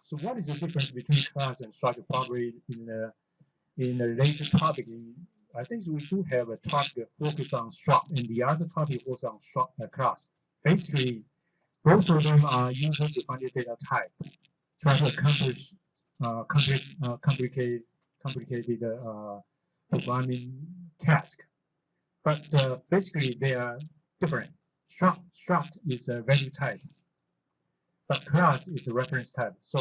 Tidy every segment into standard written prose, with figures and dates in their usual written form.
So what is the difference between class and structure? Probably in the later topic, I think we do have a topic focus on struct, and the other topic focus on struct class. Basically, both of them are user-defined data type, trying to accomplish complicated programming task. But basically, they are different. Struct is a value type, but class is a reference type. So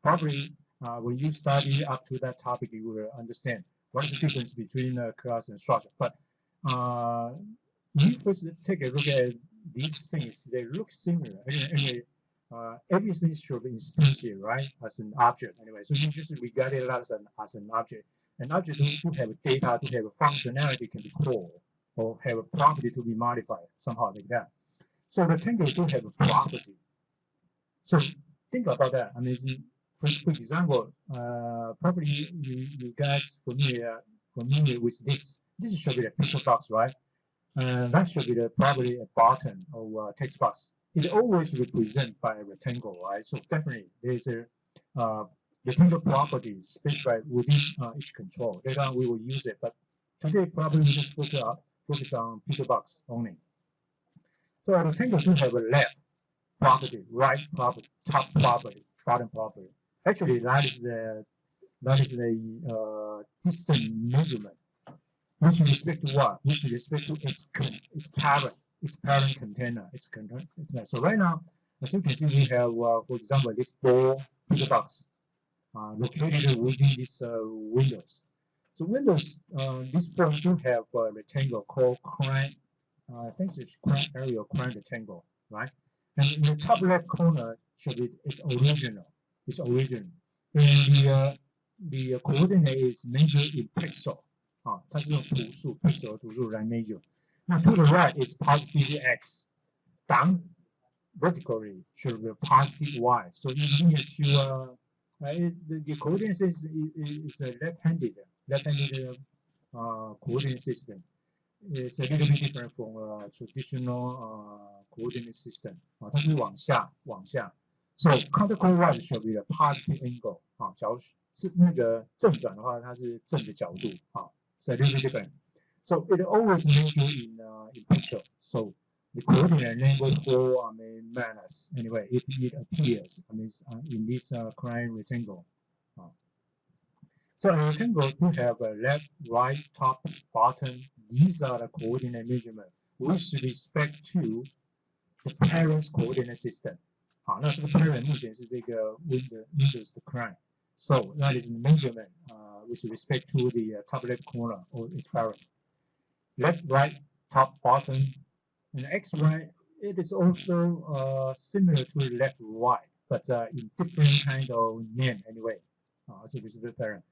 probably when you study up to that topic, you will understand what is the difference between class and structure. But when you first take a look at these things, they look similar. Anyway, everything should be instantiated, right, as an object. Anyway, so you just regard it as an object. An object to have data, to have a functionality can be called, or have a property to be modified, somehow like that. So rectangle do have a property. So think about that. I mean, for example, probably you guys familiar with this. This should be the picture box, right? That should be probably a button or a text box. It always represented by a rectangle, right? So definitely there's a rectangle property specified within each control. Later on we will use it, but today probably we just focus on picture box only. So a rectangle do have a left property, right property, top property, bottom property. Actually, that is the distance measurement. With respect to what? With respect to its parent container, its container. So right now, as you can see, we have, for example, this ball picture box located within this Windows. So Windows, this ball do have a rectangle called crime. I think it's crime area, crime rectangle, right? And in the top left corner should be its original. It's original. And the coordinate is measured in pixel. 它是用图数 pixel 图数来 measure。那 to the right is positive x. Down vertically should be positive y. So you need to the coordinate is a left-handed coordinate system. It's a little bit different from a traditional coordinate system. 它是往下。So counterclockwise should be a positive angle. 假如是那个正转的话，它是正的角度。So a little bit different. So it always measures in picture. So the coordinate label for minus. Anyway, if it appears, in this crime rectangle. So a rectangle do have a left, right, top, bottom. These are the coordinate measurement with respect to the parent's coordinate system. 好，那这个 parent 目前是这个 Windows 的 client. So that is the measurement with respect to the top left corner or its parent. Left, right, top, bottom, and X, Y. It is also similar to left, right, but in different kind of name anyway. So this is the parent,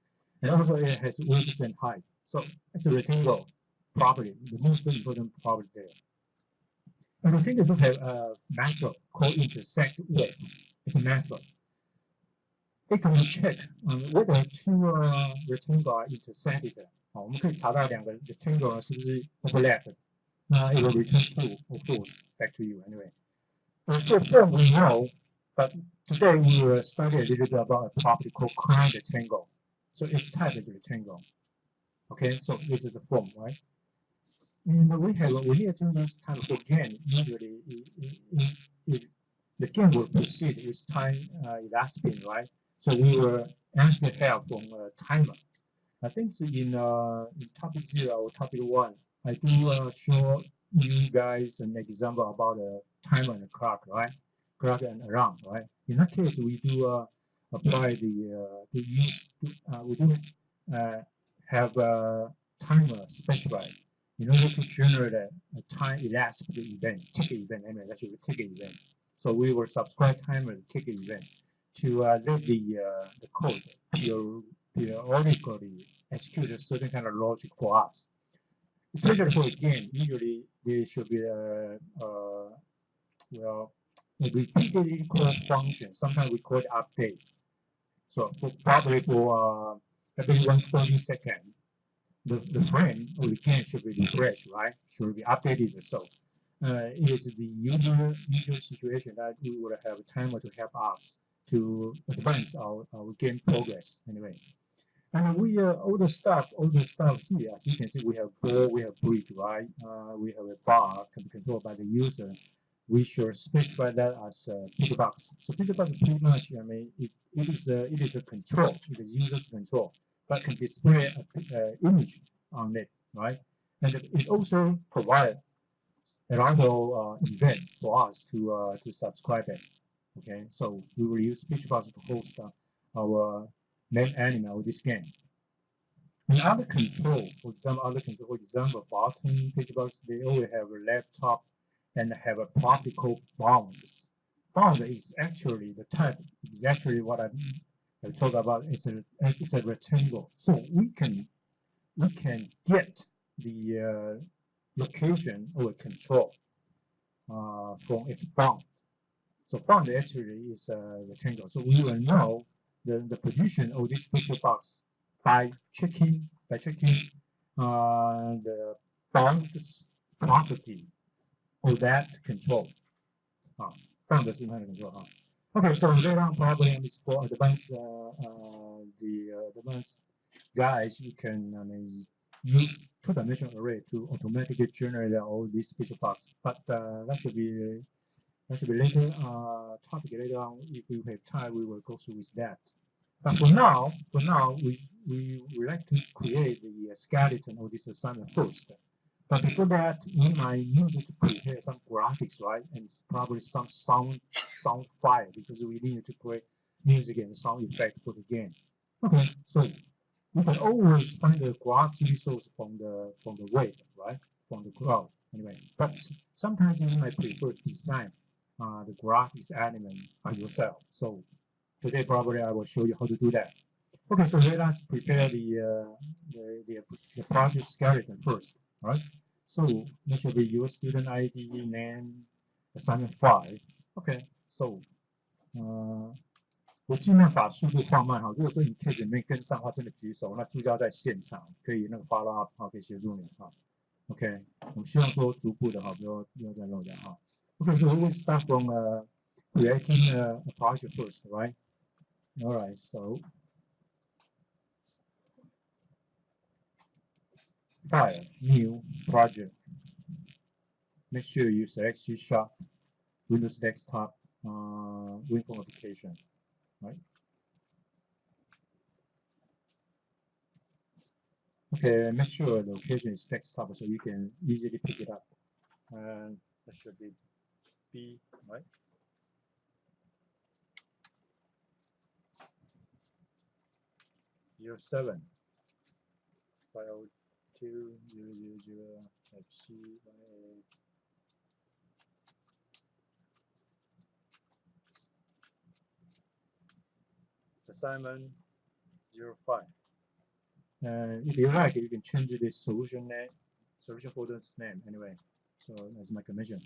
and also it has width and height. So it's a rectangle property, the most important property there. And rectangle do have a method called intersect with. It's a method. It can check whether two rectangles are intersected. 我们可以查到两个 rectangle 是不是 overlap. It will return true or false back to you anyway. For form we know, but today we will study a little bit about a property called crime rectangle. So its type is rectangle. Okay, so this is the form, right? And we need to use time for game. Usually, the game will proceed with time elapsing, right? So we will ask the help from a timer. I think in topic 0 or topic 1, I do show you guys an example about a timer and a clock, right? Clock and alarm, right? In that case, we do apply we do have a timer specified in order to generate a time elapsed event, ticket event, anyway, that's a ticket event. So we will subscribe timer ticket event to let the code periodically execute a certain kind of logic for us. Especially for a game, usually there should be a repeatedly called function. Sometimes we call it update. So probably for every 130 seconds, the frame or the game should be refreshed, right? Should be updated. So it is the usual situation that we would have a timer to help us to advance our game progress anyway. And we all the stuff here, as you can see, we have ball, we have brick, right? We have a bar can be controlled by the user. We should specify that as a picture box. So picture box is pretty much, I mean, it is a control, it is user's control, but can display an image on it, right? And it also provides a lot of event for us to subscribe it. Okay, so we will use picture box to host our main animal of this game. And other control, for example, bottom picture box, they always have a laptop and have a property called bounds. Bound is actually the type, is actually what I talk about. It's a rectangle, so we can get the location or control from its bound. So bound actually is a rectangle, so we will know the position of this picture box by checking the bound property of that control. Bound 是它的 control 哈。Okay, so later problem is for advanced advanced guys. You can use two-dimensional array to automatically generate all these picture box, but that should be later topic later on. If we have time, we will go through with that. But for now, we like to create the skeleton of this assignment first. But before that, we might need to prepare some graphics, right? And it's probably some sound file because we need to create music and sound effect for the game. Okay, so we can always find the graphics resource from the web, right? From the cloud, anyway. But sometimes you might prefer to design the graphics element by yourself. So today probably I will show you how to do that. Okay, so let us prepare the project skeleton first, right? So this should be your student ID, name, assignment 5. Okay, so 我尽量把速度放慢哈。如果说你 case 里面跟上的话，真的举手，那助教在现场可以那个 follow up 哈，可以协助你哈。OK， 我们希望说逐步的哈，不要再漏掉哈。Okay, so we will start from creating a project first, right? All right, so file, new project. Make sure you select CSharp, Windows Desktop, WinPhone application, right? Okay, make sure the location is desktop so you can easily pick it up. And that should be B, right? Zero 7 file 2000 FCYA. Assignment 05. If you like, you can change the solution folder's name anyway. So as my commission.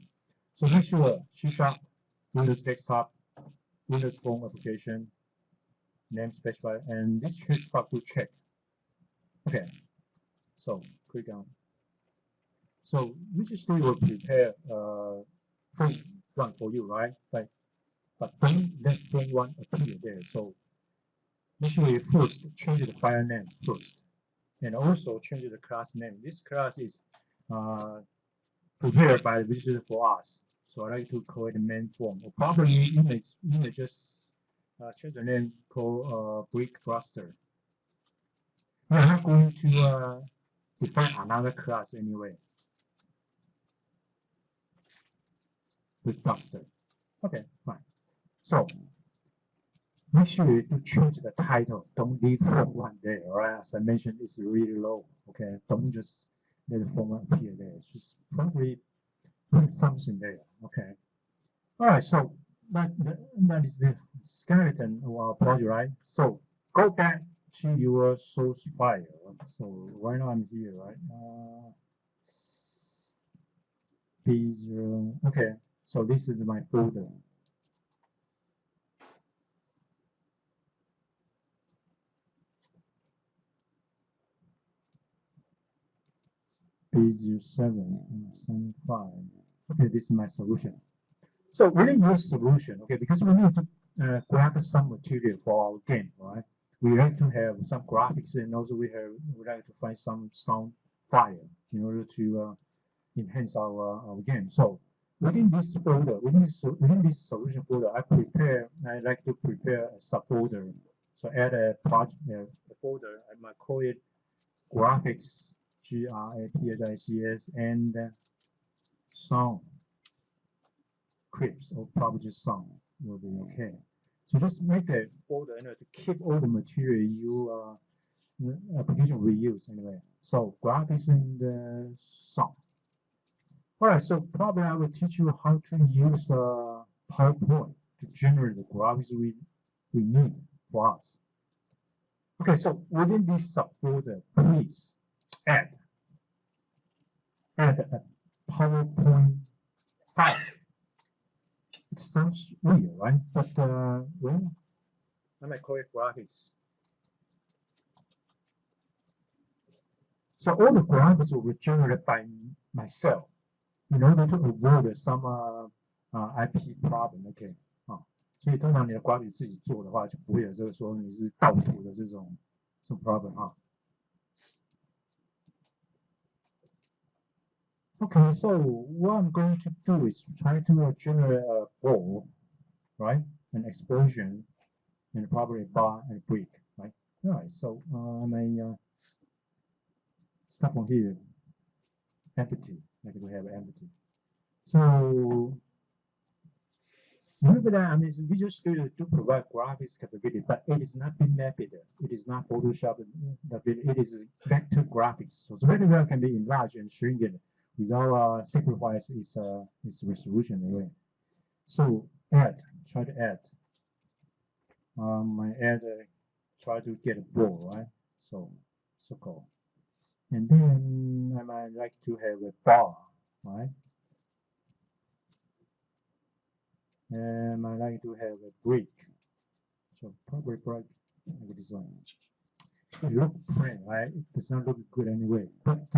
So make sure CSharp, Windows Desktop, Windows Phone application, name specify, and this checkbox to check. Okay. So click on. So registry will prepare phone one for you, right? But don't let phone one appear there. So make sure you first change the file name first, and also change the class name. This class is prepared by the visitor for us. So I like to call it the main form. Or probably you may just change the name called brick cluster. We're not going to define another class anyway. Brick cluster. Okay, fine. So make sure you change the title. Don't leave form one there. Alright, as I mentioned, it's really low. Okay, don't just let the form one appear there. Just probably put something there. Okay. Alright, so that is the skeleton of our project, right? So go back to your source file. So right now I'm here, right? B0. Okay, so this is my folder. B07 5. Okay, this is my solution. So within your solution, okay, because we need to grab some material for our game, right? We like to have some graphics, and also we like to find some sound file in order to enhance our game. So within this folder, within this solution folder, I like to prepare a subfolder. So add a project, a folder. I might call it graphics, graphics, and sound clips, or probably just sound will be okay. So just make a folder to keep all the material you application we use anyway. So graphics and sound. All right, so probably I will teach you how to use PowerPoint to generate the graphics we need for us. Okay, so within this subfolder, please add a PowerPoint file. It sounds weird, right? But well, I might call it graphics. So all the graphics will be generated by myself in order to avoid some IP problem. OK， 所以通常你的graphic 自己做的话，就不会有这个说你是盗图的这种problem 哈。Okay, so what I'm going to do is try to generate a ball, right? An explosion, and probably a bar and a brick, right? All right, so I may start from here, empty, like we have empty. So remember that, I mean, Visual Studio do provide graphics capability, but it is not mapped. It is not Photoshop. It is vector graphics. So the vector can be enlarged and shrinked without sacrifice its resolution away. So try to add. I add, try to get a ball, right? So circle. And then I might like to have a bar, right? And I like to have a brick. So probably brick like this one. It looks plain, right? It does not look good anyway. But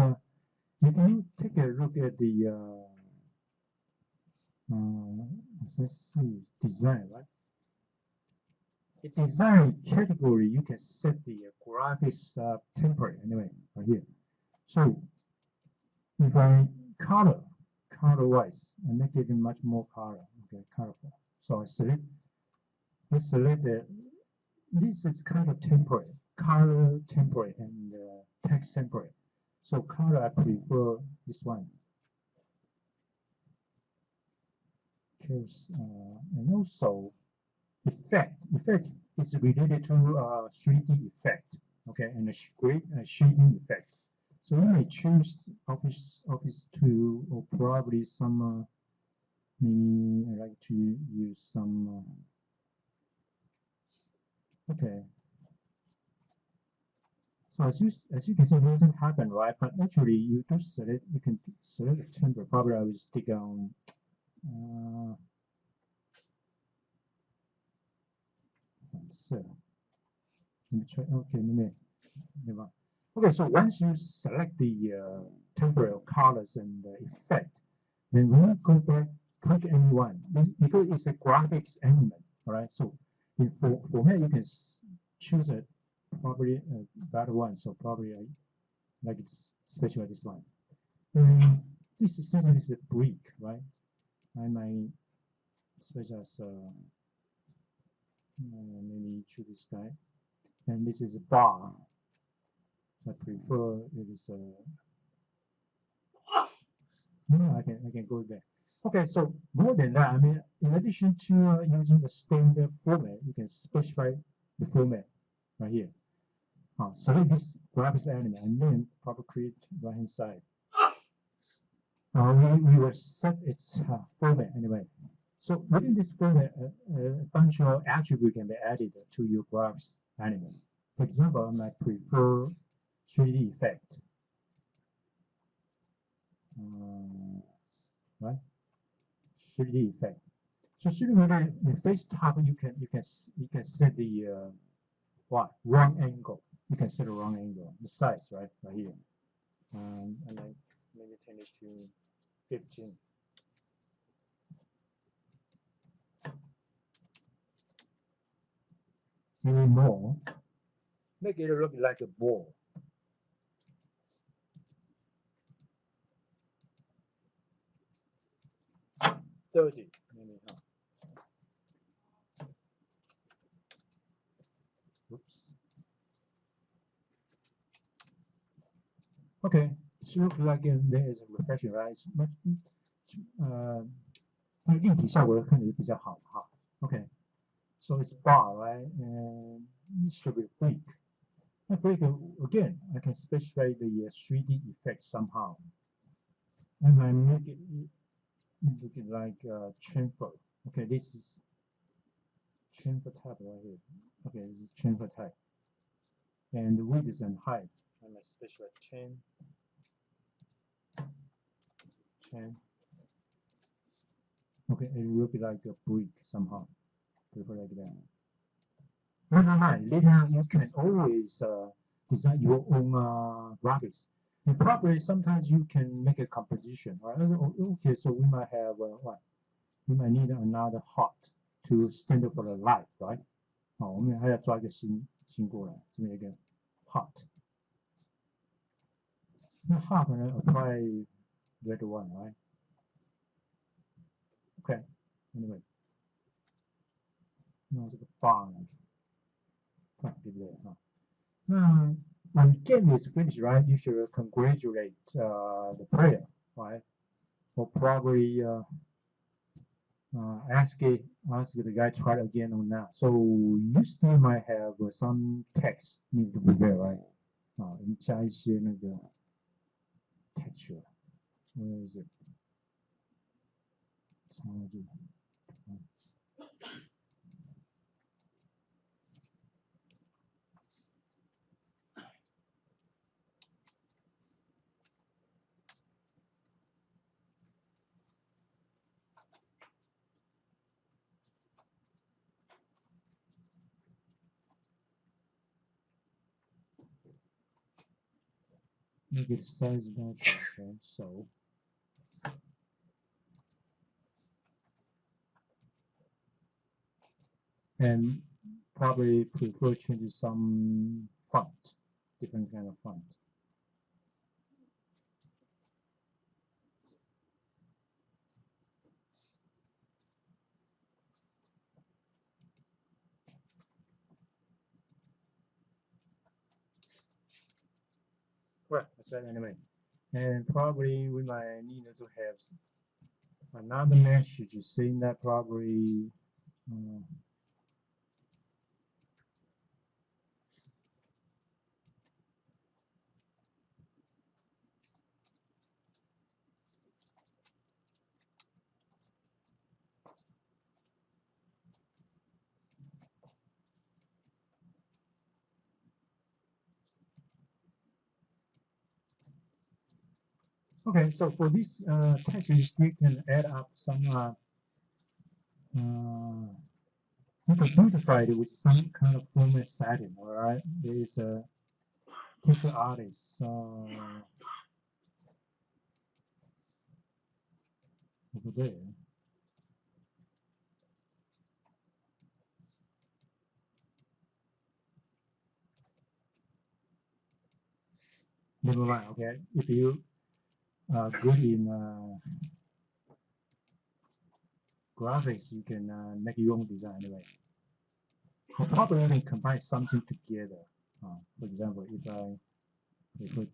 if you take a look at the let's see, design, right? In design category, you can set the graphics template anyway right here. So if I color-wise, I make it much more color, okay, colorful. So let's select this is kind of template, color template and text template. So color, I prefer this one. And also effect is related to 3D effect, okay, and a shading effect. So you may choose Office 2 or probably some maybe I like to use some okay. So as you can see, it doesn't happen, right? But actually, you can select the template. Probably I will stick on. So let me try. Okay, okay. So once you select the temporal colors and effect, then when you go back, click any one because it's a graphics element. All right. So in format, you can choose a probably a better one. So probably I like it special this one. This essentially is a brick, right? I might special as maybe choose this guy, and this is a bar. I prefer it is I can go there. Okay, so more than that, I mean, in addition to using the standard format, you can specify the format right here. Select this graphics element and then probably create right hand side. We will set its format anyway. So within this format, a bunch of attributes can be added to your graphics element. For example, I might prefer 3D effect, right? 3D effect. So 3D the face top, you can set the wrong angle. You can set a wrong angle, the size, right here. And I maybe turn it to 15. maybe more. Make it look like a ball. Maybe, huh? Oops. Okay, it looks like there is a reflection, right? It's much, 它立体效果看起来比较好哈。Okay, so it's bar, right? And it should be brick. I break again. I can specify the 3D effect somehow. I might make it look like chamfer. Okay, this is chamfer type right here. Okay, this is chamfer type. And the width and height. I might specify 10. Okay, it will be like a brick somehow. Prefer like that. No. Later you can always design your own graphics. And probably sometimes you can make a composition. Right? Okay, so we might have what? We might need another hot to stand for the light, right? 好，我们还要抓一个新过来，这边有一个 hot。那 hot 呢 apply red one, right? Okay, anyway. 那这个 bar 呢？看对不对哈？那 when game is finished, right? You should congratulate the player, right? Or probably ask the guy try again or not. So you still might have some text need to be there, right? 你加一些那个 texture. Where is it? 插入。Make it size natural, okay? So and probably prefer changing some font, different kind of font. Well, I said anyway. And probably we might need to have another message saying that probably okay, so for this text, you still can add up some you can modify it with some kind of format setting, all right? There is a teacher artist over there. Never mind, okay? If you good in graphics, you can make your own design anyway. Or probably you can combine something together. For example, if I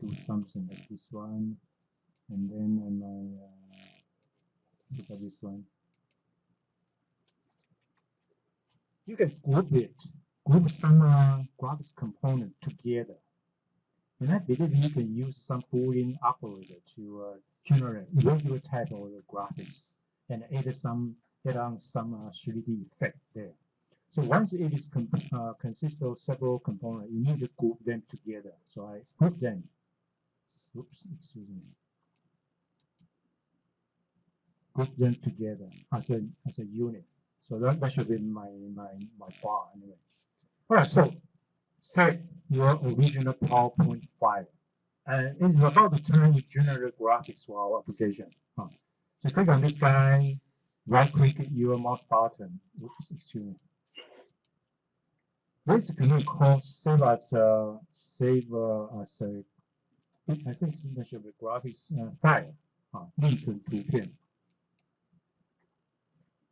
do something like this one, and then I might look at this one. You can group some graphics component together. And I believe you can use some Boolean operator to generate irregular type of graphics and add on some 3D effect there. So once it is consists of several components, you need to group them together. So I group them. Oops, excuse me. Group them together as a unit. So that should be my bar anyway. All right, so set your original PowerPoint file. And it's about the time we generate graphics for our application. So click on this guy, right click your mouse button. Oops, excuse me. This command called save as a I think 那是 graphics file 啊，另存图片。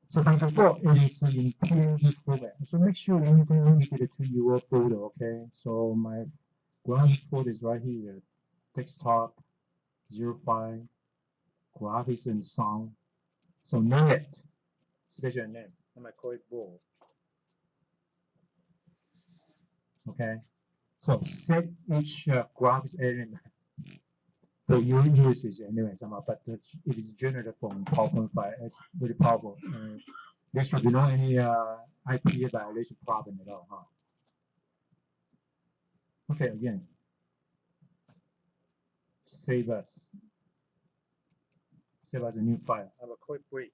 So by default, it is in PNG format. So make sure anything limited to your folder, okay? So my graphics folder is right here. Desktop, 05, graphics and sound. So name it, special name. I might call it ball. Okay. So set each graphics element for your usage anyway, somehow, but it is generated from PowerPoint file. It's very powerful. There should be no any IP violation problem at all, huh? Okay, again, save as a new file. I will call it break,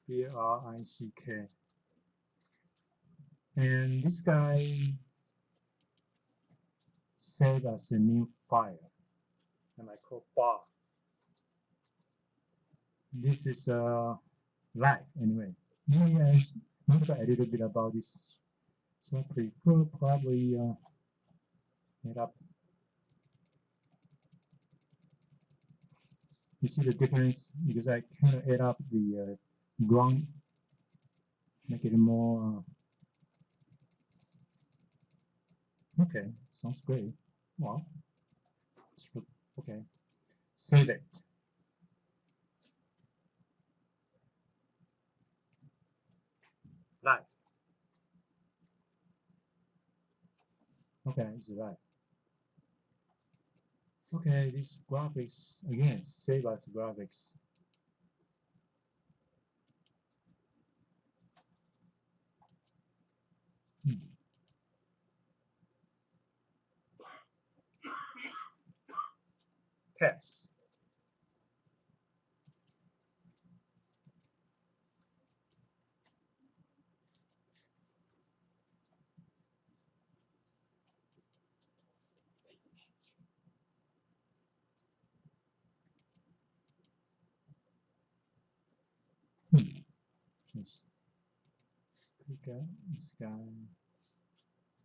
B-R-I-C-K. And this guy save as a new file. And I call bar. This is live anyway. Maybe I modify a little bit about this. So I prefer probably add up. You see the difference because I kind of add up the ground, make it more. Okay, sounds great. Well, okay, save it. Live. Okay, it's live. Okay, this graphics again, save as graphics. Pass. Just click on this guy.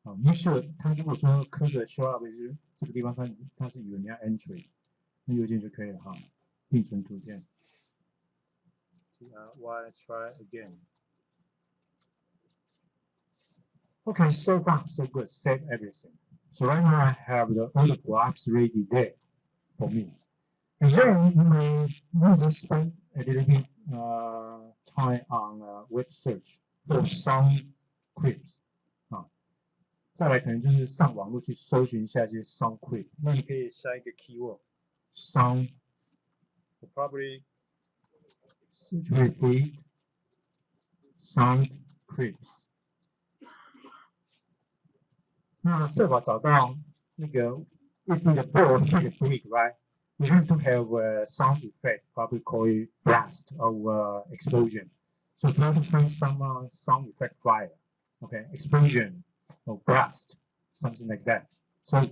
好 ，make sure 他如果说刻着 show up 就是这个地方，它是以为你要 entry， 那右键就可以了哈，定存图片。Why try again? Okay, so far so good. Save everything. So right now I have all the graphs ready there for me. And then you may need to spend a little bit time on web search for some clips. 再来可能就是上网络去搜寻一下一些 sound clip。那你可以下一个 keyword sound， probably search repeat sound clips。那设法找到那个 if the board is big, right? You have to have a sound effect, probably call it blast or explosion. So try to find some sound effect file. Okay, explosion or blast, something like that. So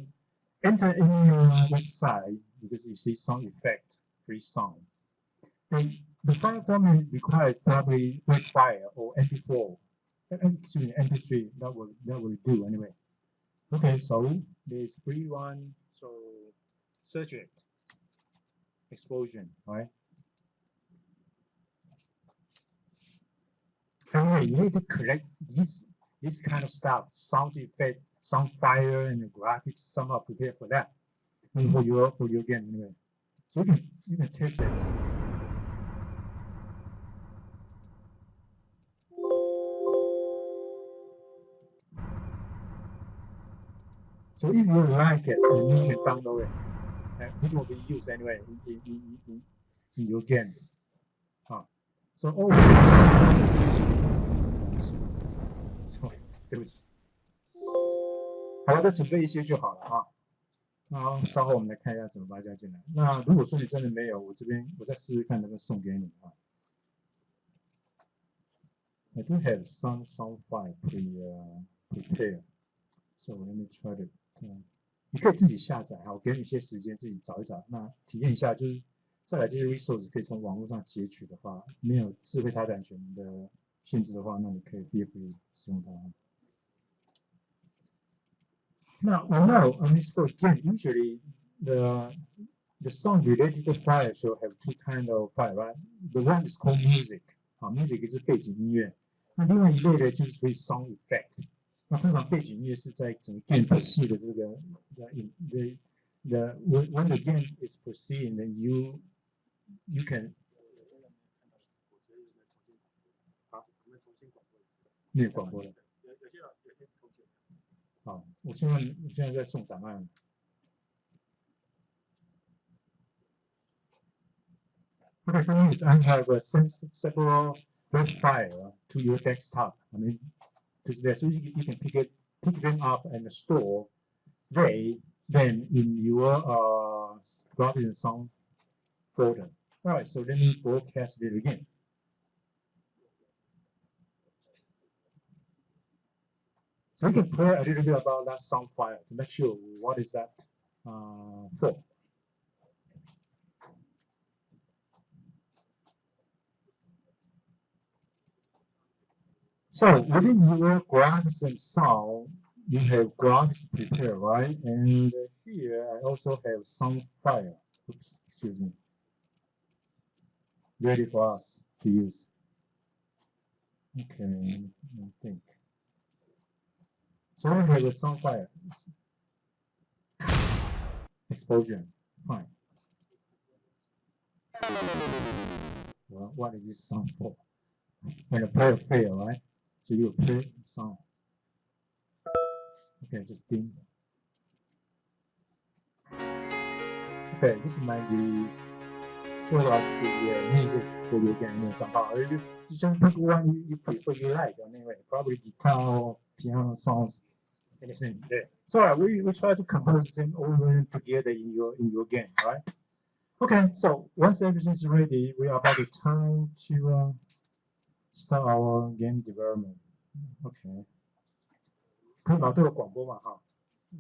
enter in your website because you see sound effect, free sound. And the file format requires probably WAV file or MP4. Excuse me, MP3. That will do anyway. Okay, so there's free one. So search it. Explosion, right? Anyway, you need to collect this kind of stuff, sound effect, sound file, and the graphics somehow prepare for that. And for your game anyway. So you can test it. So if you like it, then you can download it. It will be used anyway in your game. So sorry, 对不起。好，再准备一些就好了啊。那稍后我们来看一下怎么把它加进来。那如果说你真的没有，我再试试看能不能送给你啊。I do have some sound file prepared, so let me try to. 你可以自己下载，好，给你一些时间自己找一找，那体验一下，就是再来这些 resource 可以从网络上截取的话，没有智慧财产权的限制的话，那你可以 feel free 使用它。Now, we know on this board, again, usually the the song related file should have two kind of file, right? The one is called music，music 是背景音乐。那另外一类的就是属于 sound effect。那通常背景音乐是在整个 game 戏的这个 the when the game is proceeding, then you can 没有广播了。好，我现在在送档案。Okay, for me, I have several web file to your desktop. I mean, because there's you can pick them up and store them in your graphics and sound folder. All right, so let me broadcast it again. So we can play a little bit about that sound file to make sure what is that for. So within your graphics and sound, you have graphics prepared, right? And here I also have some file. Oops, excuse me. Ready for us to use. Okay, I think. So I have some file. Exposure, fine. Well, what is this sound for? When a player fail, right? So you play sound. Okay, just dim. Okay, this might be sort of the music for your game somehow. You just pick one you prefer, you like anyway. Probably guitar or piano songs, anything there. So we try to compose them all together in your game, right? Okay, so once everything's ready, we are about to time to start our game development. OK， 可以把都有广播嘛？哈，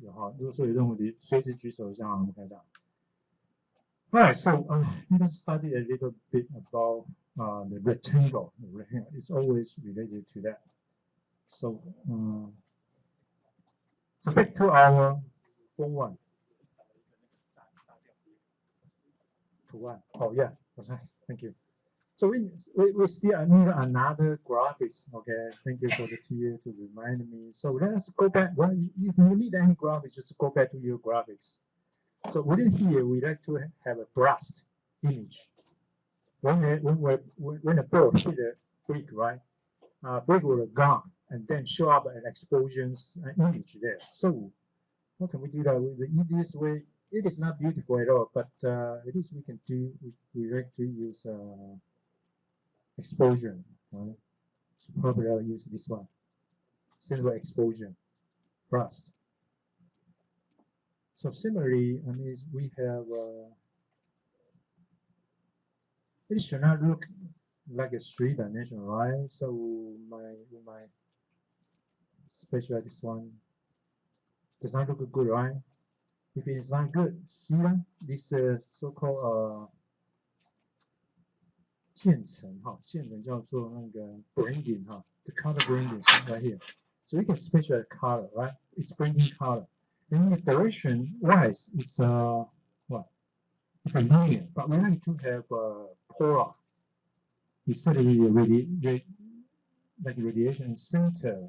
有哈。如果说有任何问题，随时举手一下，我们看一下。Alright, so let us study a little bit about the rectangle. The rectangle is always related to that. So, so back to our form one. To one. Oh yeah, okay. Thank you. So we still need another graphics. Okay, thank you for the TA to remind me. So let's go back. Well, if you need any graphics, just go back to your graphics. So within here, we like to have a blast image. When a ball hit a brick, right? Brick will be gone and then show up an explosions image there. So how can we do that with the easiest way? It is not beautiful at all, but at least we can do. We like to use exposure, right? So probably I'll use this one. Silver exposure, blast. So similarly, I mean, we have, it should not look like a 3-dimensional, right? So we might specialize this one. Does not look good, right? If it is not good, see this so-called 渐层哈，渐层叫做那个 branding 哈 ，the color branding right here. So we can specialize color, right? It's branding color. And the direction wise, it's what? It's a linear, but we like to have polar. Instead of like radiation center.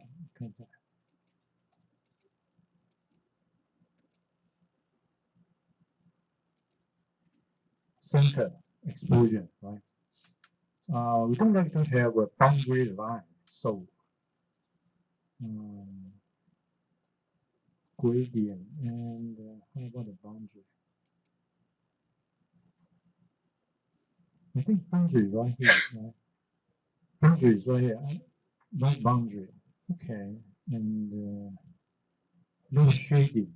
Center exposure, right? We don't like to have a boundary line, so gradient and how about the boundary? I think boundary right here, right? Boundary is right here. No boundary. Okay, and no shading.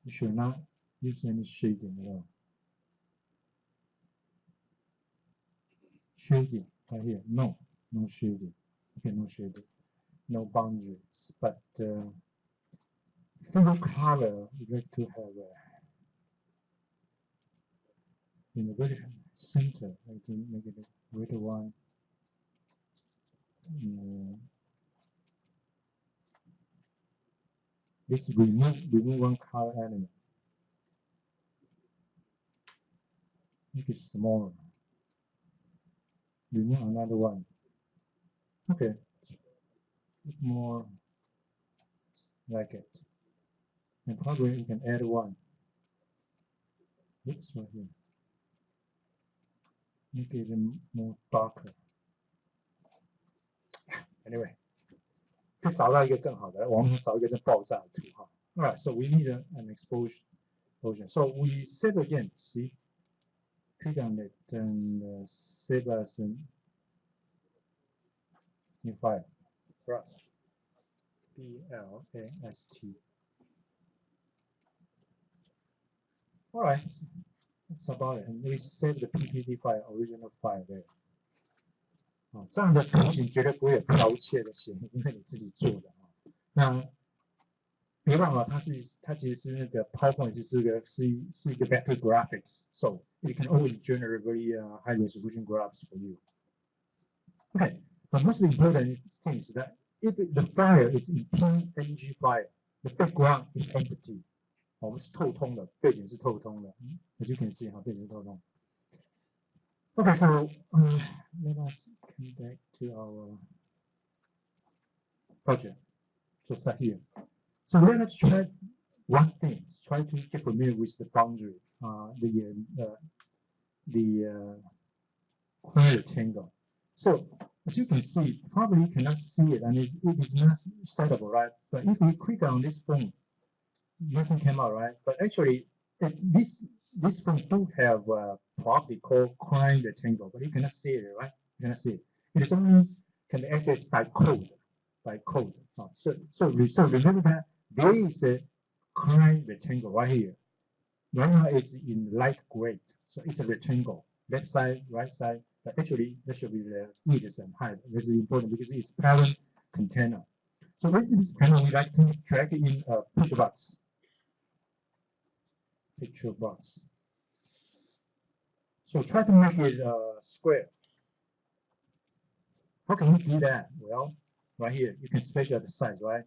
You should not use any shading at all. Shading right here. No shading. Okay, no shading. No boundaries. But full color, we like to have in the very center. I can make it a greater one. This remove one color element. Make it smaller. Remove another one. Okay, more like it. And probably we can add one. Oops, right here. Make it more darker. Anyway, 可以找到一个更好的，我们找一个这爆炸的图哈。Alright, so we need an explosion. So we save again. See, click on it and save as a new file. Blast. B-L-A-S-T. Alright, that's about it. And we save the PPT file, original file there. 这样的图形绝对不会有剽窃的嫌疑，因为你自己做的啊。那别忘了，它其实是那个 PowerPoint 是一个 vector graphics, so it can always generate very high resolution graphs for you. Okay, the most important thing is that if the file is in PNG file, the background is empty. 我们是透通的，背景是透通的。As you can see 哈，背景是透通。Okay, so let us come back to our project. So start here. So let us try one thing. Try to get familiar with the boundary, the corner rectangle. So as you can see, probably you cannot see it, and it is not settable, right? But if we click on this phone, nothing came out, right? But actually, this phone do have a property called corner rectangle, but you cannot see it, right? You cannot see it. It is only can be accessed by code, So remember that there is a corner rectangle right here. Right now it's in light gray, so it's a rectangle. Left side, right side. But actually, that should be the width and height. This is important because it's parent container. So with this panel, we like to drag in a picture box. Picture box. So try to make it square. How can we do that? Well, right here, you can specify the size, right?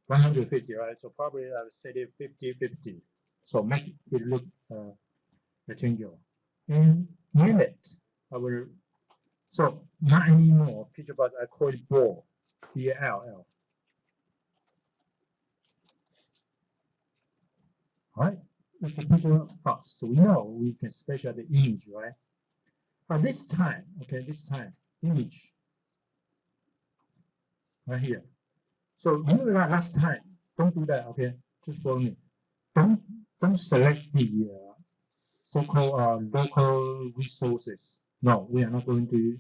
150, right? So probably I would set it 50-50. So make it look rectangular. And name it. So not anymore picture box, I call it ball. B-A-L-L. Alright, it's a picture box. So we know we can specify the image, right? But this time, image right here. So remember that last time, don't do that, okay? Just follow me. Don't select the so-called local resources. No, we are not going to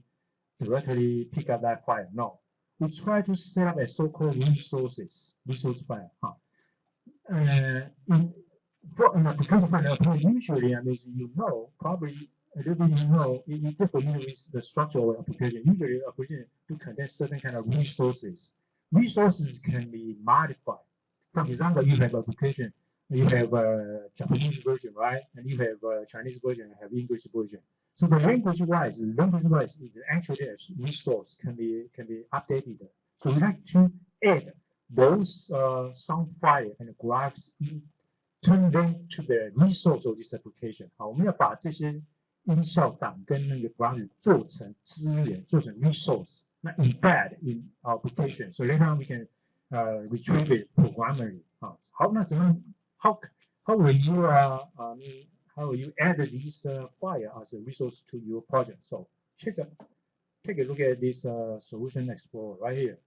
directly pick up that file. No, we try to set up a so-called resource file. For an application file, usually, as you know, probably a little bit you get familiar with the structure of application. Usually, application do contain certain kind of resources. Resources can be modified. For example, you have application, you have a Japanese version, right? And you have a Chinese version, and have English version. So the language-wise is actually a resource can be updated. So we like to add those sound file and graphs in, turn them to the resource of this application. 好，我们要把这些音效档跟那个 graph 做成资源，做成 resource， 那 embed in our application. So later on we can retrieve it programmably. 好，那怎么how will you add this file as a resource to your project? So take a look at this solution explorer right here.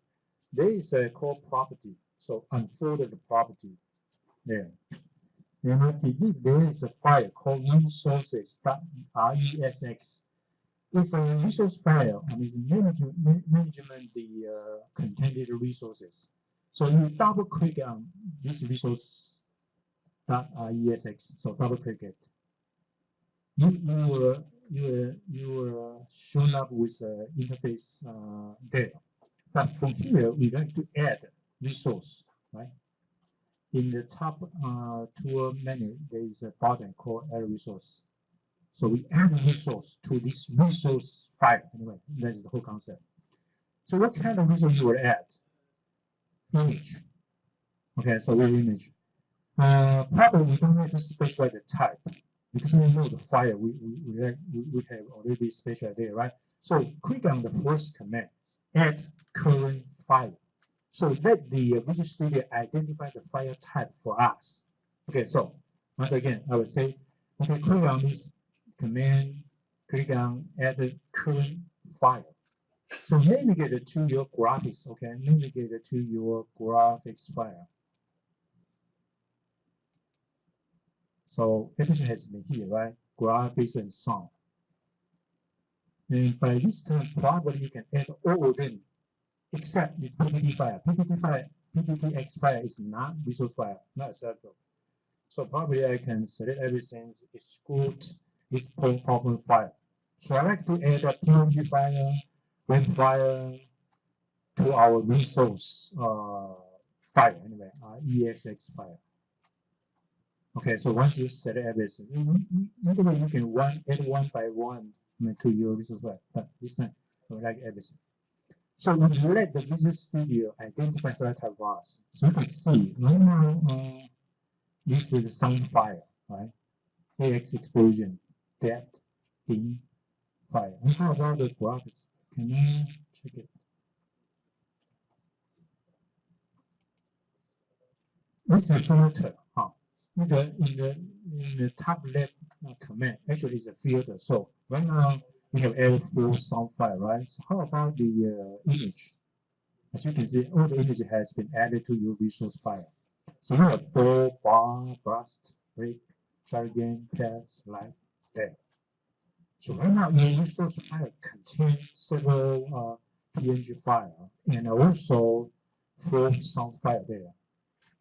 There is a core property. So unfold the property there. And I believe there is a file called resources.resx. It's a resource file and it's management the contained resources. So you double click on this resource.resx. So double click it. You were shown up with interface there. But from here, we like to add resource, right? In the top tool menu, there is a button called Add Resource. So we add a resource to this resource file. Anyway, that's the whole concept. So what kind of resource you will add? Image. Okay, so we image. Probably we don't need to specify the type because we know the file we have already specified there, right? So click on the first command, add current file. So let the Visual Studio identify the file type for us. Okay, so once again, I will say, okay, click on this command, click on add current file. So navigate it to your graphics, okay? Navigate it to your graphics file. So everything has been here, right? Graphics and sound. And by this time, probably you can add all of them except the PPT file. PPTX file is not resource file, not acceptable. So probably I can select everything, exclude this PowerPoint file. So I like to add a PNG file, web file to our resource file anyway, ESX file. Okay, so once you select everything, either way you can add one by one to your resource file, but this time I like everything. So we let the Visual Studio identify file type for us. So you can see right now, this is the sound file, right? AX explosion, depth, D file. And how about the graphics? Can I check it? This is a filter. In the top left command, actually is a filter. So right now we have added 4 sound file, right? So how about the image? As you can see, all the image has been added to your resource file. So we have ball, bar, blast, break, jargon, pass, light, there. So right now your resource file contains several PNG files and also 4 sound file there.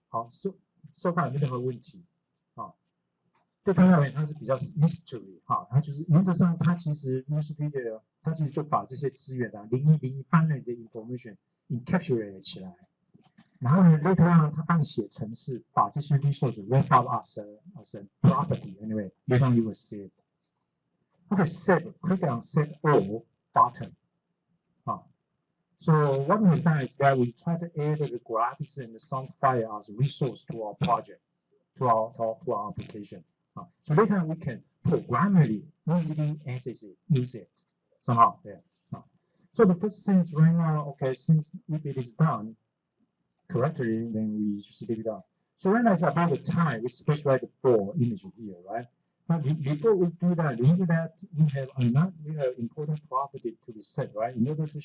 好，收发有没有任何问题？对他而言，它是比较 mystery 它就是原则上，它其实 Visual Studio 它其实就把这些资源0101班内的 information encapsulate 起来，然后呢 later on 它帮你写程式，把这些 resource wrap up as a property. Anyway, later on you will see it. Okay, click on set all button. So what we've done is that we try to add the graphics and the sound file as a resource to our project, to our application. So later we can programmably easily access it, use it somehow there. So the first thing is right now, okay, since if it is done correctly, then we just leave it on. So right now it's about the time we specify the ball image here, right? But before we do that, remember that we have important property to be set, right? In order to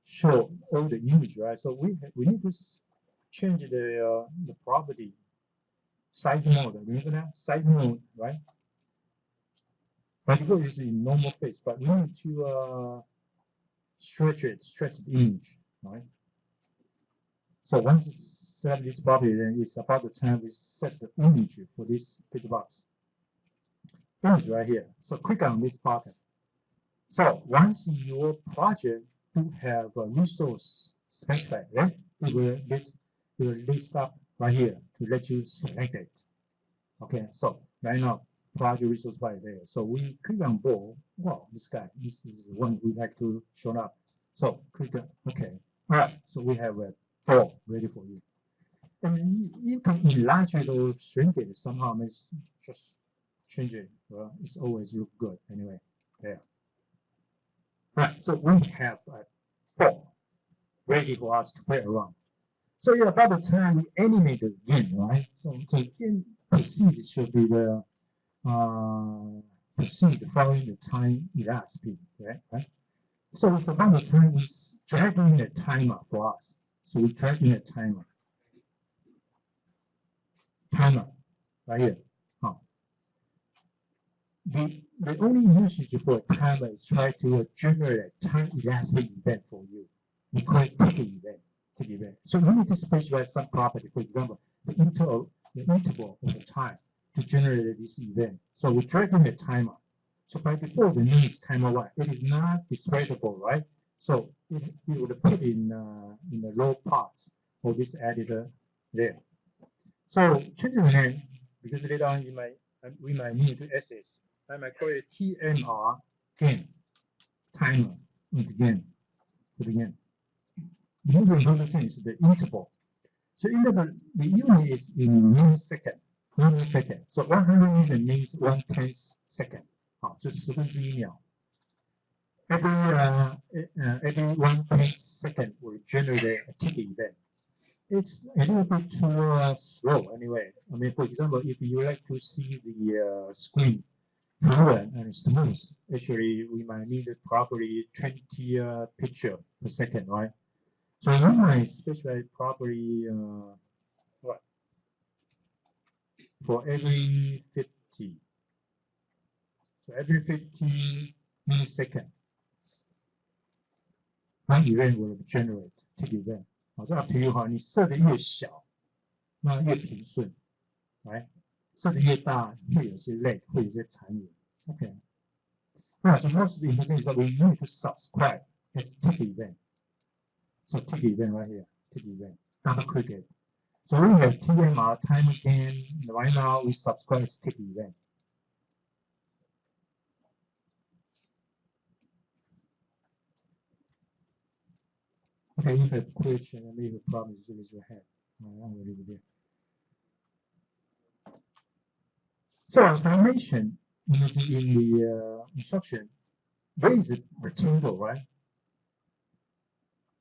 show all the image, right? So we need to change the property size mode. Remember that size mode, right? By default it's in normal face, but we need to stretch the image, right? So once you set this property, then it's about the time we set the image for this page box. Image right here. So click on this button. So once your project do have a resource specified, right? It will list up right here to let you select it. Okay, so right now project resource file there. So we click on ball. Wow, this is the one we like to show up. So click on okay. All right, so we have a ball ready for you. And you can enlarge it or shrink it somehow. Just change it. Well, it's always look good anyway. There. Right, so we have a ball ready for us to play around. So yeah, by the time we animate the game, right? So game proceed should be the proceed following the time elapsed speed, right? So it's about the time we drag in a timer for us. So we drag in a timer. Timer, right here. The only usage for a timer is try to generate a time elastic event for you. We call it tick event. So you need to specify some property. For example, the interval of the time to generate this event. So we drag in the timer. So by default, the name is timer one. It is not displayable, right? So it would put in the low parts of this editor there. So change the name because later on we might need to access. I might call it TMR game timer again for the game. The most important thing is the interval. So in the unit is in millisecond. So 100 millisecond means 1/10 second. 好，就1/10秒。Every 1/10 second will generate a ticket event. It's a little bit too slow anyway. I mean, for example, if you like to see the screen fluent and smooth, actually we might need probably 20 picture per second, right? So we might specify probably what? For every 50. So every 50 millisecond, one event will generate ticket event. 好，这 up to you 哈，你设的越小，那越平顺，来，设的越大，会有些 lag， 会有些残余。Okay. Right, so most of the important is that we need to subscribe as ticket event. So ticket event right here, ticket event, double click it. So we have TMR time again. Right now we subscribe as ticket event. Okay, if you have a question and if a problem, just raise your hand. I'm going to leave it there. So as I mentioned, in the instruction, there is a rectangle, right?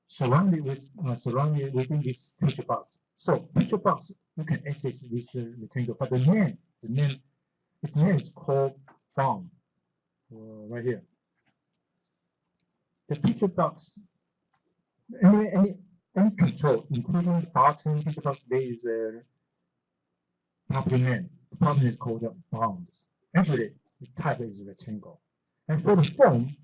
Surrounded within this picture box. So picture box, you can access this rectangle, but its name is called bound, right here. The picture box, any control, including the button picture box, there is a property name. The property is called bounds. Actually, the type is rectangle. And for the form,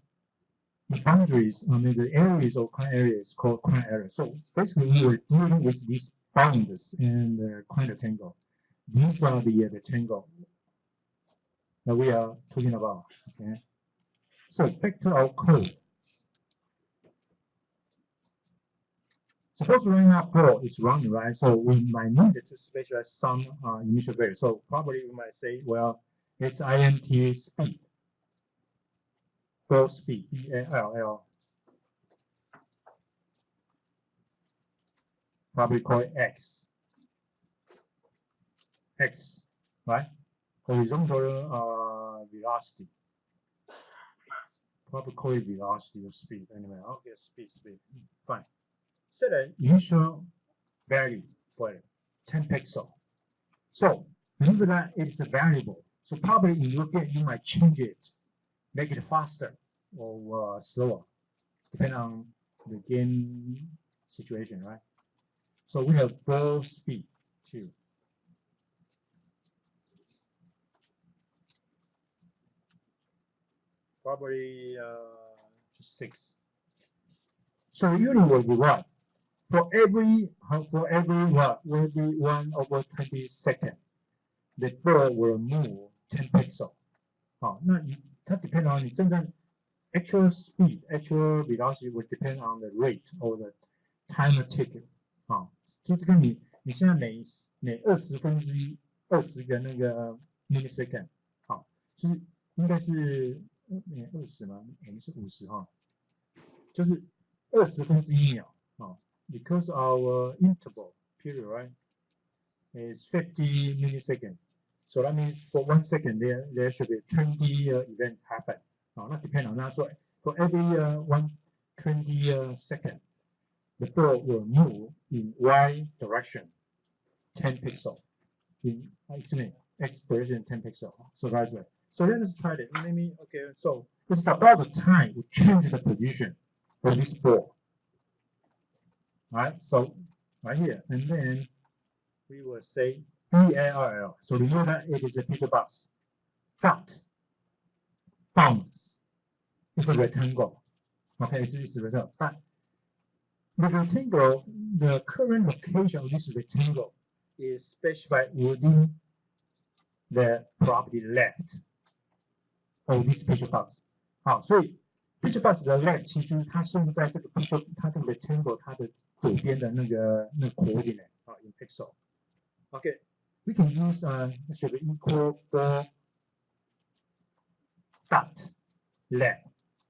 the boundaries, the areas or client areas called client area. So basically, we were dealing with these bounds and the client rectangle. These are the rectangle that we are talking about. Okay. So back to our code. Suppose right now flow is running, right? So we might need to specialize some initial value. So probably we might say, well, it's int speed. Flow speed, EALL. Probably call it X. X, right? Horizontal velocity. Probably call it velocity or speed. Anyway, okay, speed. Fine. Set an initial value for it, 10 pixel. So remember that it is a variable. So probably in your game, you might change it, make it faster or slower, depending on the game situation, right? So we have flow speed too. Probably just 6. So unit will be what? For every 1/20 second, the ball will move 10 pixel. 好，那它 depend on 你真正 actual speed, actual velocity will depend on the rate or the timer ticket. 好，就这个你现在每20个那个 millisecond， 好，就是应该是20吗？我们是50哈，就是1/20秒，好。Because our interval period, right, is 50 milliseconds. So that means for 1 second, there should be 20 event happen. Not depend on that. So for every 1/20 second, the ball will move in Y direction, 10 pixel. In X direction, 10 pixel. So that's right. So let us try it. Okay. So it's about the time we change the position for this ball. Right, so right here, and then we will say BARL. So remember that it is a picture box. Dot bounds. It's a rectangle. Okay, it's a rectangle. But the rectangle, the current location of this rectangle is specified within the property left of this picture box. 好，所以 picture box 的 left 其实它现在这个 picture 它这个 rectangle 它的左边的那个 coordinate in pixel. Okay, we can use should be equal the dot left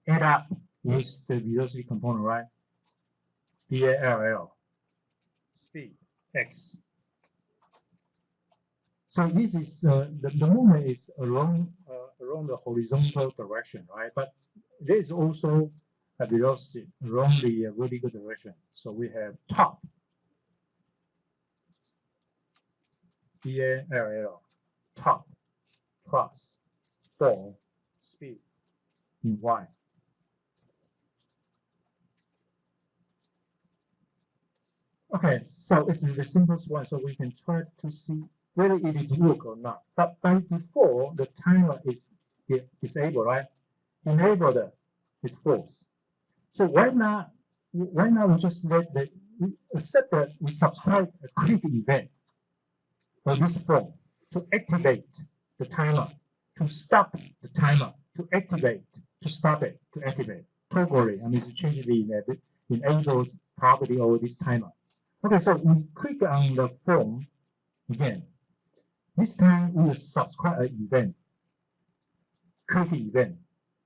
add up with the velocity component, right? BALL speed. x. So this is the movement is along the horizontal direction, right? But there is also a velocity along the vertical direction. So we have top BALL, top plus ball speed in y. Okay, so it's the simplest one, so we can try to see whether it is work or not. But by default, the timer is disabled, right? Enabled is false. So right now we just we accept that we subscribe a critical event for this form to activate the timer, to stop the timer, to activate, to stop it, to activate. Toggling, I mean, to change the enables property of this timer. Okay, so we click on the form again. This time we will subscribe an event, critical event,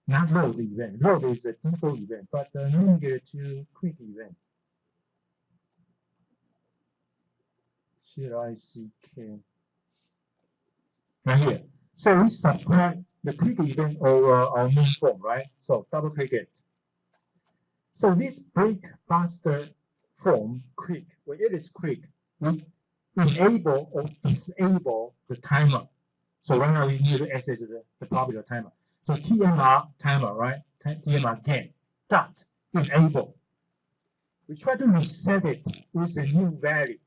not load event. Load is a default event, but linear to critical event. CLICK. Right here. So we subscribe the critical event over our main form, right? So double click it. So this break faster form click, when it is click, we enable or disable the timer. So right now we need to access the property of timer. So TMR timer, right? TMR again, dot enable. We try to reset it with a new value.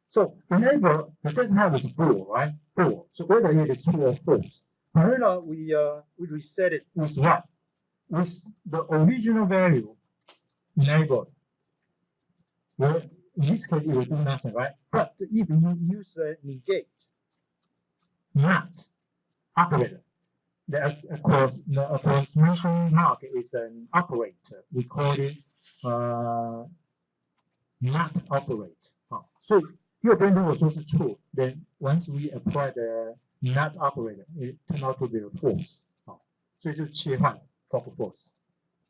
So enable, the data type is bool, right? Bool. So whether it is true or false. Right now we reset it with what? With the original value enabled. Well, in this case, it will do nothing, right? But if you use the negate, not operator, the approximation mark is an operator. We call it not operate. So your brain was also true. Then once we apply the not operator, it turned out to be a false. So 就切换 proper false.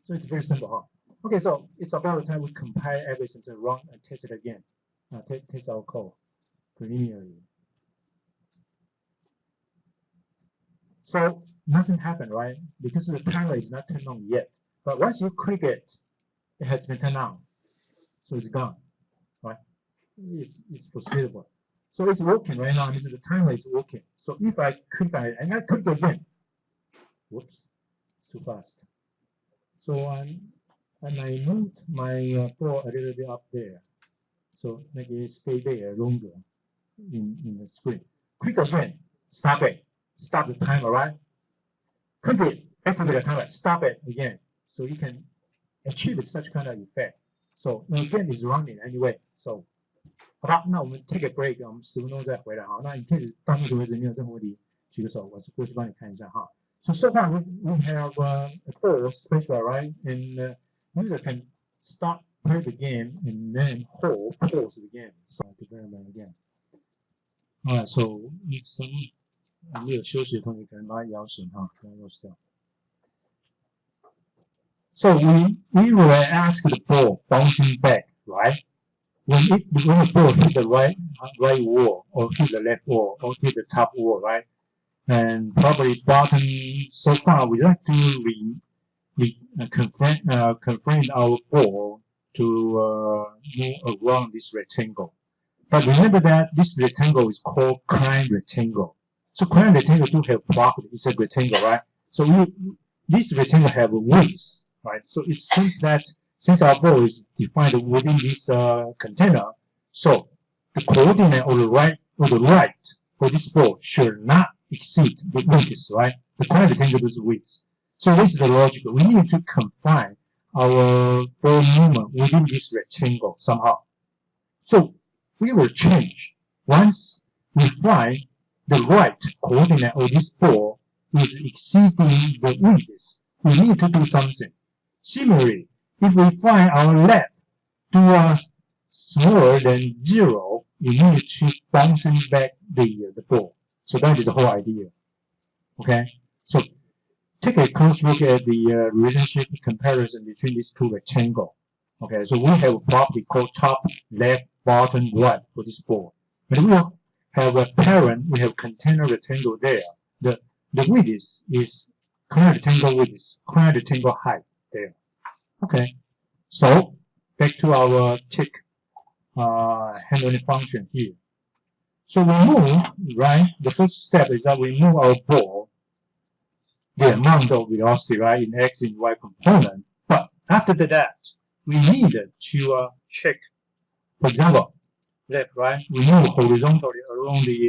So it's very simple. Okay, so it's about the time we compile everything to run and test it again. Test our code preliminarily. So nothing happened, right? Because the timer is not turned on yet. But once you click it, it has been turned on. So it's gone, right? It's foreseeable. So it's working right now. This is the timer is working. So if I click on it and I click again, whoops, it's too fast. So and I moved my ball a little bit up there. So make it stay there longer in the screen. Click again, stop it. Stop the timer, right? Click it, activate the timer, stop it again. So you can achieve such kind of effect. So again, it's running anyway. So 好吧，那我们 take a break， 我们10分钟再回来哈。那in case 到目前为止你有任何问题，举个手，我过去帮你看一下哈。So far we have a pause special, right? And user can start play the game and then hold pause the game. So development again. Alright, so if some 没有休息的同学可能把它摇醒哈，不要落掉。So we will ask the ball bouncing back, right? When the ball hit the right wall or hit the left wall or hit the top wall, right? And probably bottom. So far, we like to confine our ball to move around this rectangle. But remember that this rectangle is called climb rectangle. So climb rectangle do have property. It's a rectangle, right? So this rectangle have a width, right? So it seems that since our ball is defined within this container, so the coordinate on the right for this ball should not exceed the width, right? The climb rectangle is width. So this is the logic. We need to confine our ball movement within this rectangle somehow. So we will change once we find the right coordinate of this ball is exceeding the width. We need to do something. Similarly, if we find our left to smaller than 0, we need to bouncing back the ball. So that is the whole idea. Okay, so take a close look at the relationship comparison between these two rectangles. Okay, so we have a property called top left bottom right for this board. And we have a parent, we have container rectangle there. The width is current rectangle width is current rectangle height there. Okay, so back to our tick handling function here. So we move, right? The first step is that we move our ball, the amount of velocity, right, in x and y component. But after that, we need to check, for example, left, right, we move horizontally along the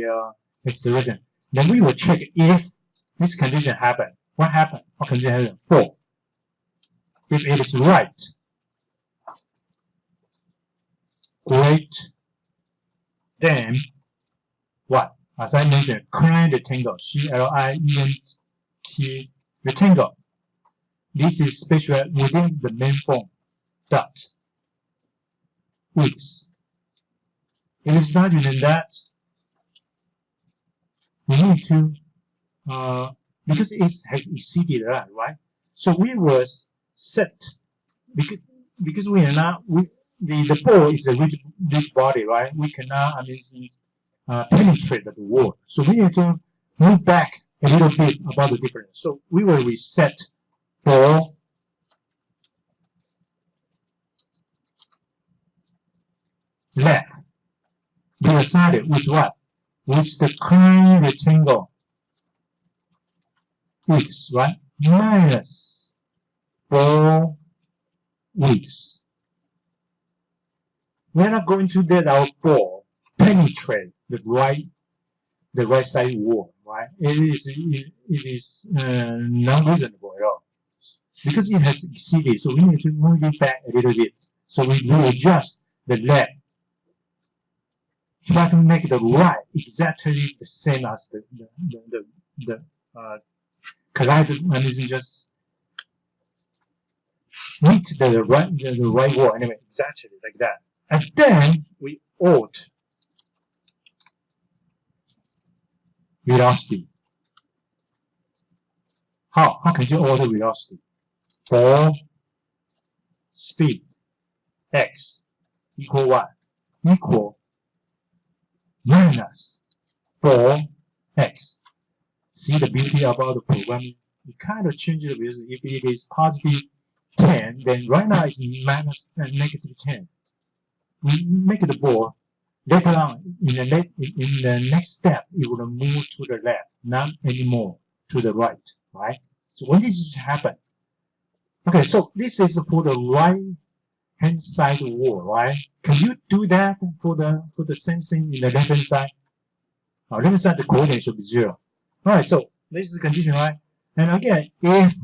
x direction. Then we will check if this condition happen. What happened? What condition happened? 4. If it is right, great, then what? As I mentioned, client rectangle, CLIENT rectangle. This is special within the main form dot width. If it's larger than that, we need to because it has exceeded that, right? So we will set because we are not the ball is a rigid body, right? We cannot penetrate the wall. So we need to move back a little bit about the difference. So we will reset ball left be assigned with what? With the current rectangle width, right? Minus ball width. We're not going to let our ball penetrate the right side wall, right? It is not reasonable at all because it has exceeded. So we need to move it back a little bit. So we will adjust the left. Try to make the right exactly the same as the collide. Just meet the right wall anyway, exactly like that. And then we alt velocity. How can you alter velocity? Ball speed x equal what? Equal minus ball x. See the beauty about the programming? We kind of change the velocity. If it is positive 10, then right now it's minus negative 10. We make the ball later on in the next step it will move to the left, not anymore to the right, right? So when this happen, okay, so this is for the right hand side wall, right? Can you do that for the same thing in the left hand side? Left hand side the coordinate should be 0. All right, so this is the condition, right? And again, if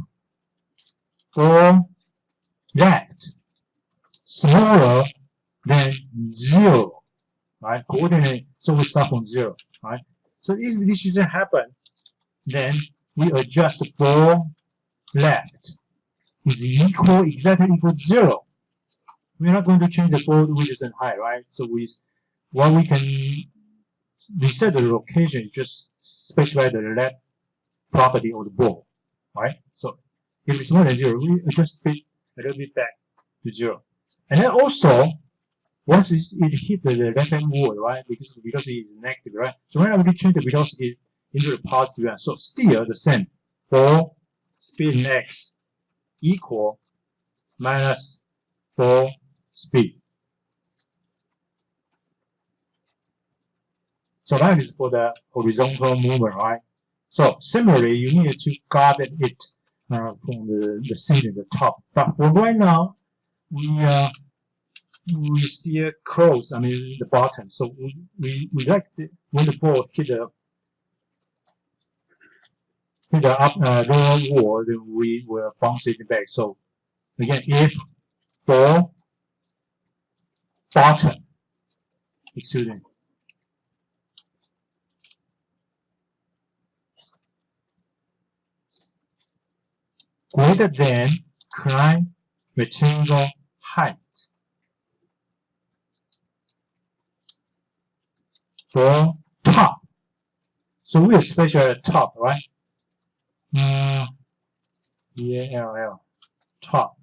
ball left smaller than 0, right? Coordinate, so we start from 0, right? So if this doesn't happen, then we adjust the ball left is exactly equal to 0. We're not going to change the ball width and height, right? So what we can reset the location is just specify the left property of the ball, right? So if it's more than 0, we adjust it a little bit back to 0. And then also, once it hit the left-hand wall, right? Because the velocity is negative, right? So right now we change the velocity into the positive one. So still the same. Ball speed in x equal minus ball speed. So that is for the horizontal movement, right? So similarly, you need to guard it from the seat at the top. But for right now, we still close, the bottom. So we like when the ball hit the lower wall, then we will bounce it back. So again, if ball bottom, excuse me, greater than client rectangle height. For top. So we are special at top, right? EALL, top.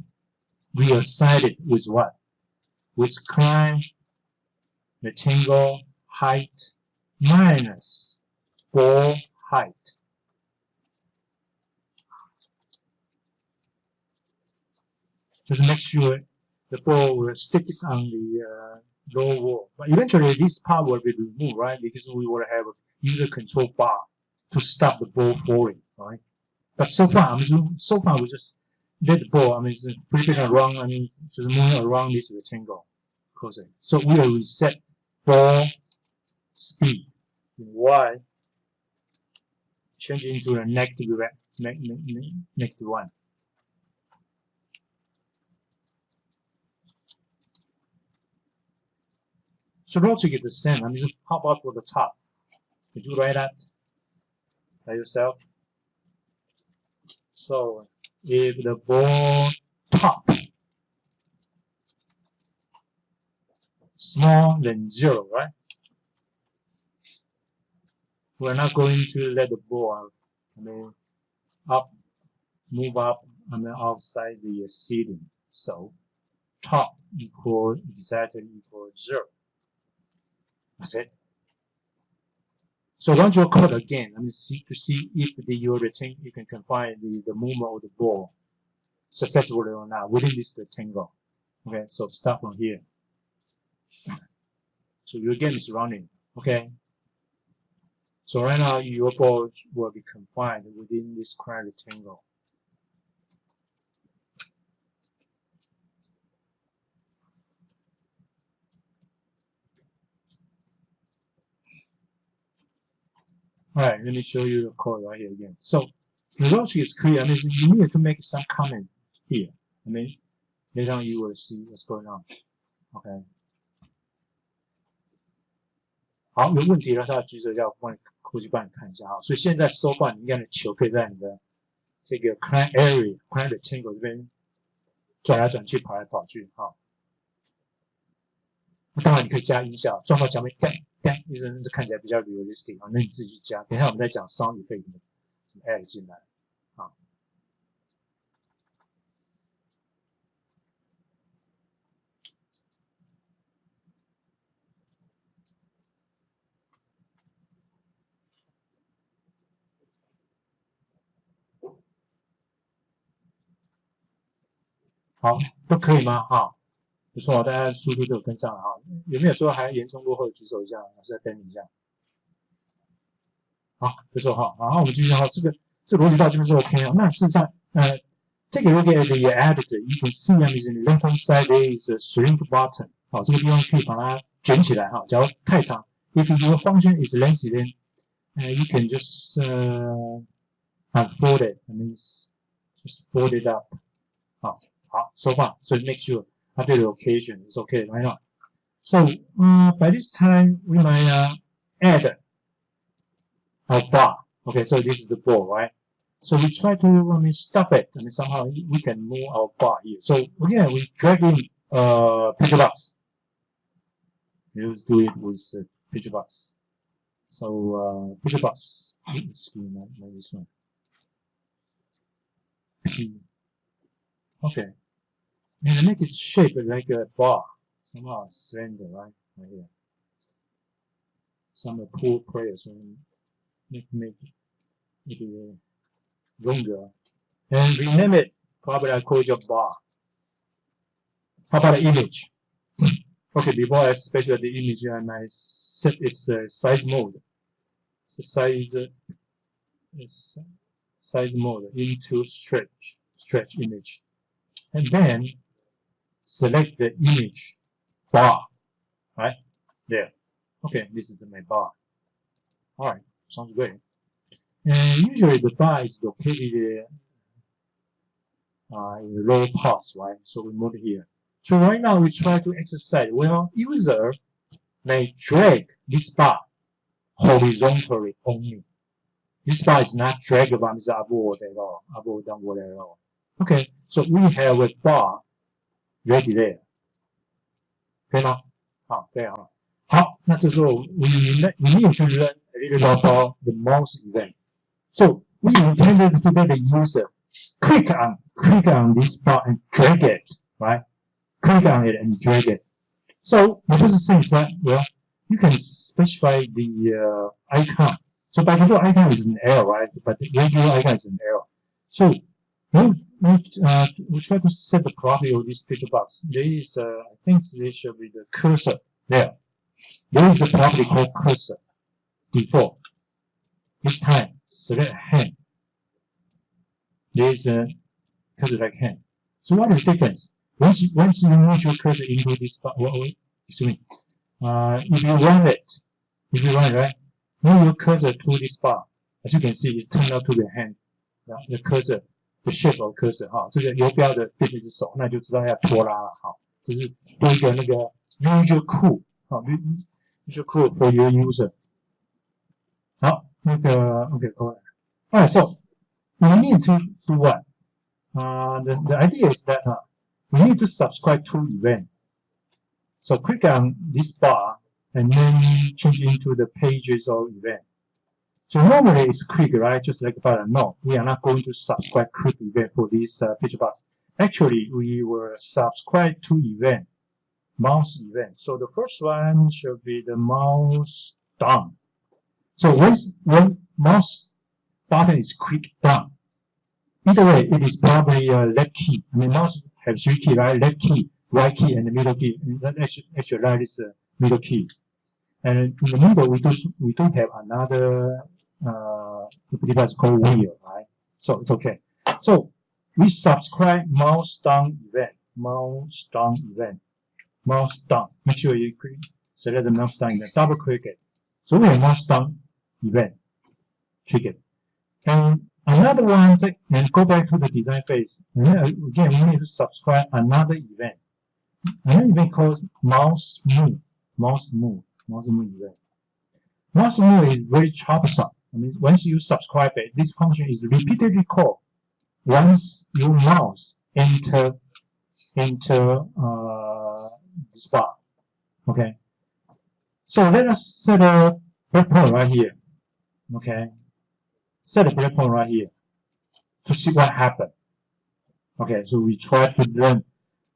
We assign it with what? With client rectangle height minus ball height. Just make sure the ball will stick on the low wall. But eventually this part will be removed, right? Because we will have a user control bar to stop the ball falling, right? But so far we just let the ball, it's flipping around, just moving around this rectangle. So we will reset ball speed in Y, change into the negative 1. So logic is the same. How about for the top? Could you write that by yourself? So if the ball top smaller than 0, right? We're not going to let the ball move up outside the ceiling. So top exactly equal 0. That's it. So once you're caught again, to see if your rectangle, you can confine the movement of the ball successfully or not within this rectangle. Okay, so start from here. So your game is running. Okay. So right now your ball will be confined within this current rectangle. Alright, let me show you the code right here again. So the logic is clear. You need to make some comment here. Later on you will see what's going on. Okay. 好，有问题的话举手，叫我帮你过去帮你看一下哈。所以现在收放，你应该的球可以在你的这个 client area、client rectangle 这边转来转去、跑来跑去哈。当然你可以加音效，撞到墙壁干一声，这看起来比较 realistic 啊。那你自己去加。等一下我们再讲 sound effect 怎么 add 进来啊。好，都可以吗？哈，不错，大家速度都有跟上了哈。有没有说还严重落后的举手一下？老师再等你一下。好，不错哈。然后我们继续哈，这个逻辑到这边是 OK 啊。那事实上take a look at the editor. You can see in the left hand side there is a shrink button. 好，这个地方可以把它卷起来哈。假如太长 ，if your function is lengthy, then you can just unfold it. That means just fold it up. 好，so far, so make sure after the location is okay, right now. So by this time we might add a bar. Okay, so this is the ball, right? So we try to stop it. Somehow we can move our bar here. So again, we drag in picture box. Let's do it with picture box. So picture box. Excuse me, not this one. P. Okay. And make it shape like a bar. Somehow slender, right? Right here. Some pool players make it longer. And rename it. Probably I call it a bar. How about the image? Okay, before I specify the image, I might set its size mode. So size mode into stretch image. And then select the image bar. Right? There. Okay, this is my bar. Alright, sounds great. And usually the bar is located in the lower parts, right? So we move it here. So right now we try to exercise. Well, user may drag this bar horizontally only. This bar is not draggable upward at all, upward downward at all. Okay, so we have a bar ready there. 可以吗？好，可以啊。好，那这时候 we need to learn a little about the mouse event. So we intended to let the user click on this bar and drag it, right? Click on it and drag it. So the first thing is that, well, you can specify the icon. So by default, icon is an error, right? But the regular icon is an error. So we try to set the property of this picture box. There is, I think there should be the cursor there. There is a property called cursor default. This time, select hand. There is a cursor like hand. So what is the difference? Once you move your cursor into this bar, excuse me, if you run it, right, move your cursor to this bar. As you can see, it turned out to be a hand. The cursor, the shape of cursor 哈，这个游标的变成是手，那就知道要拖拉了哈。这是多一个那个 visual cue 啊 ，visual cue for your user。好，那个 OK，alright. So we need to do what? The idea is that we need to subscribe to event. So click on this bar and then change into the pages of event. So normally it's click, right? Just like a button. No, we are not going to subscribe click event for this page box. Actually, we will subscribe to event, mouse event. So the first one should be the mouse down. So when mouse button is clicked down, either way, it is probably a left key. I mean, mouse has 3 keys, right? Left key, right key, and the middle key. Actually, right is the middle key. And in the middle, we do have another device called wheel, right? So it's okay. So we subscribe mouse down event, mouse down event, mouse down. Make sure you select the mouse down event, double click it. So we have mouse down event, click it. And another one, and go back to the design phase. And then again, we need to subscribe another event. Another event called mouse move, mouse move event. Mouse move is very troublesome. I mean, once you subscribe it, this function is repeatedly called once your mouse enter this bar. Okay. So let us set a breakpoint right here. Okay. Set a breakpoint right here to see what happened. Okay, so we try to learn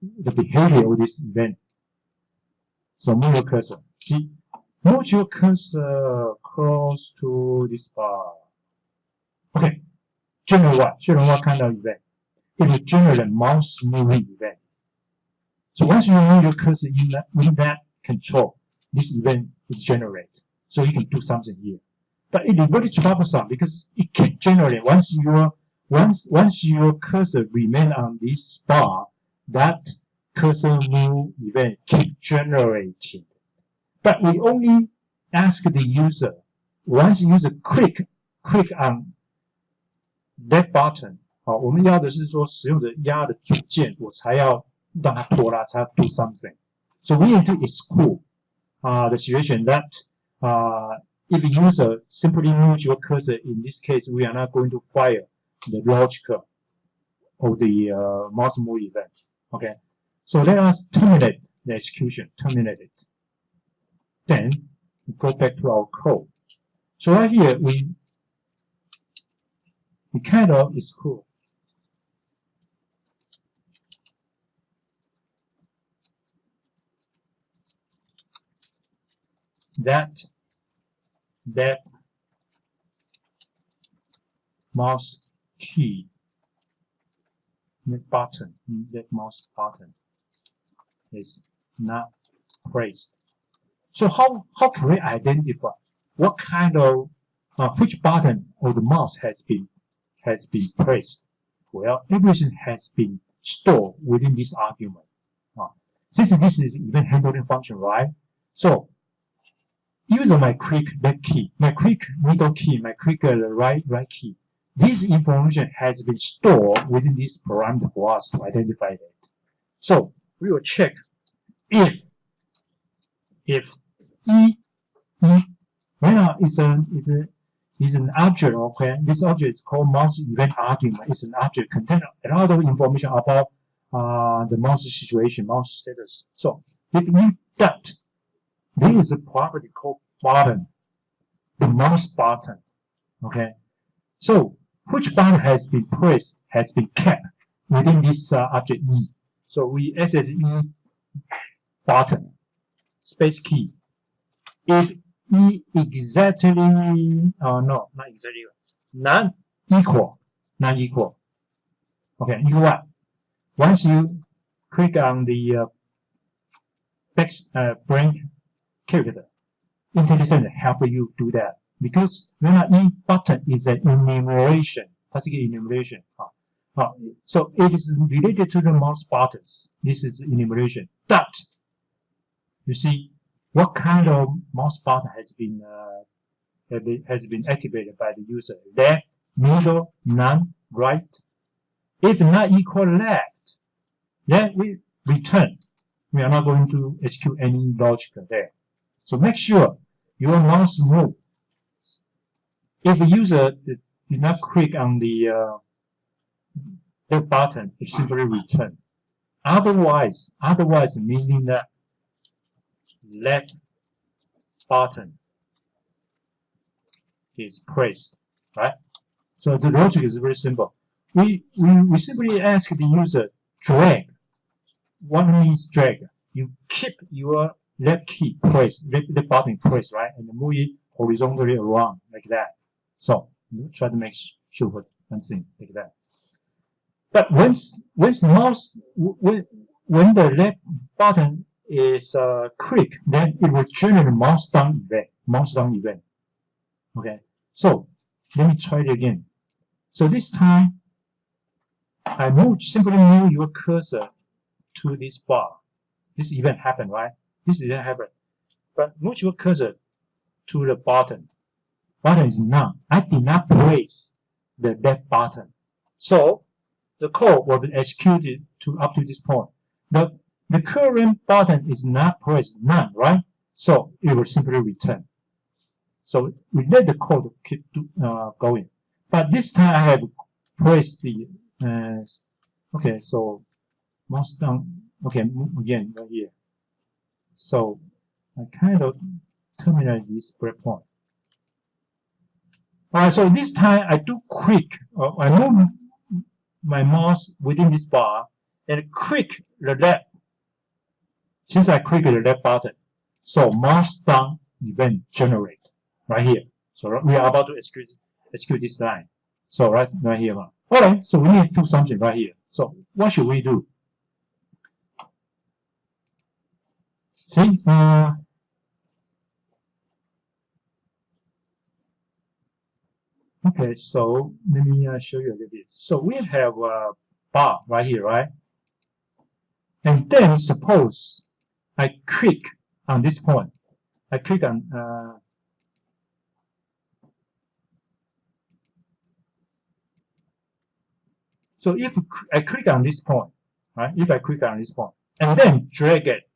the behavior of this event. So move your cursor. See, move your cursor close to this bar. Okay, generate what? Generate what kind of event? It will generate a mouse moving event. So once you move your cursor in that control, this event is generated. So you can do something here. But it is very troublesome because it can generate once your cursor remain on this bar, that cursor move event keep generating. But we only ask the user, once the user click on that button, 好，我们要的是说使用者压的主键，我才要让它拖拉，才要 do something. So we need to exclude the situation that if the user simply moves your cursor, in this case, we are not going to fire the logic of the mouse move event. Okay, so let us terminate the execution, terminate it. Then we go back to our code. So right here, we kind of exclude that mouse key, that mouse button is not pressed. So how can we identify what kind of which button of the mouse has been pressed? Well, everything has been stored within this argument. Since this is event handling function, right? So user might click left key, might click middle key, might click right key. This information has been stored within this parameter for us to identify it. So we will check if E right now is an object. Okay, this object is called mouse event argument. It's an object containing a lot of information about the mouse situation, mouse status. So if we that, there is a property called button, the mouse button. Okay, so which button has been pressed has been kept within this object E. So we access E button. space key. If E exactly, no, not exactly, non-equal. Okay, you what? Once you click on the blank character, IntelliSense help you do that because when E button is an enumeration, 它是一个 enumeration 好 so it is related to the mouse buttons. This is enumeration. But you see what kind of mouse button has been activated by the user? Left, middle, none, right. If not equal left, then we return. We are not going to execute any logic there. So make sure your mouse move. If the user did not click on the button, it simply return. Otherwise meaning that left button is pressed, right? So the logic is very simple. We simply ask the user drag. What means drag? You keep your left key pressed, left button pressed, right, and move it horizontally around like that. So try to make sure one thing like that. But when the left button is clicked, then it will generate mouse down event. Okay. So let me try it again. So this time I simply move your cursor to this bar. This event happened, right? This event happened. But move your cursor to the button. Button is none. I did not press the left button. So the code will be executed up to this point. The current button is not pressed, none, right? So it will simply return. So we let the code keep going. But this time I have pressed the okay, so mouse down. Okay, again right here. So I kind of terminate this breakpoint. Alright, so this time I do click. I move my mouse within this bar and click the left. Since I click the left button, so mouse down event generate right here. So we are about to execute this line. So right here. Alright, so we need to do something right here. So what should we do? See, okay, so let me show you a little bit. So we have a bar right here, right? And then suppose I click on this point. I click on so if I click on this point, right? If I click on this point and then drag it.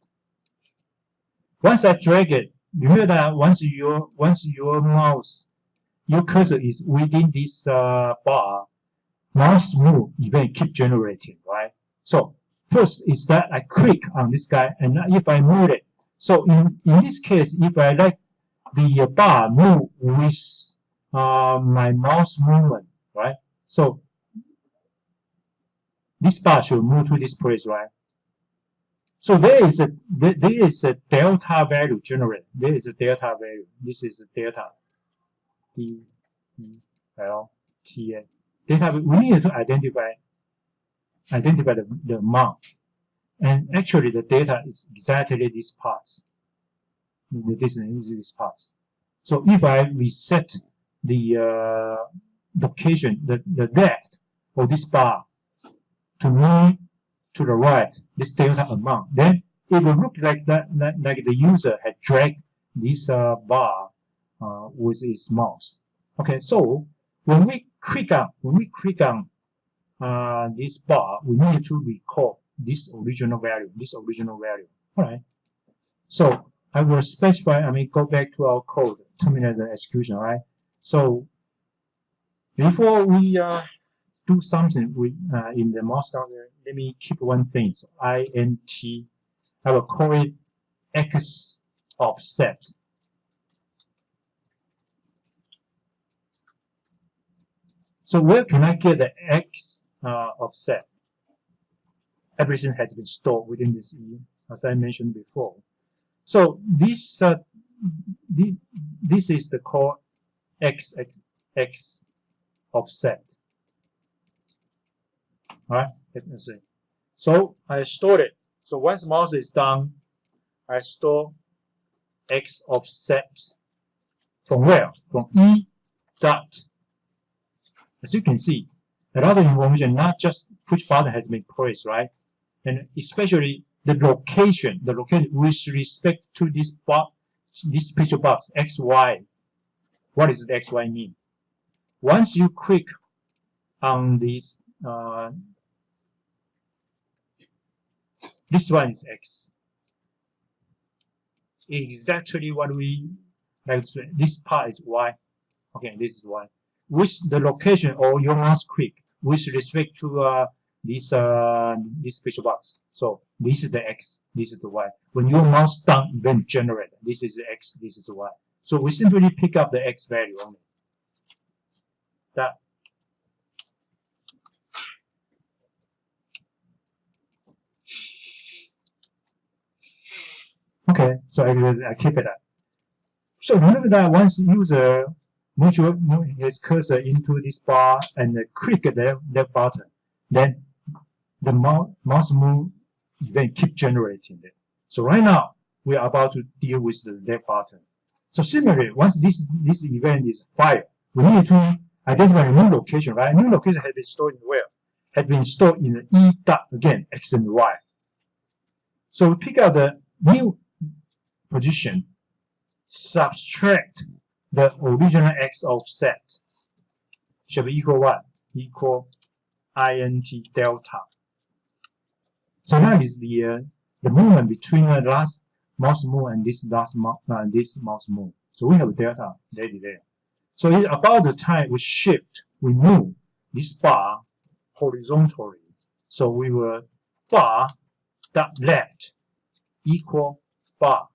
Once I drag it, remember that once your mouse, your cursor is within this bar, mouse move event keep generating, right? So first is that I click on this guy, and if I move it, so in this case, if I like the bar move with my mouse movement, right? So this bar should move to this place, right? So there is a delta value generated. There is a delta value. This is a delta. D-E-L-T-A. Delta. We need to identify the amount. And actually, the data is exactly this parts. The distance is this parts. So if I reset the location, the depth of this bar to move to the right, this delta amount, then it will look like that, like the user had dragged this bar with his mouse. Okay, so when we click on this bar, we need to recall this original value. All right. So I will specify. I mean, go back to our code, terminate the execution. All right. So before we do something with in the mouse down there, let me keep one thing. So int, I will call it x offset. So where can I get the x offset? Everything has been stored within this E, as I mentioned before. So this this is the called x offset. All right, let's see. So I stored it. So once mouse is done, I store x offset from where? From e dot. As you can see, a lot of information, not just which button has been pressed, right? And especially the location with respect to this picture box, XY. What does the XY mean? Once you click on this, this one is X. Exactly what we like to say. This part is Y. Okay, this is Y. With the location or your mouse click with respect to this picture box. So this is the X, this is the Y. When your mouse down event generate, this is the X, this is the Y. So we simply pick up the X value only. That. Okay, so I keep it up. So remember that once user move his cursor into this bar and click that button, then the mouse move event keep generating it. So right now we are about to deal with the left button. So similarly, once this event is fired, we need to identify a new location, right? A new location has been stored in where? Had been stored in the E dot again, X and Y. So we pick out the new position, subtract the original X offset, should be equal what? Equal int delta. So that is the movement between the last mouse move and this mouse move. So we have delta already there. So it's about the time we shift, we move this bar horizontally. So we will bar dot left equal bar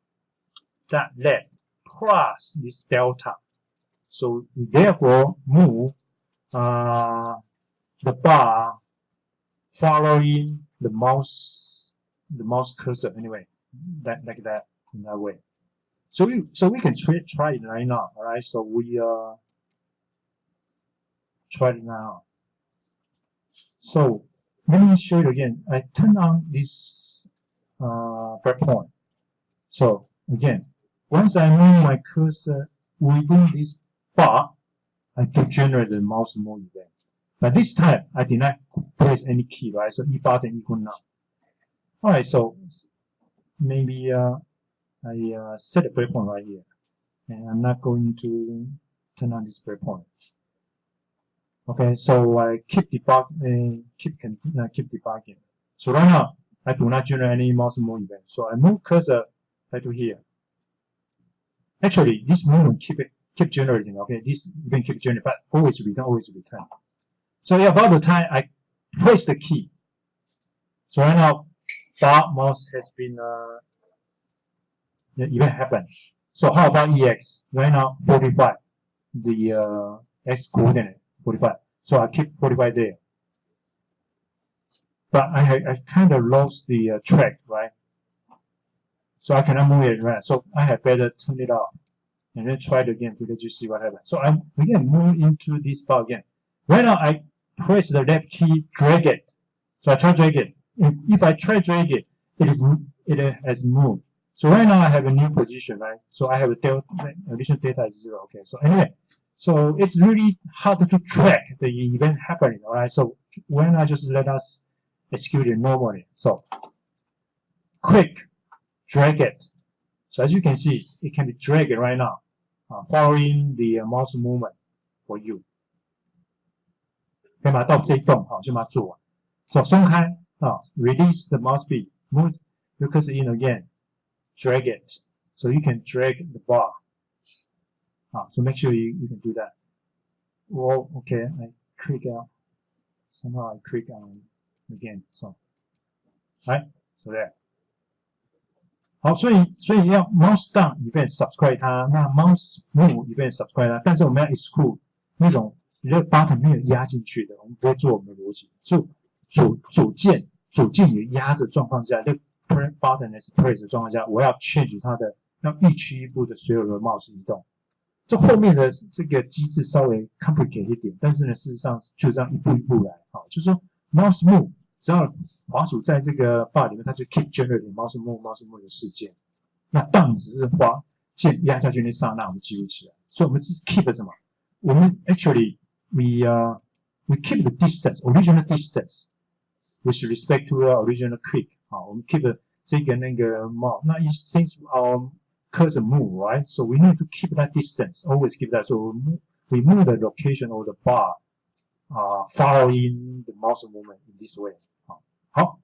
dot left plus this delta. So we therefore move the bar following the mouse cursor anyway, like that, in that way. So we can try it right now. All right, so we try it now. So let me show you again. I turn on this breakpoint. So again, once I move my cursor within this bar, I do generate the mouse move event. But this time I did not press any key, right? So E button equal none. All right, so maybe I set a breakpoint right here, and I'm not going to turn on this breakpoint. Okay, so I keep debugging. Keep debugging. So right now I do not generate any mouse move event. So I move cursor right to here. Actually, this movement keep generating. Okay, this event keep generating, but always return. So yeah, about the time I press the key. So right now, bar mouse has been the event happened. So how about EX? Right now 45, the X coordinate 45. So I keep 45 there. But I kind of lost the track, right? So I cannot move it right. So I had better turn it off and then try it again to let you see what happens. So I'm again move into this bar again. Right now I press the left key, drag it. So I try drag it. If I try drag it, it has moved. So right now I have a new position, right? So I have a delta, additional data is 0. Okay. So anyway, so it's really hard to track the event happening. All right. So why not just let us execute it normally? So click, drag it. So as you can see, it can be dragged right now, following the mouse movement for you. 可以把它到这一动，好，就把它做完。So 松开，release the mouse speed, move your cursor in again, drag it. So you can drag the bar. So make sure you can do that. Well, okay, I click out. Somehow I click on again. So, right, so there. 好，所以要 mouse down event subscribe 它，那 mouse move event subscribe 它，但是我们要 exclude 那种这个 button 没有压进去的，我们不会做我们的逻辑。就左键也压着状况下，就 button is pressed 的状况下，我要 change 它的要预期一步的所有的 mouse 移动。这后面的这个机制稍微 complicate 一点，但是呢，事实上就这样一步一步来。好，就是说 mouse move 只要滑鼠在这个 bar 里面，它就 keep generating mouse move 的事件。那 down 只是键压下去那刹那，我们记录起来。所以我们是 keep 什么？我们 actually we keep the distance, original distance with respect to the original click. 好，我们 keep 这个那个 mouse。那 since our cursor move, right? So we need to keep that distance, always keep that. So we move the location of the bar, following the mouse movement in this way. 好，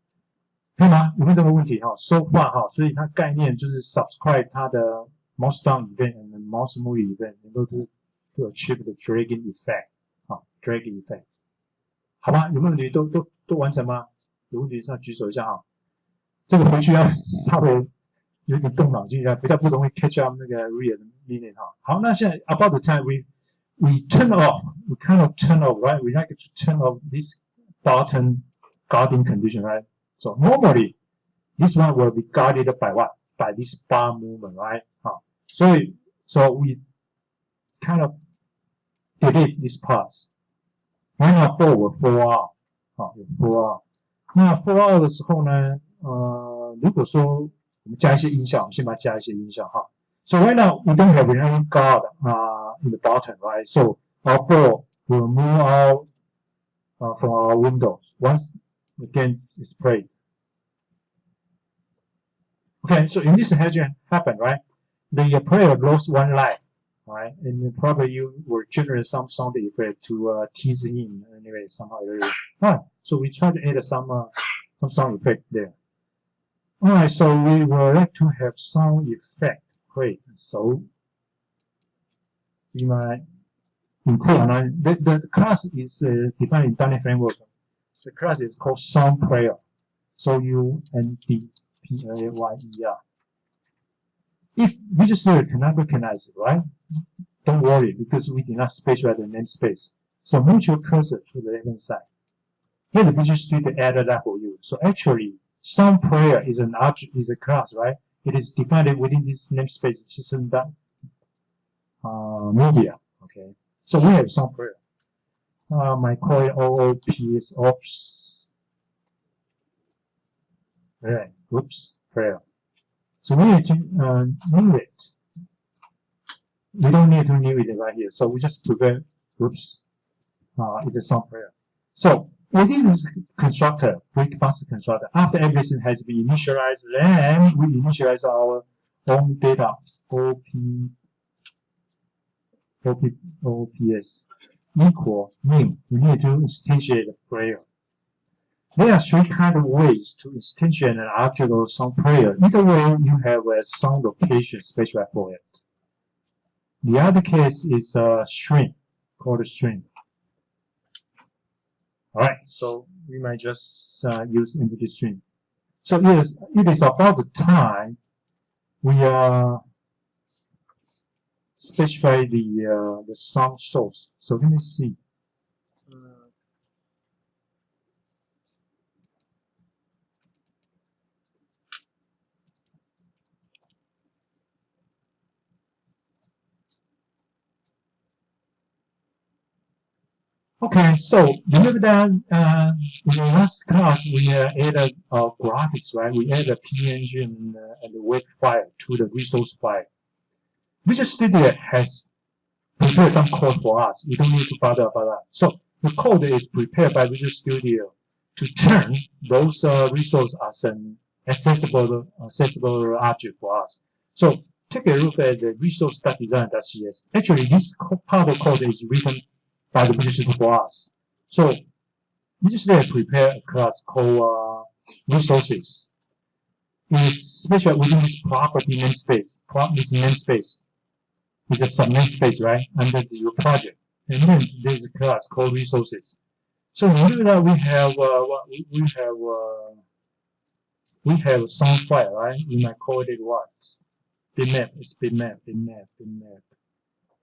可以吗？有没有这个问题？哈 ，so far 哈，所以它概念就是 subscribe 它的 mouse down event and mouse move event 能够to achieve the dragging effect. 好 ，dragging effect. 好吧，有没有问题？都完成吗？有问题上举手一下哈。这个回去要稍微有点动脑筋一下，比较不容易 catch up 那个 real meaning 哈。好，那现在 about the time we turn off, we kind of turn off, right? We like to turn off this button guarding condition, right? So normally this one will be guarded by what? By this bar movement, right? 好，所以 so we kind of delete these parts. Right now ball will fall out. 好，有 fall out. 那 fall out 的时候呢，如果说我们加一些音效，我们先把它加一些音效哈。So right now we don't have any guard in the bottom, right? So our ball will move out from our windows once the game is played. Okay, so in this happen, right? The player lost one life, right? And probably you will generate some sound effect to tease him anyway somehow. Right. So we try to add some sound effect there. Alright, so we would like to have sound effect. Great. So we might include the class is defined in .NET Framework. The class is called Sound Player. So UNDPLAYER. If Visual Studio cannot recognize it, right? Don't worry because we did not specify the namespace. So move your cursor to the left-hand side. Here the Visual Studio added that for you. So actually, Sound Player is an object, is a class, right? It is defined within this namespace system media. Okay. So we have Sound Player. My call it OOPS, oops. Right, oops, player. So we need to new it. We don't need to new it right here. So we just prepare, oops, it's a Sound Player. So within this constructor, breakbox constructor, after everything has been initialized, then we initialize our own data, OPS equal new. We need to instantiate the player. There are three kind of ways to instantiate an object or sound player. Either way, you have a sound location specified for it. The other case is a string, called a string. Alright, so we might just use empty string. So it is about the time we specify the sound source. So let me see. Okay, so remember that in the last class we added graphics, right? We added a PNG and the web file to the resource file. Visual Studio has prepared some code for us. We don't need to bother about that. So the code is prepared by Visual Studio to turn those resources as an accessible object for us. So take a look at the resource.design.cs. Actually, this part of code is written by the Visual Studio for us. So Visual Studio prepare a class called resources. It's special within this property namespace. This namespace is a sub-namespace, right, under your project. And then there's a class called resources. So remember that we have some file, right? We might call it what? Bitmap. It's bitmap.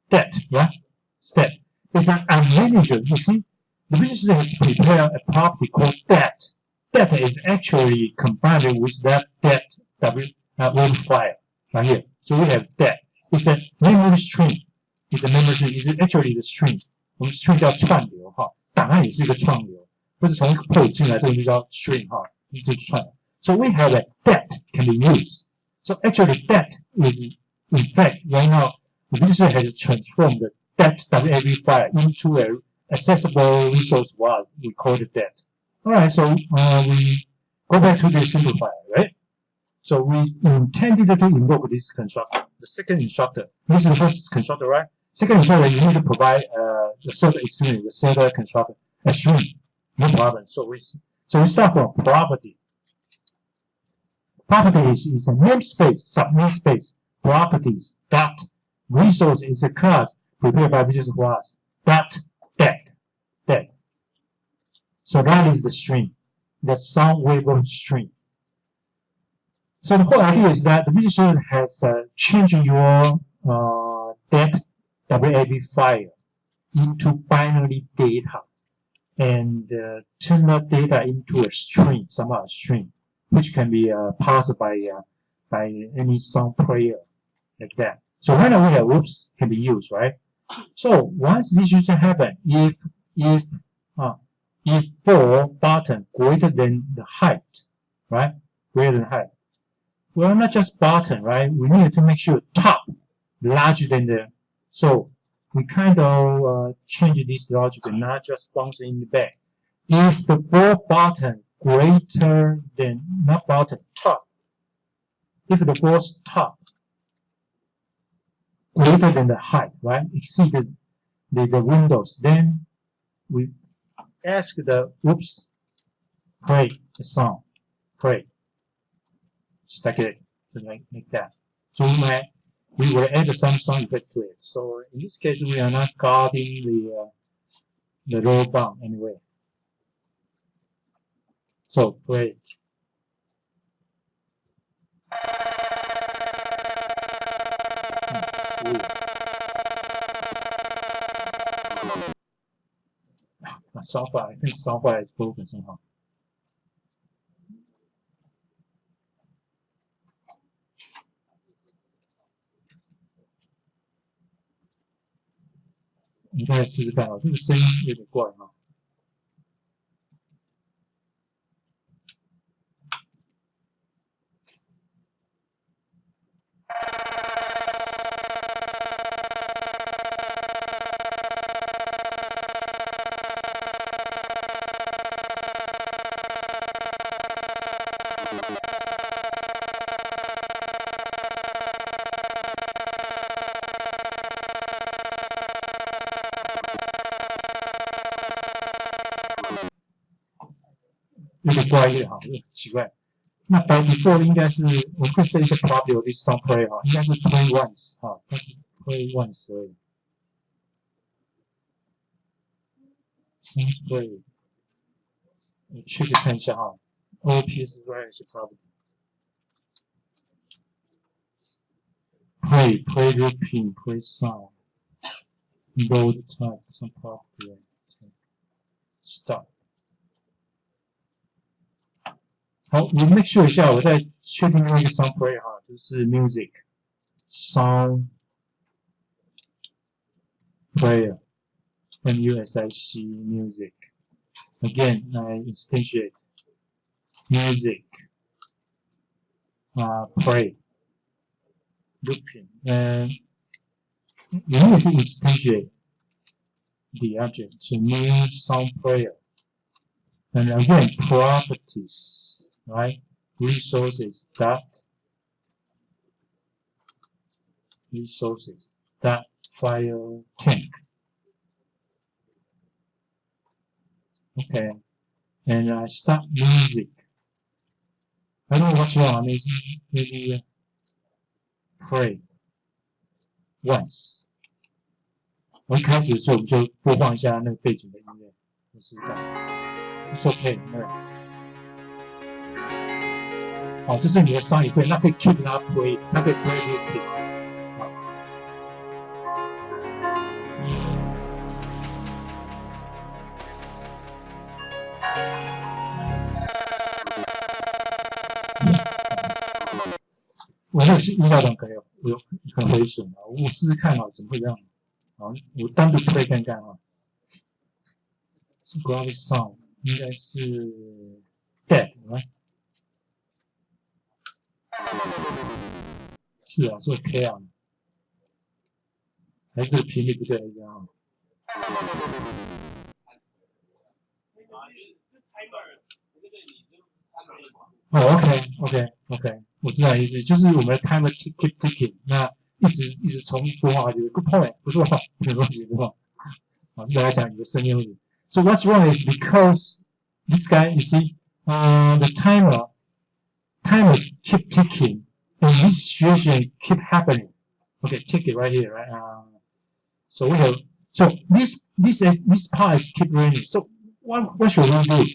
That, right? Step. It's an unmanageable. You see, the Visual Studio has prepared a property called that that is actually combined with that wave file right here. So we have that. It's a memory string. It's a memory string. It's actually is a string. 我们 string 叫串流哈，档案也是一个串流，或者从一个 port 进来，这个就叫 string 哈，就串流。So we have a that can be used. So actually that is in fact right now the user has transformed that WAV file into a accessible resource file. We call it that. Alright, so we go back to the simplifier, right? So we intended to invoke this constructor, the second instructor. This is the first constructor, right? Second instructor, you need to provide the third extreme, the third constructor, a string, no problem. So we start from property. Properties is a namespace, subnamespace. Properties dot resource is a class prepared by business for us. That. So that is the string, the sound waveform string. So the whole idea is that the business service has changed your that WAV file into binary data and turn that data into a string, somehow a string, which can be parsed by any sound player like that. So right now we have whoops can be used, right? So once this should happen, if ball button greater than the height, right? Greater than height. Well, not just button, right? We need to make sure top larger than the. So we kind of change this logic and not just bounce in the back. If the ball button greater than, not button, top. If the ball's top greater than the height, right? Exceeded the windows, then we ask the whoops, play the song, play. Just like it, like that. So we will add some sound effect to it. So in this case, we are not guarding the low bound anyway. So play. Software, I think software is broken somehow. You guys 试试看啊，这个声音有点怪哈。有点怪异哈，有点奇怪。那 by default 应该是我们会设一些 property of this sound play 哈，应该是 play once 哈，但是 play once 而已。sound play， 我去看一下哈 ，OP 是在一些 property。play looping play sound load type some property stop。好，我 make sure 一下，我再确定那个 sound play 哈，就是 music sound player music music again I instantiate music play looping and you need to instantiate the object to new sound player and again properties, right? Resources dot file tank. Okay, and I start music. I don't know what's wrong. Maybe play once. 我一开始的时候我们就播放一下那个背景的音乐，我试试看。It's okay， 好，这是你的sound effect，那可以 keep 它 play， 它可以 play looping。那个音效档可能有可能毁损啊，我试试看啊，怎么会这样？好，我单独 play 看看啊。这 ground sound 应该是 dead， 是啊，是 OK 啊，还是这个频率不对，还是这样？哦 ，OK，我知道意思，就是我们的 timer keep ticking， 那一直重播放，这个 good point， 不错，没有问题，对吧？啊，这个来讲你的声音问题。So what's wrong is because this guy, you see, the timer keep ticking, and this situation keep happening. Okay, tick it right here, right? So we have, so this part is keep running. So what should we do?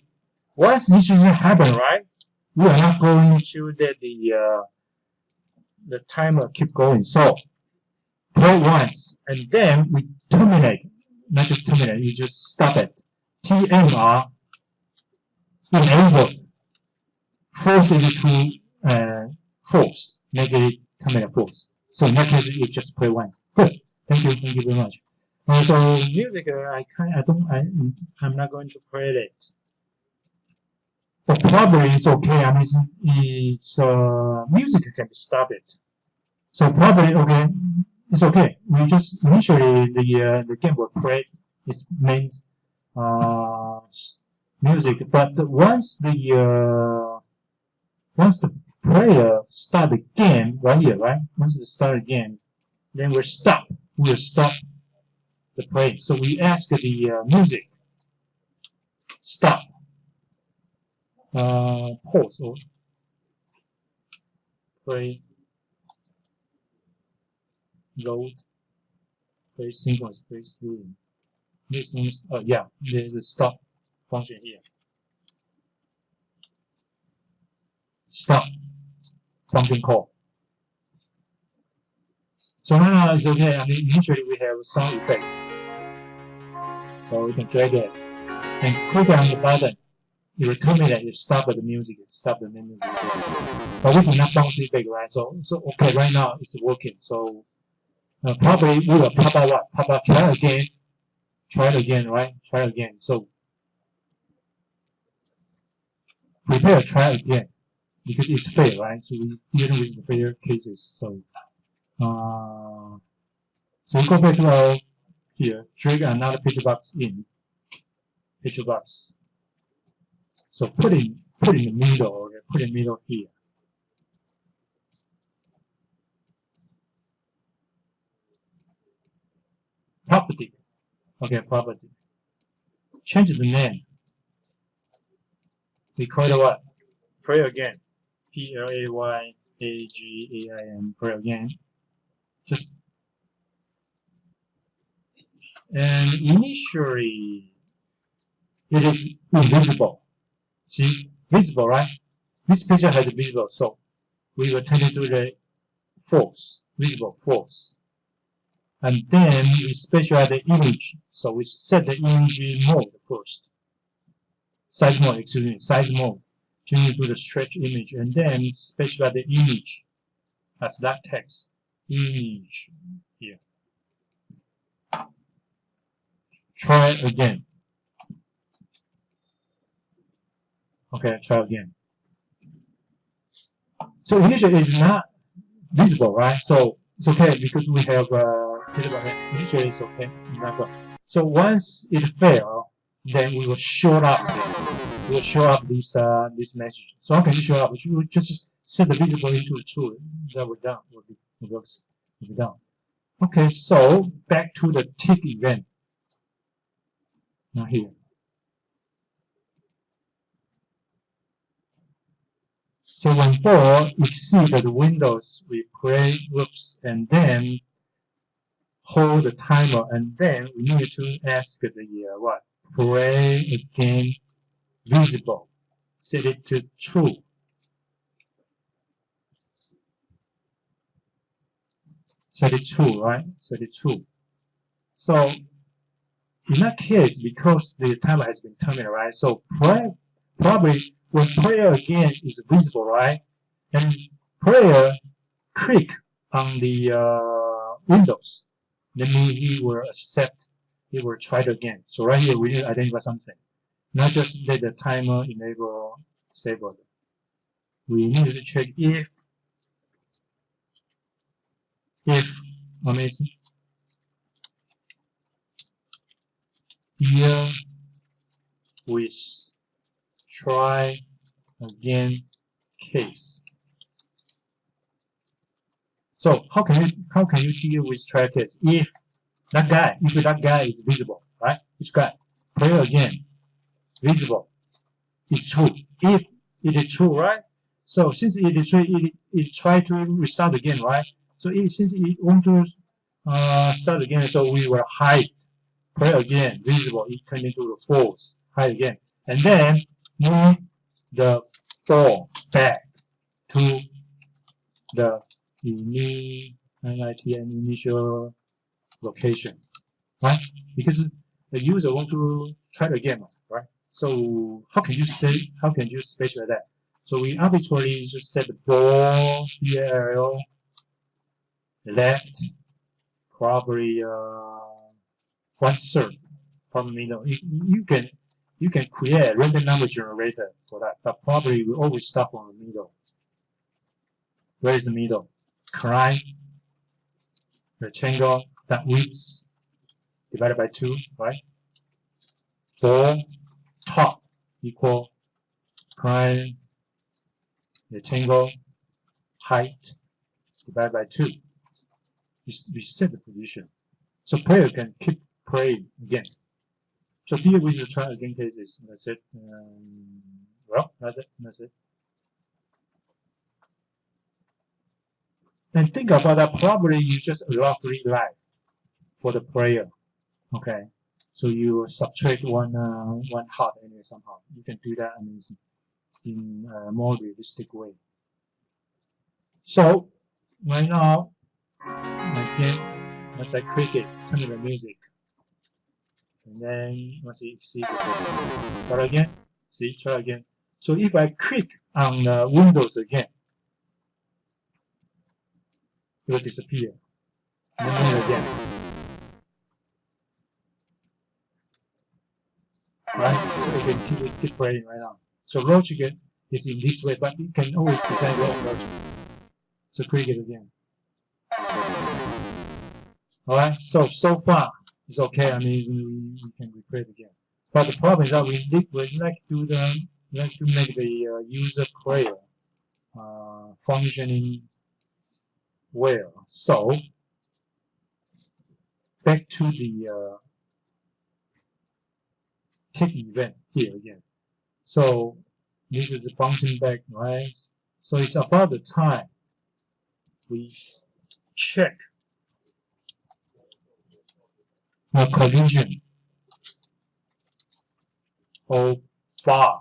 Once this situation happen, right? We are not going to let the timer keep going. So play once, and then we terminate. Not just terminate, you just stop it. TMR enable force it to false, make it terminate false. So in that case, you just play once. Good. Thank you very much. So music, I'm not going to play it. But probably it's okay. I mean, it's music can stop it. So probably okay. It's okay. We just initially the game will play its main music, but once the player start the game right here, right? Once they start the game, then we'll stop the play. So we ask the music stop, pause or play. Load, play sequence, play through. This means, yeah, there's a stop function here. Stop function call. So now it's okay. I mean, initially we have sound effect. So we can drag it and click on the button. It will terminate, you stop the music, stop the music. But we cannot bounce it back, right? So okay, right now it's working. So probably we will pop out what? Pop out, try again, right? Try again. So prepare, try again, because it's fair, right? So we dealing with the fair cases. So so we go back to our here, drag another picture box in. Picture box. So put in the middle, okay? Put in the middle here. Property. Okay, property. Change the name. We call it what? Play again. PLAYAGAIN. Play again. Just and initially it is invisible. See, visible, right? This picture has a visible, so we will turn it to the false, visible false. And then we specify the image. So we set the image mode first. Size mode, excuse me, size mode. Change it to the stretch image, and then specify the image as that text. Image here. Try again. Okay, try again. So initially it's not visible, right? So it's okay because we have initially it's okay. So once it fails, then we will show up. We will show up this message. So how can you show up? You will just set the visible into the true. That we're done. We'll be done. Okay, so back to the tick event. Now here. So when ball exceeds the windows, we play whoops and then hold the timer, and then we need to ask the what? Play again visible. Set it to true. Set it true, right? Set it true. So in that case, because the timer has been terminated, right? So probably when player again is visible, right? And player click on the Windows, then he will accept, he will try it again. So right here, we need to identify something. Not just let the timer enable disabled. We need to check if amazing, here with try again case. So how can you deal with try case if that guy is visible, right? Which guy? Play again. Visible. It's true. If it is true, right? So since it is true, it try to restart again, right? So since it want to start again, so we will hide. Play again. Visible. It turned into the false. Hide again, and then move the ball back to the initial location, right? Because the user want to try it again, right? So how can you specify that? So we arbitrarily just set the ball BAL left, probably 1/3 from middle. You can create a random number generator for that, but probably we always start from the middle. Where is the middle? Climb rectangle that width divided by 2, right? Ball top equal prime rectangle height divided by 2. We set the position. So player can keep playing again. So deal with the try again cases. That's it. Well, that's it. And think about that. Probably you just allow 3 life for the player. Okay. So you subtract one heart anyway somehow. You can do that in a more realistic way. So right now, again, once I click it, turn on the music, and then once it exceeds, try again. See, try again. So if I click on the Windows again, it will disappear. And then again. Right? So you can keep playing right now. So logic is in this way, but you can always design your own logic. So click it again. Alright, so far it's okay. I mean, we can replay it again. But the problem is that we like to make the user player functioning well. So back to the tick event here again. So this is bouncing back, right? So it's about the time we check the collision of bar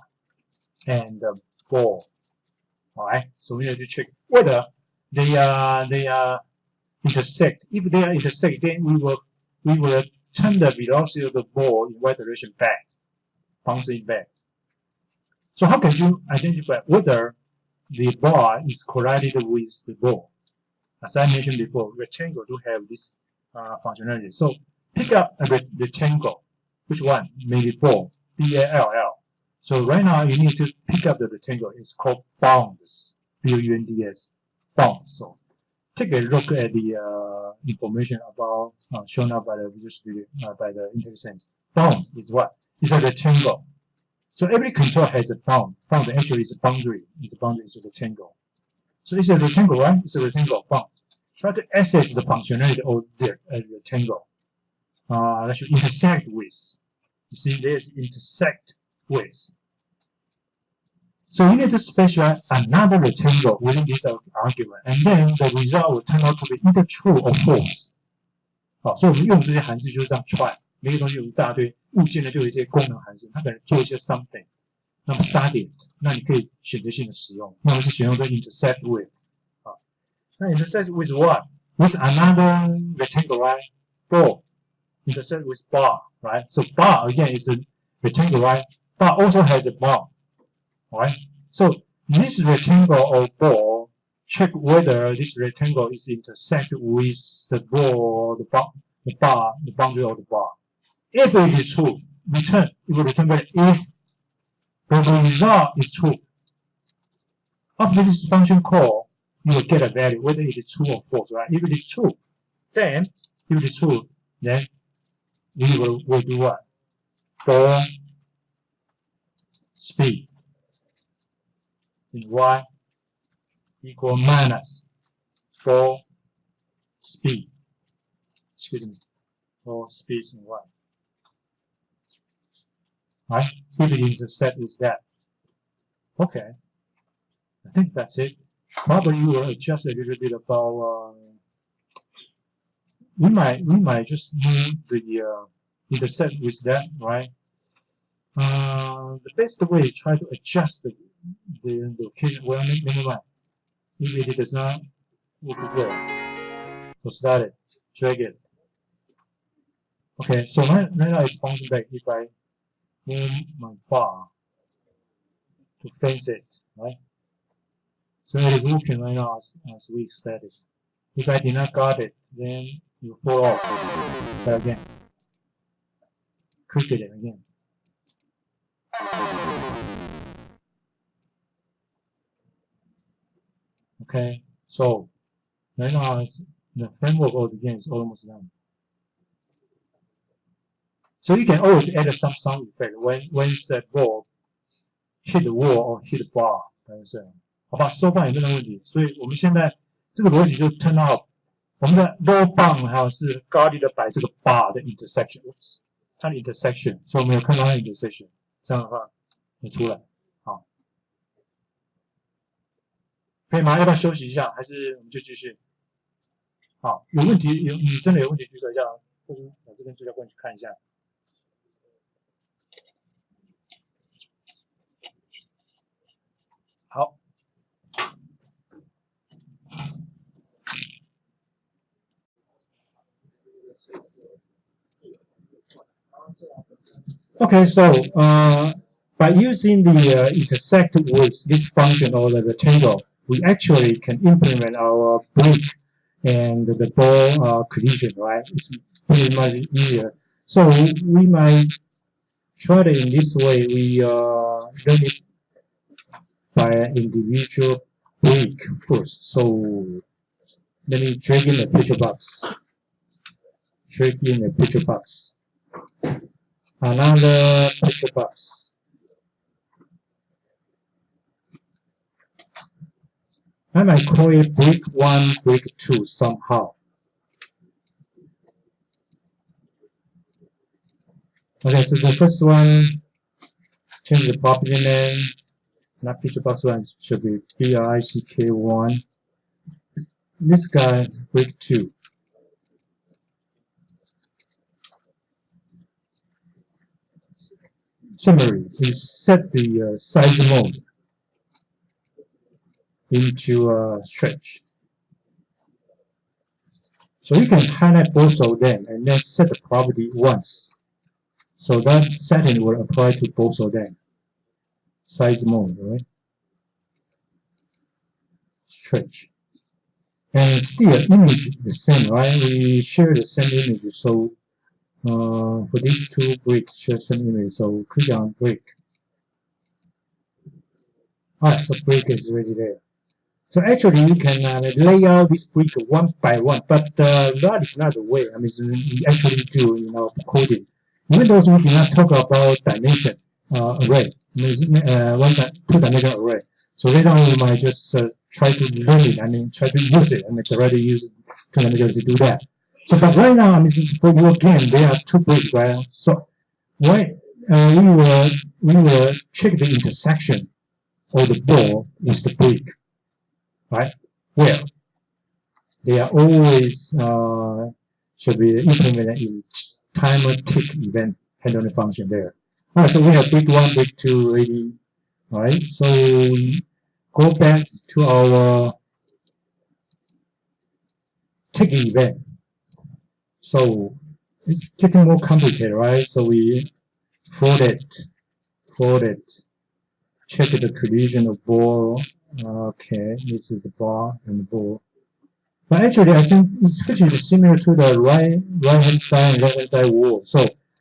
and the ball. Alright, so we have to check whether they are intersect. If they are intersect, then we will turn the velocity of the ball in y direction back, bouncing back. So how can you identify whether the bar is collided with the ball? As I mentioned before, rectangle do have this functionality. So pick up a rectangle. Which one? Maybe ball. B-A-L-L. So right now you need to pick up the rectangle. It's called bounds. B-O-U-N-D-S. Bounds. So take a look at the information about shown up by the Visual Studio by the IntelliSense. Bound is what? It's a rectangle. So every control has a bound. Bound actually is a boundary. It's a rectangle. So it's a rectangle, right? It's a rectangle bound. Try to access the functionality of the rectangle. That should intersect with. You see, there's intersect with. So you need to specify another rectangle within this argument, and then the result will turn out to be either true or false. 好，所以我们用这些函数就是这样 try， 每个东西有一大堆物件呢，就有一些功能函数，它可能做一些 something。那么 study it， 那你可以选择性的使用。那我们是选用这 intersect with。好，那 intersect with what? With another rectangle, right? Ball. Intersect with bar, right? So bar again is a rectangle, right? Bar also has a bound, right? So this rectangle or ball check whether this rectangle is intersect with the ball, the boundary of the bar. If it is true, return. It will return back if the result is true. After this function call, you will get a value whether it is true or false, right? If it is true, then we will do what? For speed in y equal minus for speed. Excuse me. For speed in y. Right? If it intersect with that. Okay. I think that's it. Probably you will adjust a little bit about we might just move the intersect with that, right? The best way is try to adjust the location. Well, never mind. If it does not work well, so start it, drag it. Okay, so right now it's bouncing back. If I move my bar to fence it, right? So it is working right now as we expected. If I did not got it, then it will fall off. Try again. Click it again. Okay, so right now the framework of the game is almost done. So you can always add some sound effect when the ball hit the wall or hit the bar， 好吧，收棒也没有问题。所以我们现在这个逻辑就 turn out 我们的 low 棒还有是高低的摆这个 bar 的 intersection， 它的 intersection， 所以我们有看到它的 intersection， 这样的话也出来。好，可以吗？要不要休息一下？还是我们就继续？好，有问题你真的有问题举手一下，或者我这边就要过去看一下。好。Okay, so by using the intersect with this function or the rectangle, we actually can implement our brick and the ball collision, right? It's pretty much easier. So we might try it in this way. We learn it by individual brick first. So let me drag in a picture box. Drag in a picture box. Another picture box. I might call it brick 1, brick 2 somehow. Okay, so the first one, change the property name. Not picture box 1 should be BRICK1. This guy, brick 2. Summary, we set the size mode into stretch. So you can highlight both of them and then set the property once. So that setting will apply to both of them. Size mode, right? Stretch. And still image the same, right? We share the same image, so for these two bricks share same image, so click on brick. Alright, so brick is already there. So actually you can lay out this brick one by one, but that is not the way we actually do in our coding. Even though we did not talk about dimension array, two-dimensional array. So later on we might just try to learn it, try to use it, and directly use two-dimensional to do that. So, but right now, for your game, there are two bricks, right? So, we will check the intersection of the ball with the brick, right? Well, they are always should be implemented in timer tick event handling function there. All right, so we have brick 1, brick 2 ready. All right, so we go back to our tick event. So it's getting more complicated, right? So we fold it, check the collision of ball. Okay, this is the bar and the ball. But actually, I think it's actually similar to the right hand side and left hand side wall. So,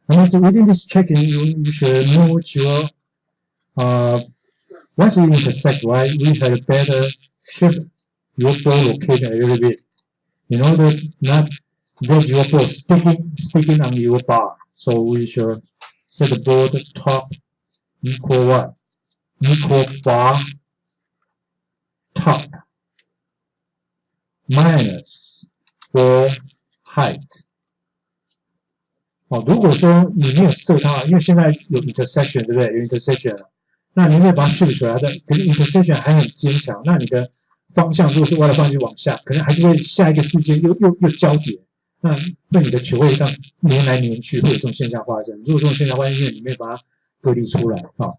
within this checking, you should move your once you intersect, right, we have better shift your ball location a little bit in order not get your ball sticking on your bar. So we should set the ball top equal what? Equal bar top minus ball height。如果说你没有设它，因为现在有 intersection， 对不对？有 intersection 了。那你会把它 shift 出来的，可是 intersection 还很坚强，那你的方向如果是歪的方向往下，可能还是会下一个世界又交叠，那对你的球会这样粘来粘去，会有这种现象发生。如果这种现象发生，因为你没有把它隔离出来啊。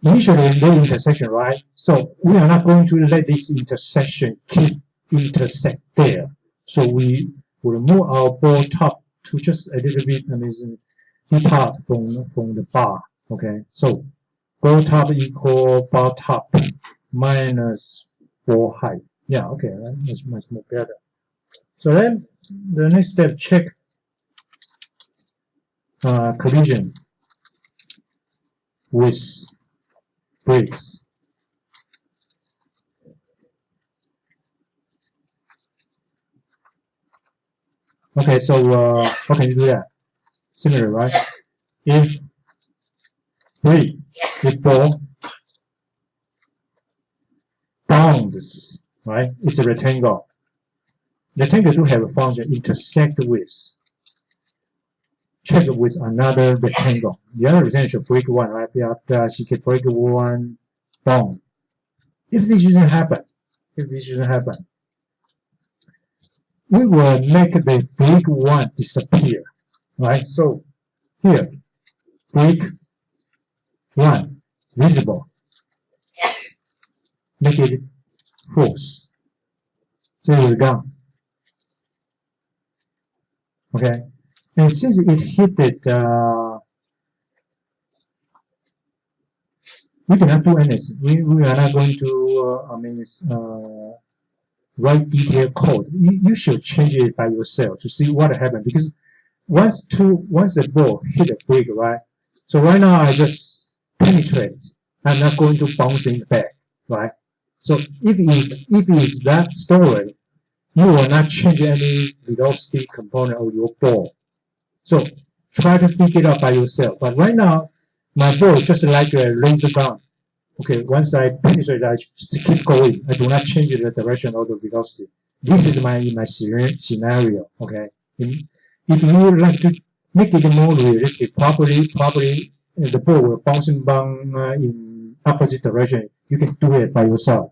Initially, no intersection, right? So we are not going to let this intersection keep intersect there. So we will move our ball top to just a little bit, depart from the bar. Okay, so ball top equal bar top minus ball height. Yeah, okay, that's much more better. So then the next step, check collision with bricks. Okay, so how can you do that? Similar, right? If brick, if ball bounds, right? It's a rectangle. Rectangle do have a function intersect with. Check with another rectangle. The other rectangle should break one, right? She can break one bound. If this doesn't happen, we will make the break one disappear, right? So here, break one visible. Make it false. 这个让 Okay. And since it hit it, we cannot do anything. We are not going to, write detailed code. You should change it by yourself to see what happened. Because once the ball hit a brick, right? So right now I just penetrate. I'm not going to bounce it back, right? So if it's that story, you will not change any velocity component of your ball. So try to figure it out by yourself. But right now, my ball is just like a laser gun. Okay, once I penetrate, I just keep going. I do not change the direction of the velocity. This is my scenario. Okay, if you would like to make it more realistic, probably the ball will bouncing in opposite direction. You can do it by yourself.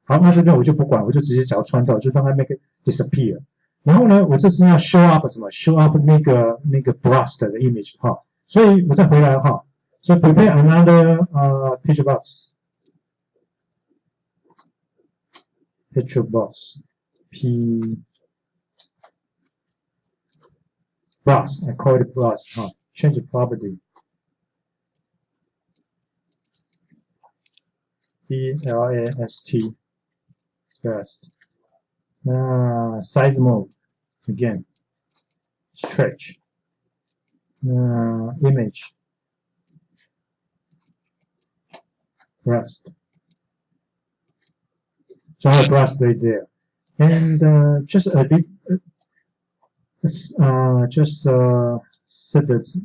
好，那这边我就不管，我就直接只要创造，就让它 make it disappear。然后呢，我这是要 show up 什么 ？show up 那个 blast 的 image 哈，所以我再回来哈。So prepare another picture box. Picture box. Blast. I call it blast. Change the property. BLAST. Blast. Size mode. Again. Stretch. Image. Blast. So I have blast right there, and just a bit, set the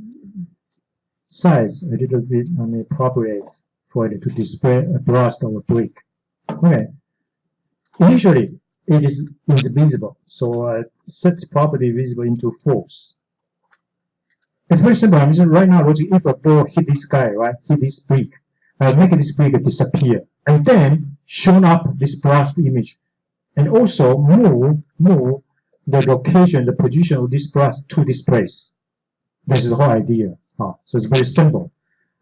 size a little bit appropriate for it to display a blast of a brick. Okay. Initially, it is invisible, so set property visible into false. It's very simple. I'm just right now watching if a ball hit this guy, right? Hit this brick. Make this brick disappear, and then show up this blast image, and also move the location, the position of this blast to this place. This is the whole idea. So it's very simple.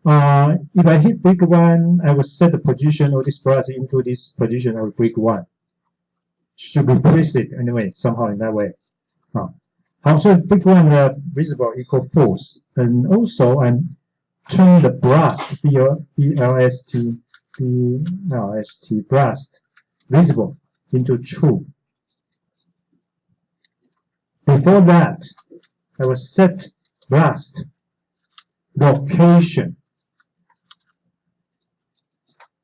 If I hit brick one, I will set the position of this blast into this position of brick one. Should replace it anyway, somehow in that way. So brick one visible equal false, and also I'm turn the blast BLST brust visible into true. Before that, I will set brust location.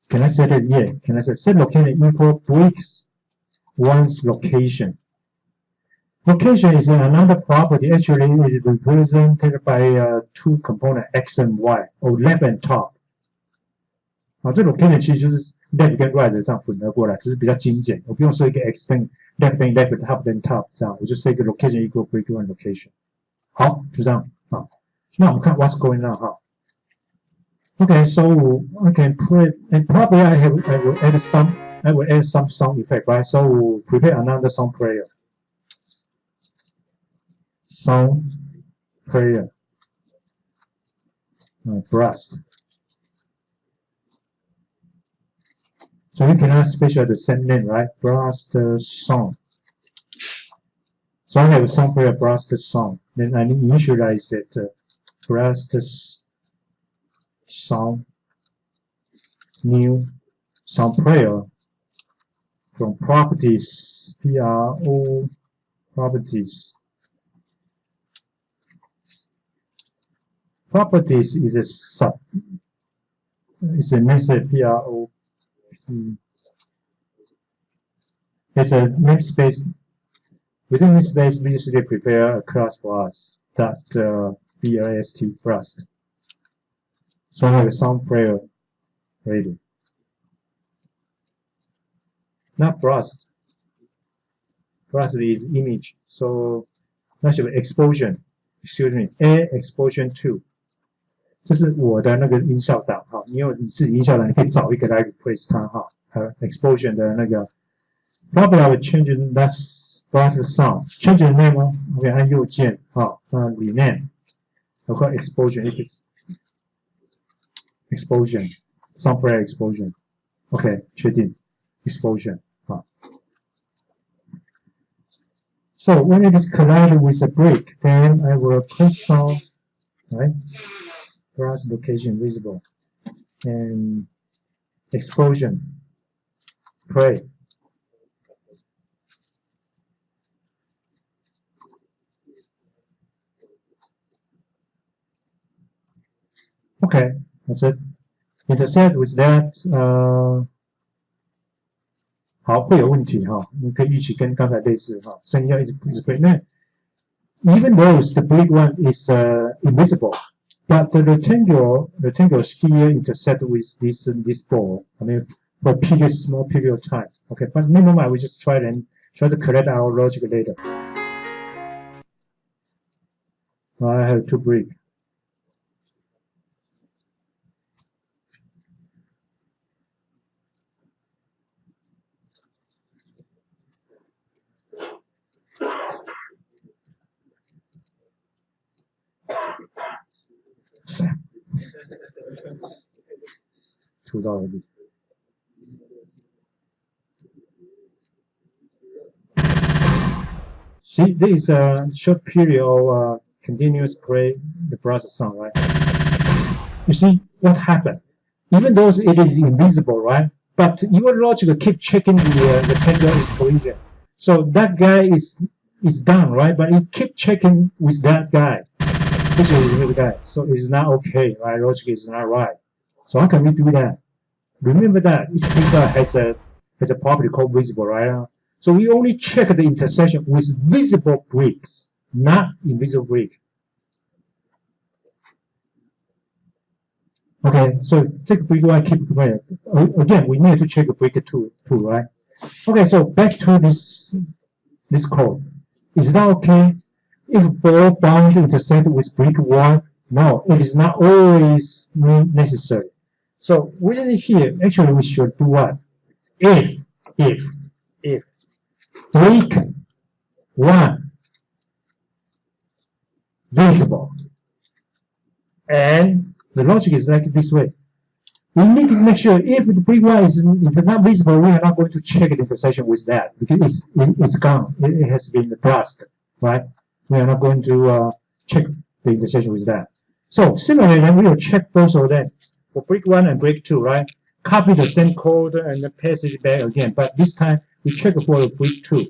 Can I set it here? Can I set location equal bricks one's location? Location is another property. Actually, it is represented by two components, x and y, or left and top. 好，这 location 其实就是 left 跟 right 这样混合过来，只是比较精简。我不用设一个 x 等于 left 等于 left，top 等于 top 这样，我就设一个 location equal brick one location。好，就这样啊。那我们看 what's going on 哈。Okay, so I can put and probably I will add some sound effect, right? So we'll prepare another sound player. Sound player. Brust. So we cannot specify the same name, right? Brust sound. So I have a sound player brust sound. Then I initialize it. Brust sound new sound player from properties pro properties. Properties is a sub. It's a method pro. It's a namespace. Within this space, we usually prepare a class for us that brst brust. So I have a sound player ready. Not brust. Brust is image. So that should be exposure. Excuse me, A exposure 2. 这是我的那个音效档哈，你有你自己音效档，你可以找一个来 replace 它哈。exposure 的那个 ，probably I will change that brust sound. Change the name 哦 ，OK， 按右键哈，那 rename， 然后 exposure if it's exposure sound player exposure，OK， 确定 exposure 哈。So when it is collided with a brick, then I will put sound, right? Brust location visible and exposure play. Okay, that's it. Intersect with that. 好，会有问题哈，你可以预期跟刚才类似哈，声音要一直推。那 even though the brick one is invisible, but the rectangle still intersect with this ball. I mean, for a small period of time. Okay, but never mind. We just try to correct our logic later. I have two bricks. $2. See, there is a short period of continuous play the browser sound, right? You see what happened? Even though it is invisible, right? But your logic keep checking the rectangle collision. So that guy is done, right? But it keep checking with that guy, which is the guy. So it's not okay, right? Logic is not right. So how can we do that? Remember that each brick has a property called visible, right? So we only check the intersection with visible bricks, not invisible brick. Okay, so take brick one, keep playing. Again, we need to check brick two, right? Okay, so back to this code. Is that okay? If ball bound intersect with brick one, no, it is not always necessary. So within here, actually we should do what? If brick one visible, and the logic is like this way. We need to make sure if the brick one is not visible, we are not going to check the intersection with that because it's gone. It has been brushed, right? We are not going to check the intersection with that. So similarly, then we will check both of them for brick one and brick two, right? copy the same code and then paste it back again. But this time we check for break 2.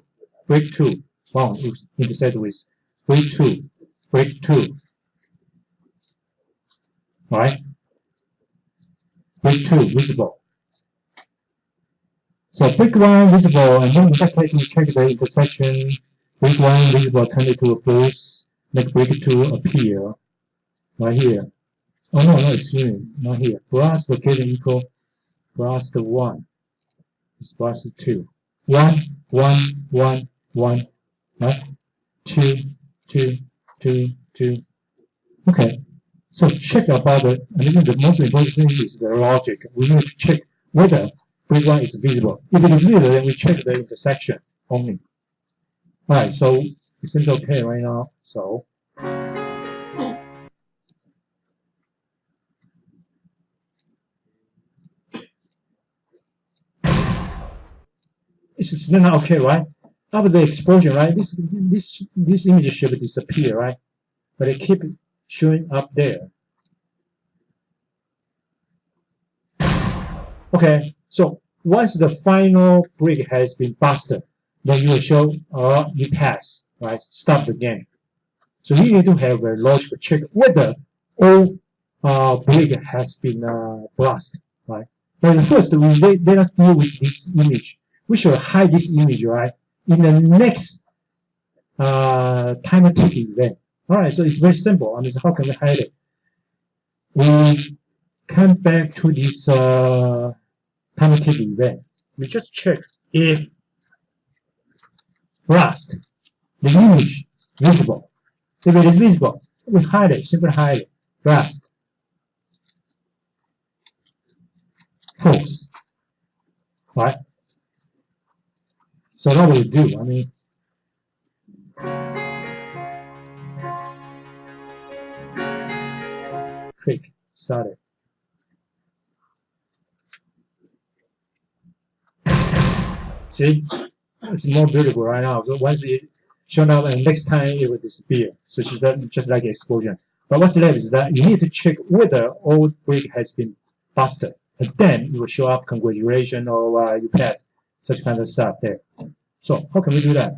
Break 2. Wow, it's intersect with break 2. Break 2. Right? Break 2 visible. So break 1 visible, and then in that case we check the intersection. Break 1 visible, turn it to a false. Make break 2 appear right here. Oh no, excuse me, not here. Blast located equal blast 1 is blast 2. 1, 1, 1, 1, right? 2, 2, 2, 2. Okay. So check about the, I think the most important thing is the logic. We need to check whether break 1 is visible. If it is visible, then we check the intersection only. Alright, so it seems okay right now. So it's still not okay, right? After the explosion, right? This image should disappear, right? But it keep showing up there. Okay, so once the final brick has been busted, then you will show you pass, right? Stop the game. So you need to have a logical check whether all brick has been blasted, right? But first, let us deal with this image. We should hide this image, right? In the next timer tick event. All right, so it's very simple. I mean, so how can we hide it? We come back to this timer tick event. We just check if blast the image visible. If it is visible, we hide it. Simply hide it. Blast false. Right? So what we do? I mean, click start it. See, it's more beautiful right now. So once it shown up, and next time it will disappear. So it's just like an explosion. But what's left is that you need to check whether all brick has been busted, and then it will show up congratulations or you pass, such kind of stuff there. So how can we do that?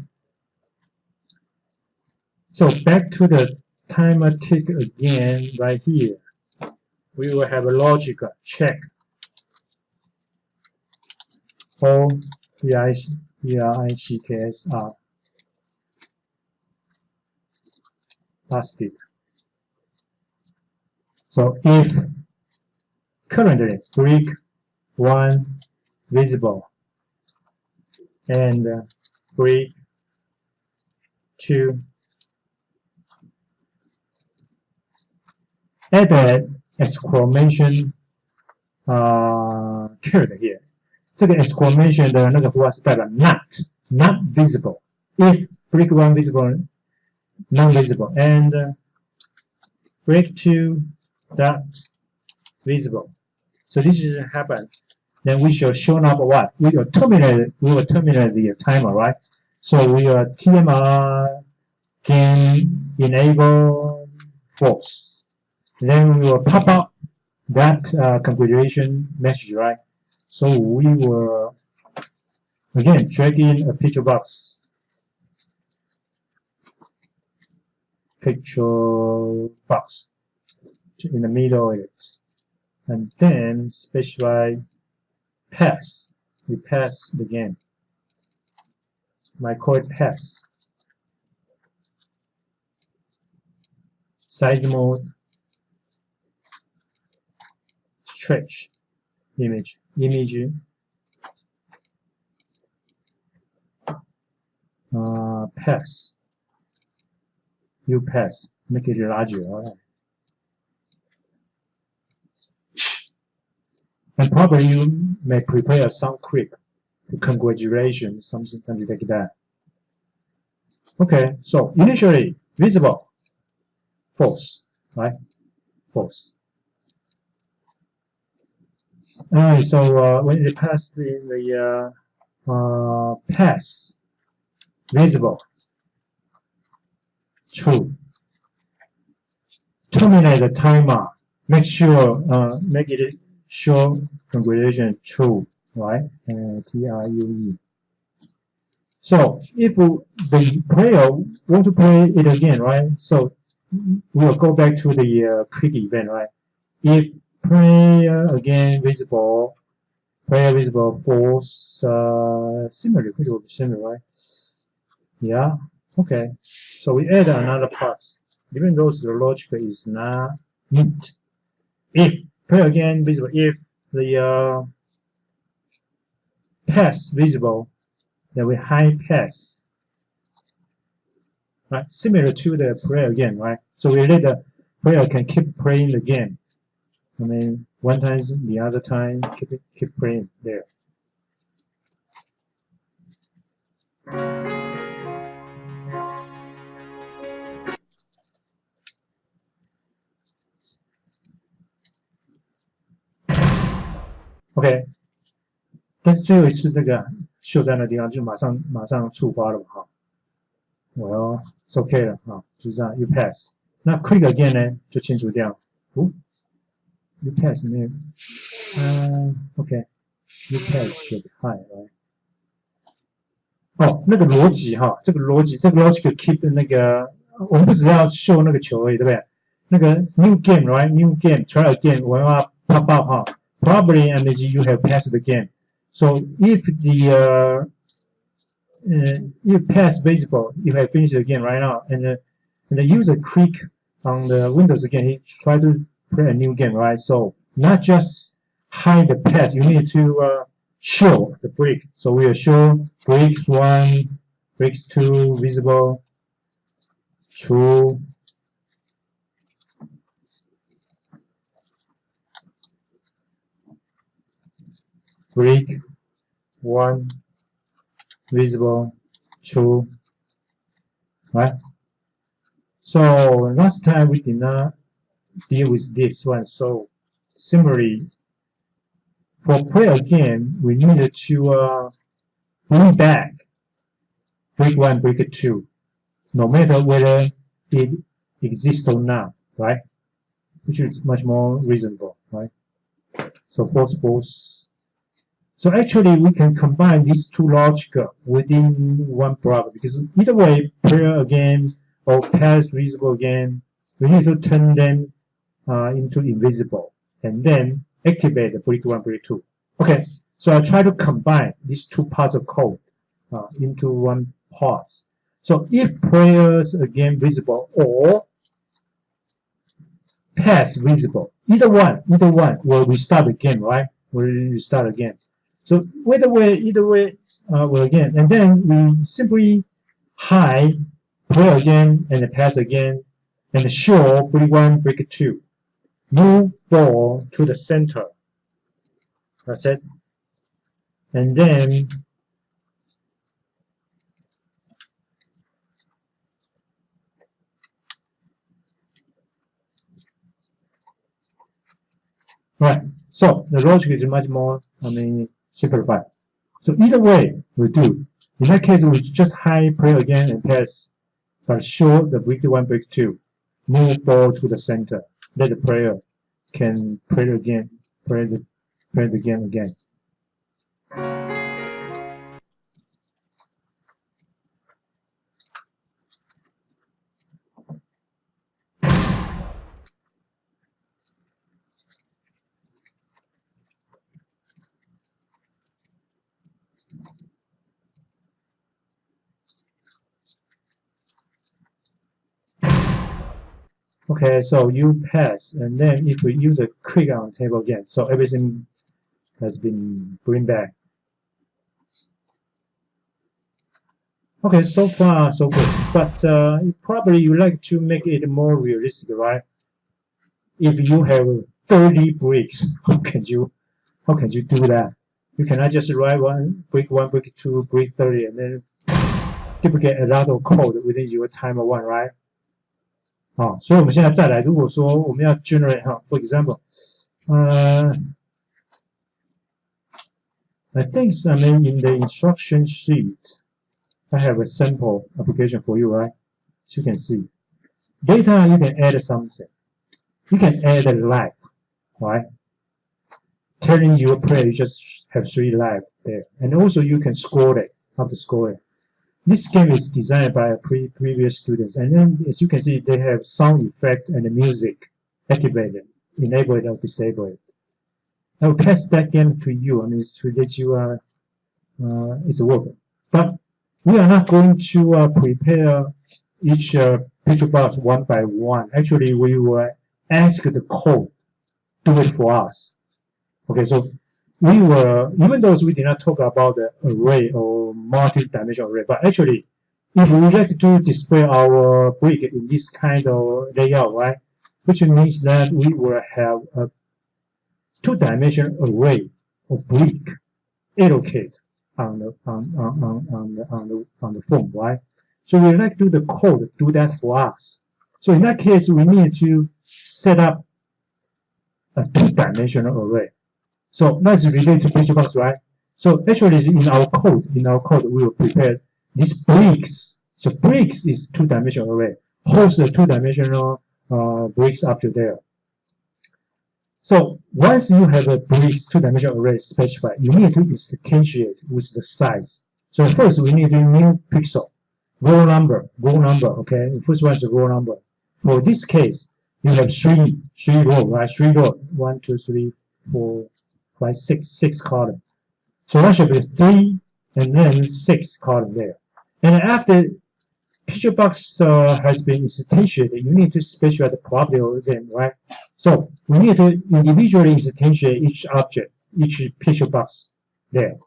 So back to the timer tick again right here. We will have a logical check all ERICKS are busted. So if currently brick 1 visible and brick 2 add an exclamation character here. 这个 exclamation 的那个符号是代表 not visible. If brick 1 visible, non visible, and brick 2 dot visible. So this is happen. Then we shall show up what? We will terminate the timer, right? So we will TMR can enable false. Then we will pop up that configuration message, right? So we will again drag in a picture box. Picture box in the middle of it. And then specify pass. We pass the game. I call it pass. Size mode. Stretch. Image. Pass. You pass. Make it larger. All right. And probably you may prepare some script to congratulations, something like that. Okay, so initially visible, false, right? False. Alright, so when it passed in the pass, visible, true. Terminate the timer. Make sure make it show configuration true, right? TRUE. So if the player want to play it again, right? So we'll go back to the click event, right? If player again visible, player visible false, similar, pretty similar, right? Yeah, okay. So we add another part, even though the logic is not neat. If player again visible, if the pass visible, then we hide pass, right? Similar to the player again, right? So we let the player can keep playing the game. I mean, one time, the other time, keep playing there. OK， 但是最后一次那个秀在那地方就马上触发了哈。我是 OK 了啊，就是这样 ，you pass。那 click again 呢就清除掉。哦 ，you pass 那，OK，you pass should be high，right？ 哦，那个逻辑哈，这个逻辑 keep 那个，我们不只要秀那个球而已，对不对？那个 new game right new game try again 我要 pop up 哈 probably and you have passed the game. So if the you pass visible, you have finished the game right now, and the user click on the Windows again, he try to play a new game, right? So not just hide the pass, you need to show the brick. So we will show bricks 1, bricks 2 visible, true. Brick 1 visible, true, right? So last time we did not deal with this one. So similarly, for play again, we needed to bring back brick 1, brick 2, no matter whether it exists or not, right? Which is much more reasonable, right? So false. So actually, we can combine these two logic within one block because either way, player again or pass visible again, we need to turn them into invisible and then activate the brick 1, brick 2. Okay, so I try to combine these two parts of code into one part. So if players again visible or pass visible, either one will restart the game, right? Will restart again. So either way, will again, and then we simply hide play again and pass again, and show brick 1, brick 2. Move ball to the center. That's it. And then right. So the logic is much more, simplified. So either way we do. In that case, we just hide play again and pass, but show the brick 1, brick 2. Move ball to the center. Let the player can play again, play the game again. Okay, so you pass, and then if we use a click on table again, so everything has been bring back. Okay, so far so good, but probably you like to make it more realistic, right? If you have 30 bricks, how can you do that? You cannot just write brick 1, brick 2, brick 30, and then duplicate a lot of code within your timer 1, right? 好，所以我们现在再来，如果说我们要 generate 哈 ，for example， I think in the instruction sheet, I have a sample application for you, right? So you can see data. You can add something. You can add a life, right? telling your player you just have 3 left there. And also you can score it, how to score it. This game is designed by previous students. And then as you can see, they have sound effect and the music activated, enable it or disable it. I will pass that game to you. I mean, to let you, it's a work. But we are not going to prepare each picture box one by one. Actually, we will ask the code do it for us. Okay, so we were, even though we did not talk about the array or multi-dimensional array, but actually, if we like to display our brick in this kind of layout, right, which means that we will have a 2-dimensional array of brick allocated on the phone, right? So we like to do the code to do that for us. So in that case, we need to set up a 2-dimensional array. So that's related to picture box, right? So actually, in our code, we will prepare these bricks. So bricks is 2-dimensional array, holds a 2-dimensional bricks object there. So once you have a bricks 2-dimensional array specified, you need to instantiate with the size. So first we need a new pixel, row number, okay? The first one is the row number. For this case, you have three rows, right? 3 rows, 1, 2, 3, 4, 5, 6 columns. So that should be 3 and then 6 columns there. And after picture box has been instantiated, you need to specify the property of them, right? So we need to individually instantiate each object, each picture box there.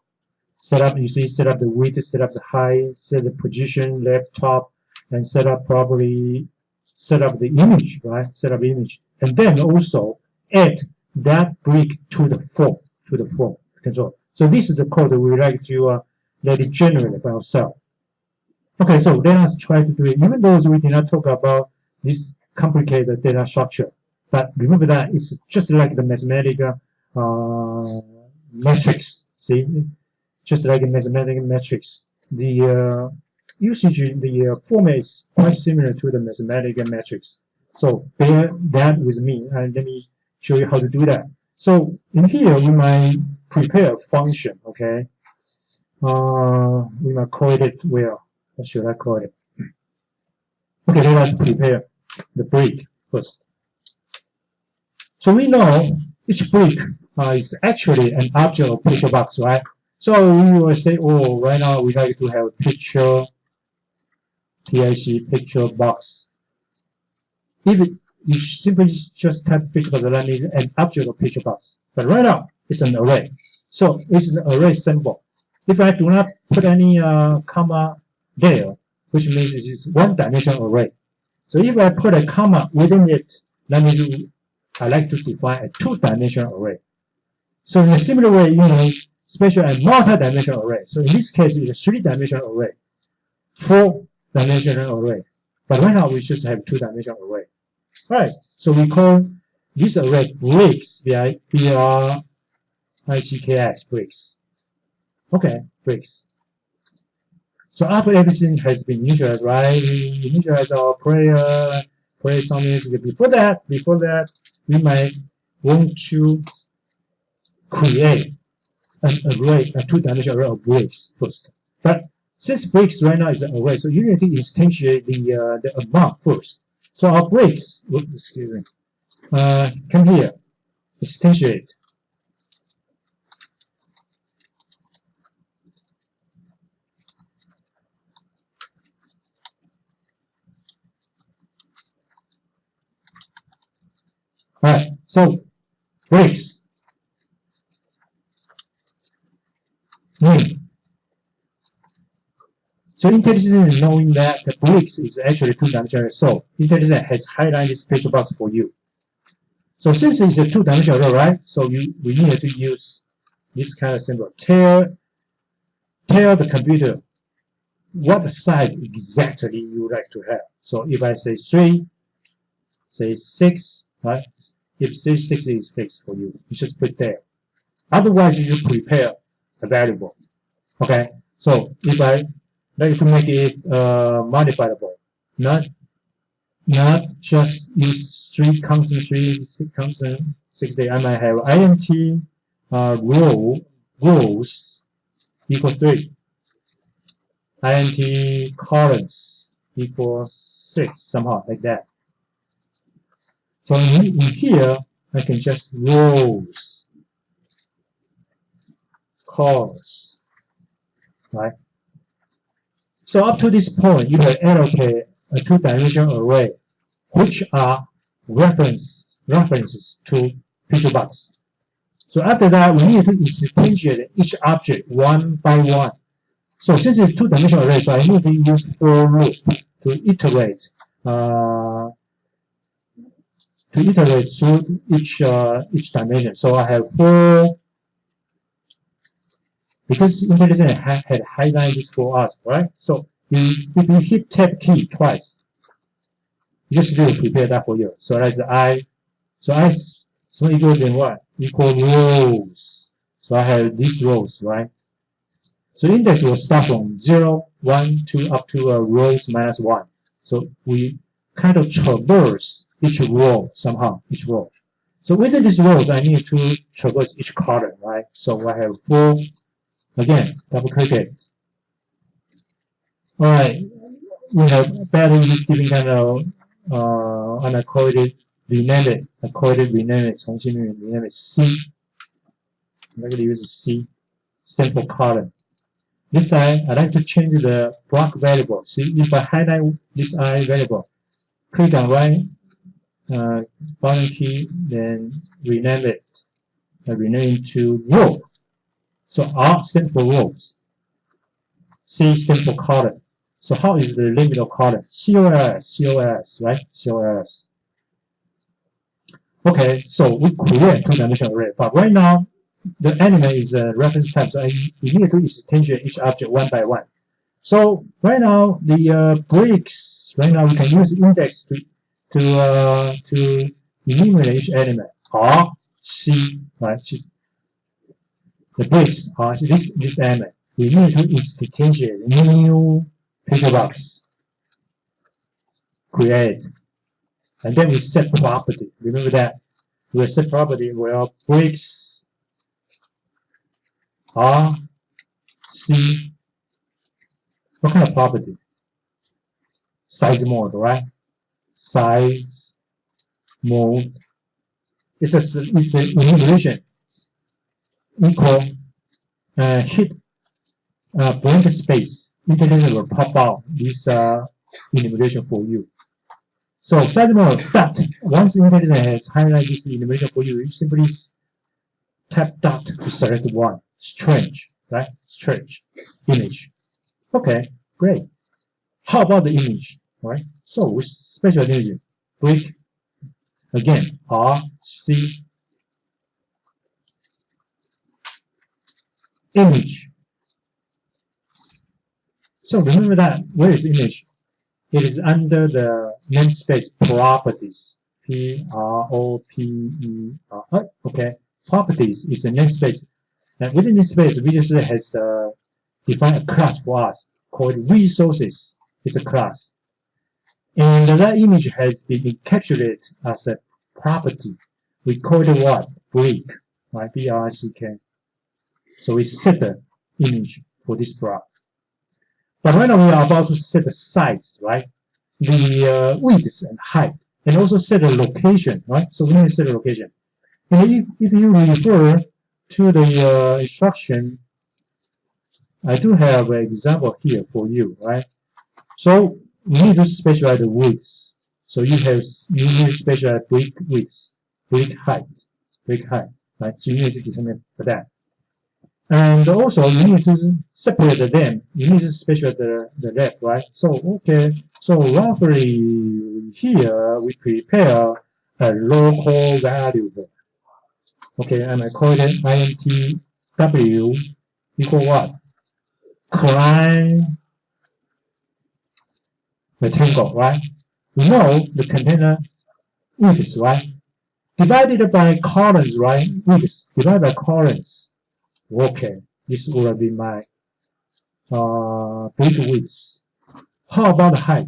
Set up, you see, set up the width, set up the height, set the position, left, top, and set up the image, right? Set up image. And then also add that brick to the form, control. So this is the code that we would like to let it generate by ourselves. Okay, so let us try to do it. Even though we did not talk about this complicated data structure, but remember that it's just like the mathematical matrix. See, just like a mathematical matrix. The usage, the format is quite similar to the mathematical matrix. So bear that with me, and let me show you how to do that. So in here, we might prepare a function. Okay, we might call it well. What should I call it? Okay, let us prepare the brick first. So we know each brick is actually an object of picture box, right? So we will say, oh, right now we like to have a picture, PIC picture box. If you simply just type picture box, that means an object of picture box. But right now it's an array, so it's an array symbol. If I do not put any comma there, which means it is 1-dimensional array. So if I put a comma within it, that means I like to define a 2-dimensional array. So in a similar way, you may specify a multi-dimensional array. So in this case, it's a 3-dimensional array, 4-dimensional array. But right now we just have 2-dimensional array. All right. So we call this array bricks, B-R-I-C-K-S, bricks. Okay, bricks. So after everything has been initialized, right? We initialize our player something. Before that, we might want to create an array, a 2-dimensional array of bricks first. But since bricks right now is an array, so you need to instantiate the amount first. So our bricks, excuse me, come here, instantiate. Alright, so bricks. So IntelliSense is knowing that the bricks is actually 2-dimensional, so IntelliSense has highlighted this picture box for you. So since it's a 2-dimensional array, right? So we need to use this kind of symbol. Tell the computer what size exactly you would like to have. So if I say 3, say 6, right? If say 6 is fixed for you, you just put there. Otherwise, you prepare a variable. Okay. So if I like to make it modifiable, not just use 3 constant, 6 constant, 6 day. I might have int rows equal 3. int columns equals 6, somehow like that. So in here, I can just rows, columns, right? So up to this point, you can allocate a two-dimensional array, which are references to picture box. So after that, we need to instantiate each object one by one. So since it's two-dimensional array, so I need to use for loop to iterate through each dimension. So I have 4. Because IntelliSense had highlighted this for us, right? So if you hit tab key twice, you just need to prepare that for you. So that's I. So equal then what? Equal rows. So I have these rows, right? So index will start from 0, 1, 2 up to rows minus 1. So we kind of traverse each row somehow, each row. So within these rows, I need to traverse each column, right? So I have 4. Again, double click it. All right, we have better giving kind of and I call it rename it. I call it rename it. 重新 rename it C. I'm going to use C. Stand for column. This I like to change the block variable. See, if I highlight this I variable, click on right button key, then rename it. I rename it to row. So R stands for rows. C stands for column. So how is the limit of column? COLS, right? COLS. Okay, so we create two-dimensional array, but right now the element is a reference type, so we need to instantiate each object one by one. So right now the bricks, right now we can use index to enumerate each element. R, C, right? The bricks are this element. We need to instantiate a new picture box. Create. And then we set property. Remember that. We set property where bricks R, C. What kind of property? Size mode, right? Size mode. It's an enumeration. Equal hit blank space. IntelliSense will pop out this enumeration for you. So size mode dot. Once IntelliSense has highlighted this enumeration for you, you simply tap dot to select one. Strange, right? Strange image. Okay, great. How about the image? All right. So with special image, click again R C image. So remember that where is image? It is under the namespace properties. P-R-O-P-E-R. Okay, properties is a namespace. And within this space, we just has defined a class for us called resources. It's a class. And that image has been encapsulated as a property. We call it what? Brick, right? B-R-I-C-K. So we set the image for this block. But right now we are about to set the size, right? The width and height, and also set the location, right? So we need to set the location. And if you refer to the instruction, I do have an example here for you, right? So you need to specify the width. So you need to specify brick width, brick height, right? So you need to determine for that. And also you need to separate them. You need to specify the left, right? So okay. So roughly here we prepare a local variable. Okay, and I call it intw equal what? Client rectangle, right? We know the container width, right? Divided by columns, right? Width divided by columns. Okay, this will be my brick width. How about the height?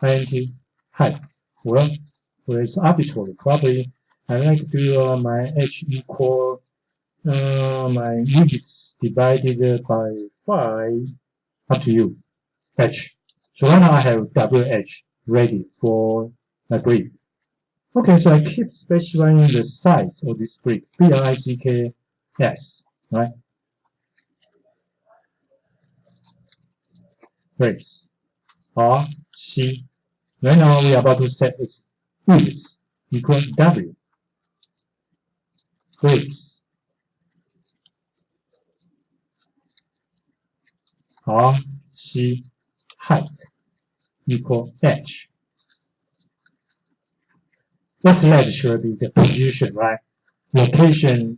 Int height. Well, it's arbitrary. Probably I like to do my h equal My units divided by 5, up to you, H. So right now I have WH ready for my brick. Okay, so I keep specifying the size of this brick, BRICKS, right? Bricks, R, C. Right now we are about to set its width equal W. Bricks, R, C, height equal H. What's left should be the position, right? Location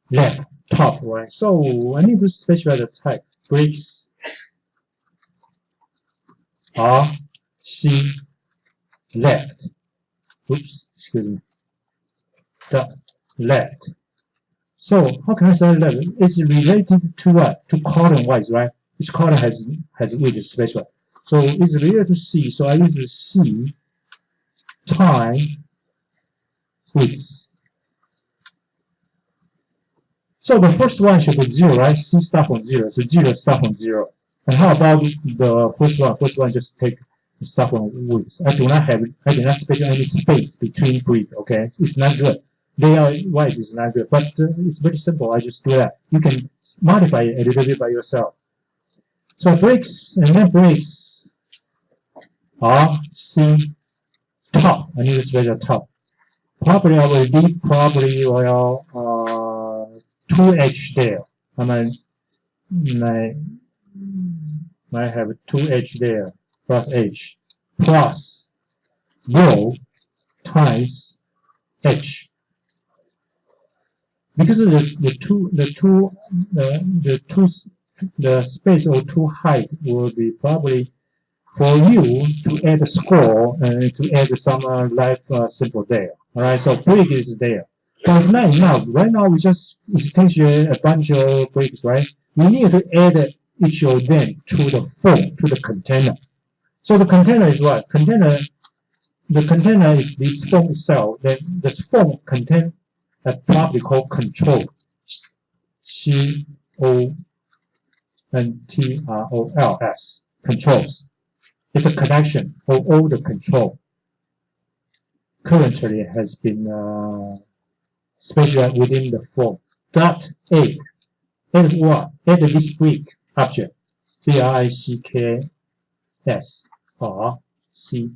left, top, right? So I need to specify the type. Bricks, R, C, left. Oops, excuse me. The left. So how can I say left? It's related to what? To column wise, right? Each column has width specified. So it's related to C. So I use C time width. So the first one should be 0, right? C start from 0. So 0 start from 0. And how about the first one? First one just take start from width. I do not specify any space between brick, okay? It's not good. Layout-wise, it's not good. But it's very simple. I just do that. You can modify it a little bit by yourself. So bricks, and then bricks R, C, top. I need to specify top. Probably I will leave probably 2H there. I might have 2H there plus H plus row times H. Because of the space or two height will be probably for you to add a score and to add some live symbol there. All right, so brick is there. But it's not enough. Right now we just instantiate a bunch of bricks, right? We need to add each of them to the form, to the container. So the container is what? The container is this form itself. Then this form contains a property called control. CONTROLS. Controls. It's a collection of all the control. Currently has been specified within the form. Dot add. Add what? Add this brick object. BRICKS or C.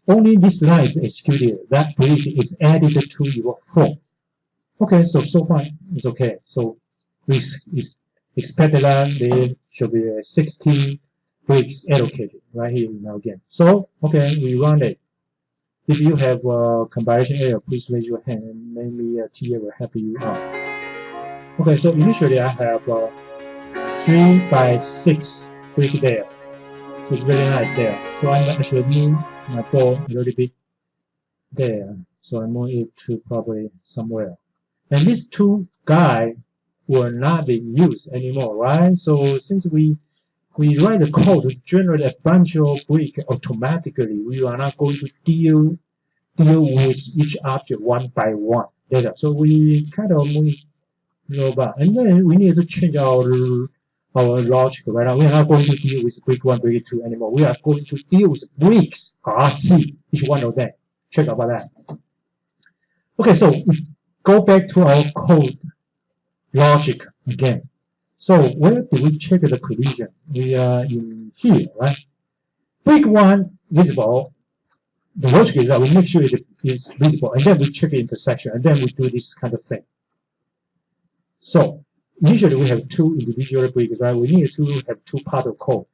Only this line is executed. That brick is added to your form. Okay, so far it's okay. So we expected that there should be 60 bricks allocated right here now again. So okay, we run it. If you have a comparison error, please raise your hand and maybe TA will help you out. Okay, so initially I have 3 by 6 brick there. So it's very nice there. So I'm actually move my ball a little bit there. So I move it to probably somewhere. And these two guys will not be used anymore, right? So since we write the code to generate a bunch of bricks automatically, we are not going to deal with each object one by one later. So we kind of move robot, and then we need to change our logic right now. We are not going to deal with brick 1, brick 2 anymore. We are going to deal with bricks RC, each one of them. Check about that. Okay, so go back to our code logic again. So where do we check the collision? We are in here, right? Brick 1 visible. The logic is that we make sure it is visible, and then we check the intersection, and then we do this kind of thing. So usually we have 2 individual bricks, right? We need to have 2 parts of code.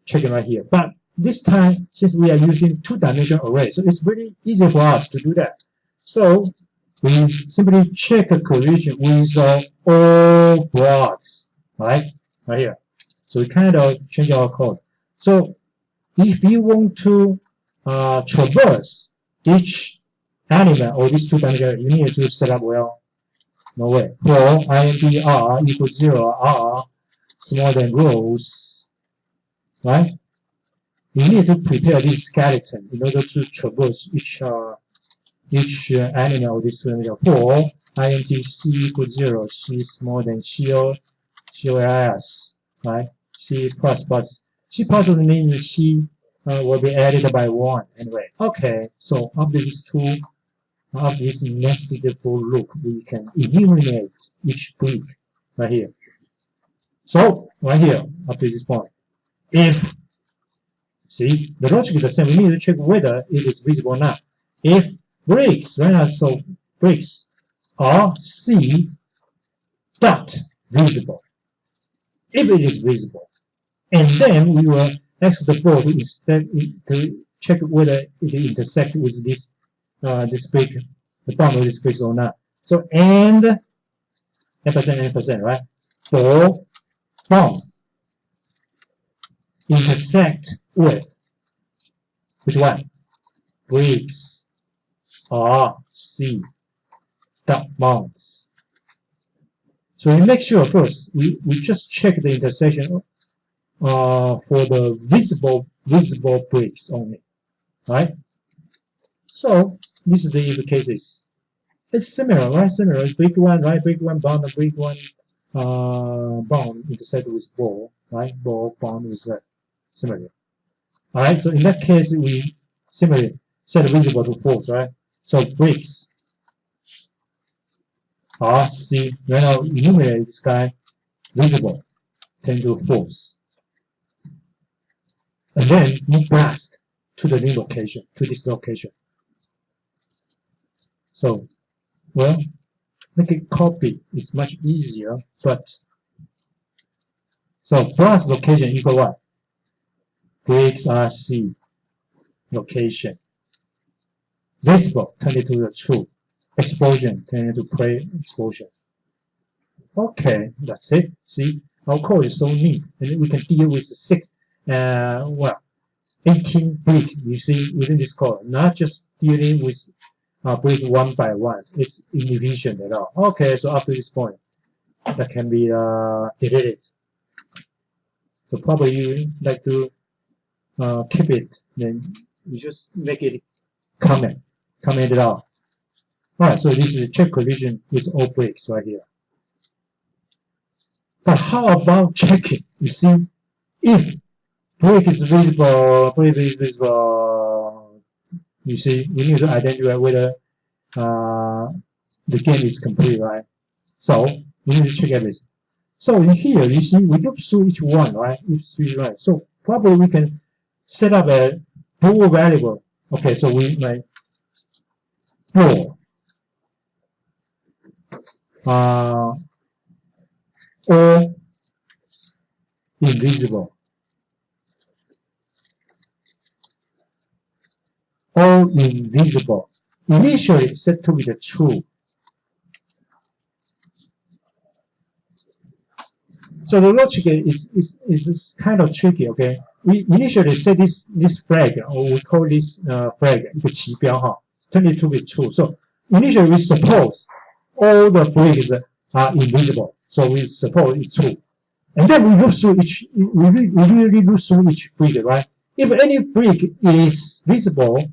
Check it right here. But this time, since we are using 2-dimensional array, so it's really easy for us to do that. So we simply check a collision with all blocks, right here. So we kind of change our code. So if you want to traverse each element or these 2-dimensional, you need to set up well. No way. For INDR equals 0, R smaller than rows, right? You need to prepare this skeleton in order to traverse each each element of this two-dimensional for int c equals 0, c smaller than COLS, right? C plus plus. C plus means C will be added by 1 anyway. Okay, so after these two, after this nested for loop, we can enumerate each brick right here. So right here, up to this point, if see the logic is the same, we need to check whether it is visible or not. If bricks, right now, so bricks are C dot visible. If it is visible, and then we will ask the board to check whether it intersects with this this brick, the bound of this brick or not. So and n%, right? For bound intersect with which one? Bricks are C dot bounds. So we make sure first we just check the intersection for the visible bricks only, right? So this is the cases. It's similar, right? Similar. Brick one, right? Brick one bound, brick one bound intersect with ball, right? Ball bound with that. Similar. All right. So in that case, we similarly set visible to false, right? So bricks are C. Right now, enumerate this guy visible, tend to false, and then move blast to the new location, to this location. So, well, make it copy is much easier, but so blast location equal what? Bricks are C location. Visible turn it to the true. Explosion turn it to pre-explosion. Okay, that's it. See, our code is so neat, and we can deal with 18 brick. You see within this code, not just dealing with brick one by one. It's inefficient at all. Okay, so up to this point, that can be deleted. So probably you like to keep it, then you just make it comment it out. Alright, so this is a check collision with all bricks right here. But how about checking? You see, if brick is visible, you see, we need to identify whether the game is complete, right? So we need to check everything. So in here, you see, we look through each one, right? So probably we can set up a bool variable. Okay, so we might bool or invisible or invisible. Initially set to be the true. So the logic is kind of tricky, okay? We initially set this flag, or we call this flag 一个旗标哈 turn it to be true. So initially we suppose all the bricks are invisible. So we suppose it's true. And then we look through we really look through each brick, right? If any brick is visible,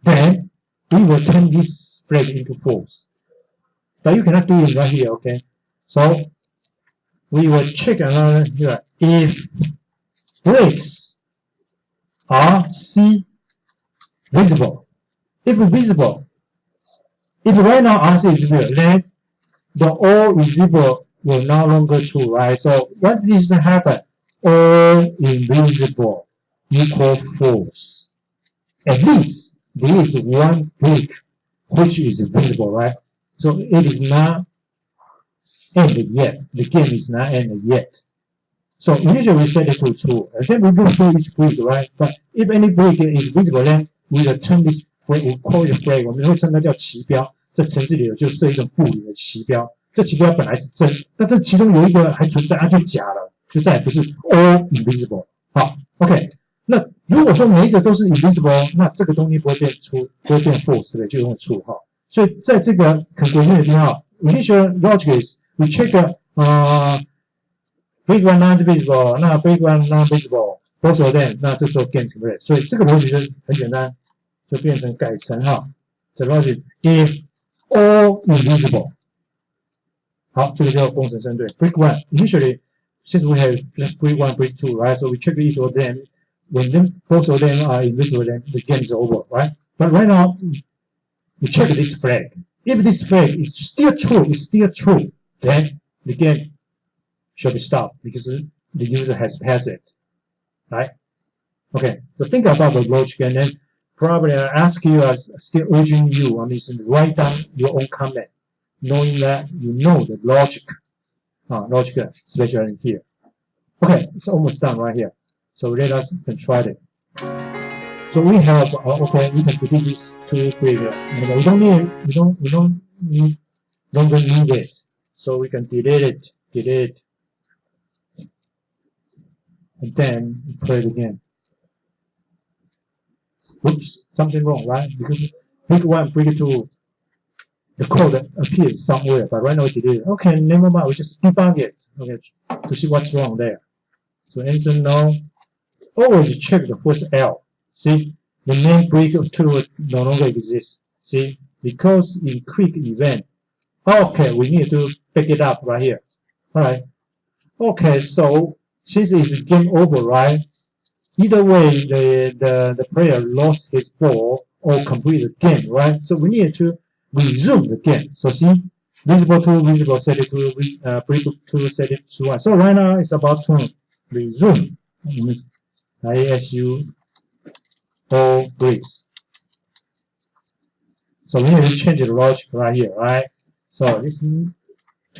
then we will turn this flag into false. But you cannot do it right here, okay? So we will check another here. If bricks are C visible, if visible, if right now RC is visible, then the all invisible will no longer true, right? So once this happen, all invisible equal false. At least there is one brick which is visible, right? So it is not ended yet. The game is not ended yet. So initially we set it to true, and then we go through each brick, right? But if any brick is visible, then we will turn this flag, we call it flag， 我们会称它叫旗标。这程式里就设一种不理的旗标，这旗标本来是真，但这其中有一个还存在，它就假了，就再也不是 all invisible。好 ，OK。那如果说每一个都是 invisible， 那这个东西不会变false， 对不对？就用 true 哈。所以在这个 conclusion 的地方 ，initial logic is we check brick one not visible， 那 brick one not visible，both of them， 那这时候 game complete。所以这个逻辑就很简单，就变成改成哈 the logic if all invisible。好，这个叫工程生对。Brick one initially, since we have just brick one, brick two, right? So we check each of them. When both of them are invisible, then the game is over, right? But right now, we check this flag. If this flag is still true, then the game should be stopped because the user has passed it, right? Okay, so think about the logic, and then probably I ask you, still urging you on this, write down your own comment, knowing that you know the logic, logic, especially here. Okay, it's almost done right here. So let us try it. So we have, okay, we can delete this to create it. We don't need it. So we can delete it, and then play it again. Oops, something wrong, right? Because brick one, brick two, the code appears somewhere, but right now we delete it. Okay, never mind, we just debug it, okay, to see what's wrong there. So answer no. Always check the first L. See, the main brick two no longer exists. See, because in quick event, okay, we need to pick it up right here. All right. Okay, so since it's game over, right? Either way, the player lost his ball or complete the game, right? So we need to resume the game. So see, visible to visible, set it to brick to set it to 1. So right now it's about to resume. ISU all bricks. So we need to change the logic right here, right? So this two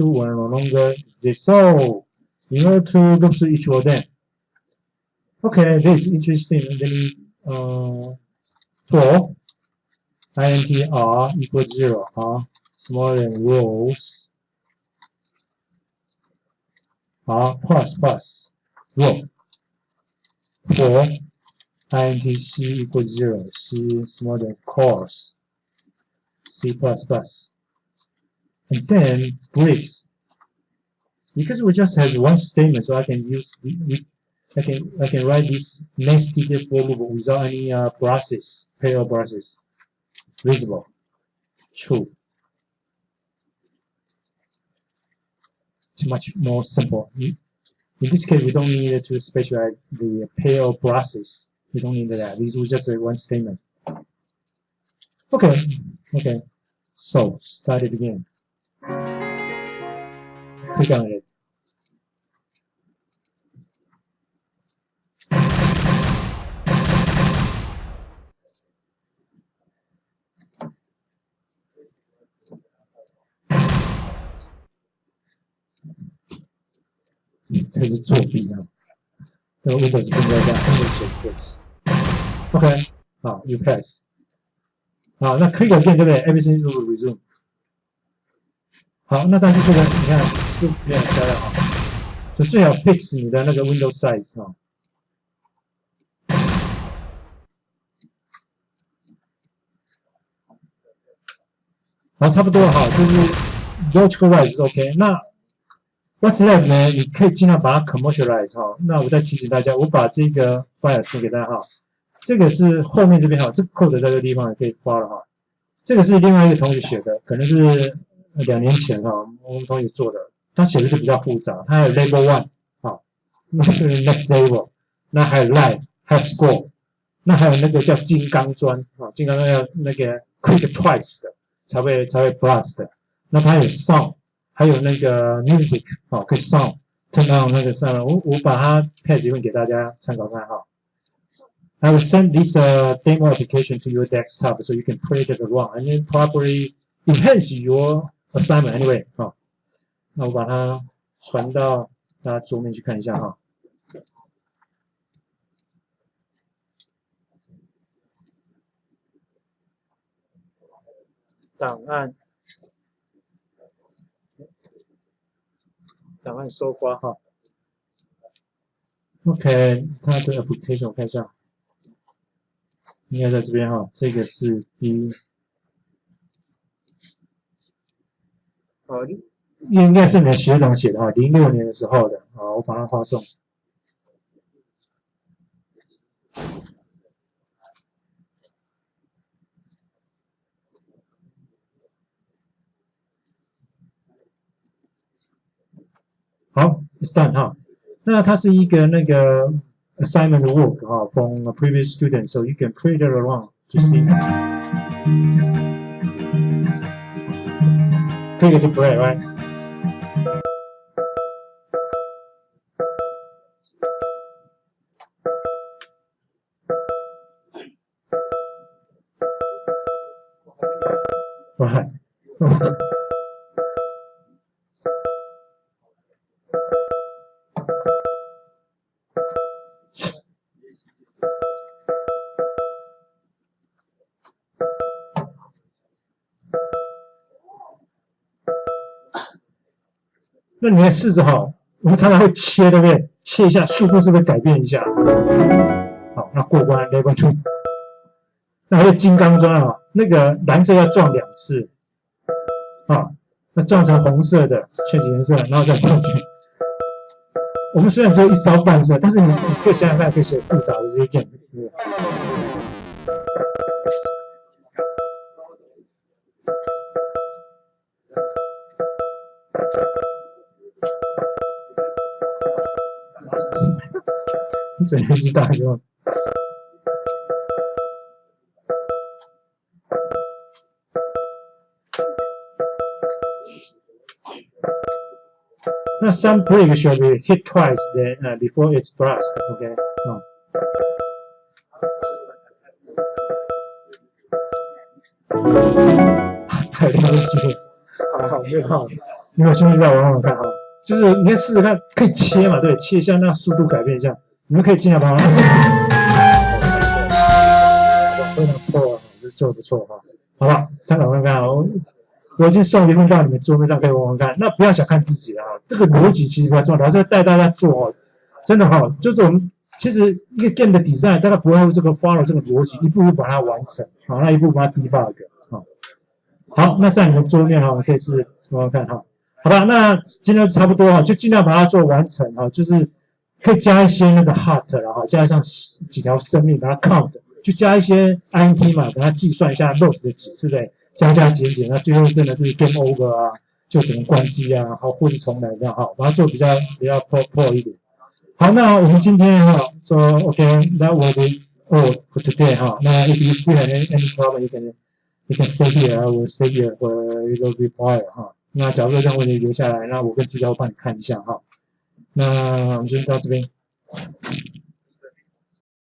will no longer exist. So in order to look through each of them. Okay, this is interesting. Then for int r equals 0, r smaller than rows, r plus row. For int c equals 0, c smaller than cores, c++. And then bricks. Because we just have one statement, so I can use I can write this nested for loop without any process, parallel process. Visible, true. It's much more simple. In this case, we don't need to specify the parallel process. We don't need that. This was just one statement. Okay. So start it again. Click on it.这是作弊啊！这个 Windows 不应该这样 English OK， 好 ，You pass。好，那 click again 对不对 ？Everything will resume。好，那但是这个你看就没有漂亮哈，就最好 fix 你的那个 Windows size 哈。好，差不多哈，就是 logical wise 是 OK。那 What's left 呢？你可以尽量把它 commercialize 哈。那我再提醒大家，我把这个 file 贴给大家哈。这个是后面这边哈，这个 code 在这个地方也可以发了哈。这个是另外一个同学写的，可能是2年前哈，我们同学做的。他写的就比较复杂，他还有 level 1啊，那是 next level， 那还有 live， 还有 score， 那还有那个叫金刚砖啊，金刚砖要那个 click twice 的才会 blast 的。那它有 sound。还有那个 music 哦，可以 sound turn on 那个 sound， 我把它 pass 一份给大家参考看哈。I will send this demo application to your desktop so you can play it around and then probably enhance your assignment anyway 哈。那我把它传到大家桌面去看一下哈。档案收发哈 ，OK， 它的 application 我看一下，应该在这边哈，这个是应该是你的学长写的哈，06年的时候的，好，我把它发送。done 哈。那它是一个那个 assignment work 哈 from a previous student, so you can play it around to see. Click it to play, right? Right. 那你来试着哈，我们常常会切，对不对？切一下，速度是不是改变一下？好，那过关 level 2。那还有金刚砖啊，那个蓝色要撞2次，啊，那撞成红色的圈几颜色，然后再过去。我们虽然只有一招半式，但是你可以想想看，可以写复杂的这些 game， 对不对？嘴力气大就。那 some break should be hit twice then before it's burst. OK， 太了不起了，好，没有好，你有兴趣再玩玩看哈。就是你看试试看，可以切嘛，对，切一下，让速度改变一下。你们可以尽量把它试试。非常破，这做的不错哈，好吧，参考看看啊。我已经送一份到你们桌面上，可以玩玩看。那不要小看自己了啊，这个逻辑其实比较重要。老师带大家做哦，真的哈，就是我们其实一个 game 的 design 大概不会这个 follow 这个逻辑，一步一步把它完成，好，那一步把它 debug 啊。好，那在你们桌面哈，我们可以试玩玩看哈。好吧，那今天差不多哈，就尽量把它做完成哈，就是可以加一些那个 heart， 然后加上几条生命，把它 count， 就加一些 int 嘛，给它计算一下 loss 的几次嘞。加减，那最后真的是 game over 啊，就可能关机啊，好，或是重来这样哈，把它做比较破一点。好，那我们今天哈说 OK，that will be all for today 哈。那 if you still have any problem, you can stay here, I will stay here for a little bit while 哈。那假如说这样问题留下来，那我跟指导帮你看一下哈。那我们就到这边。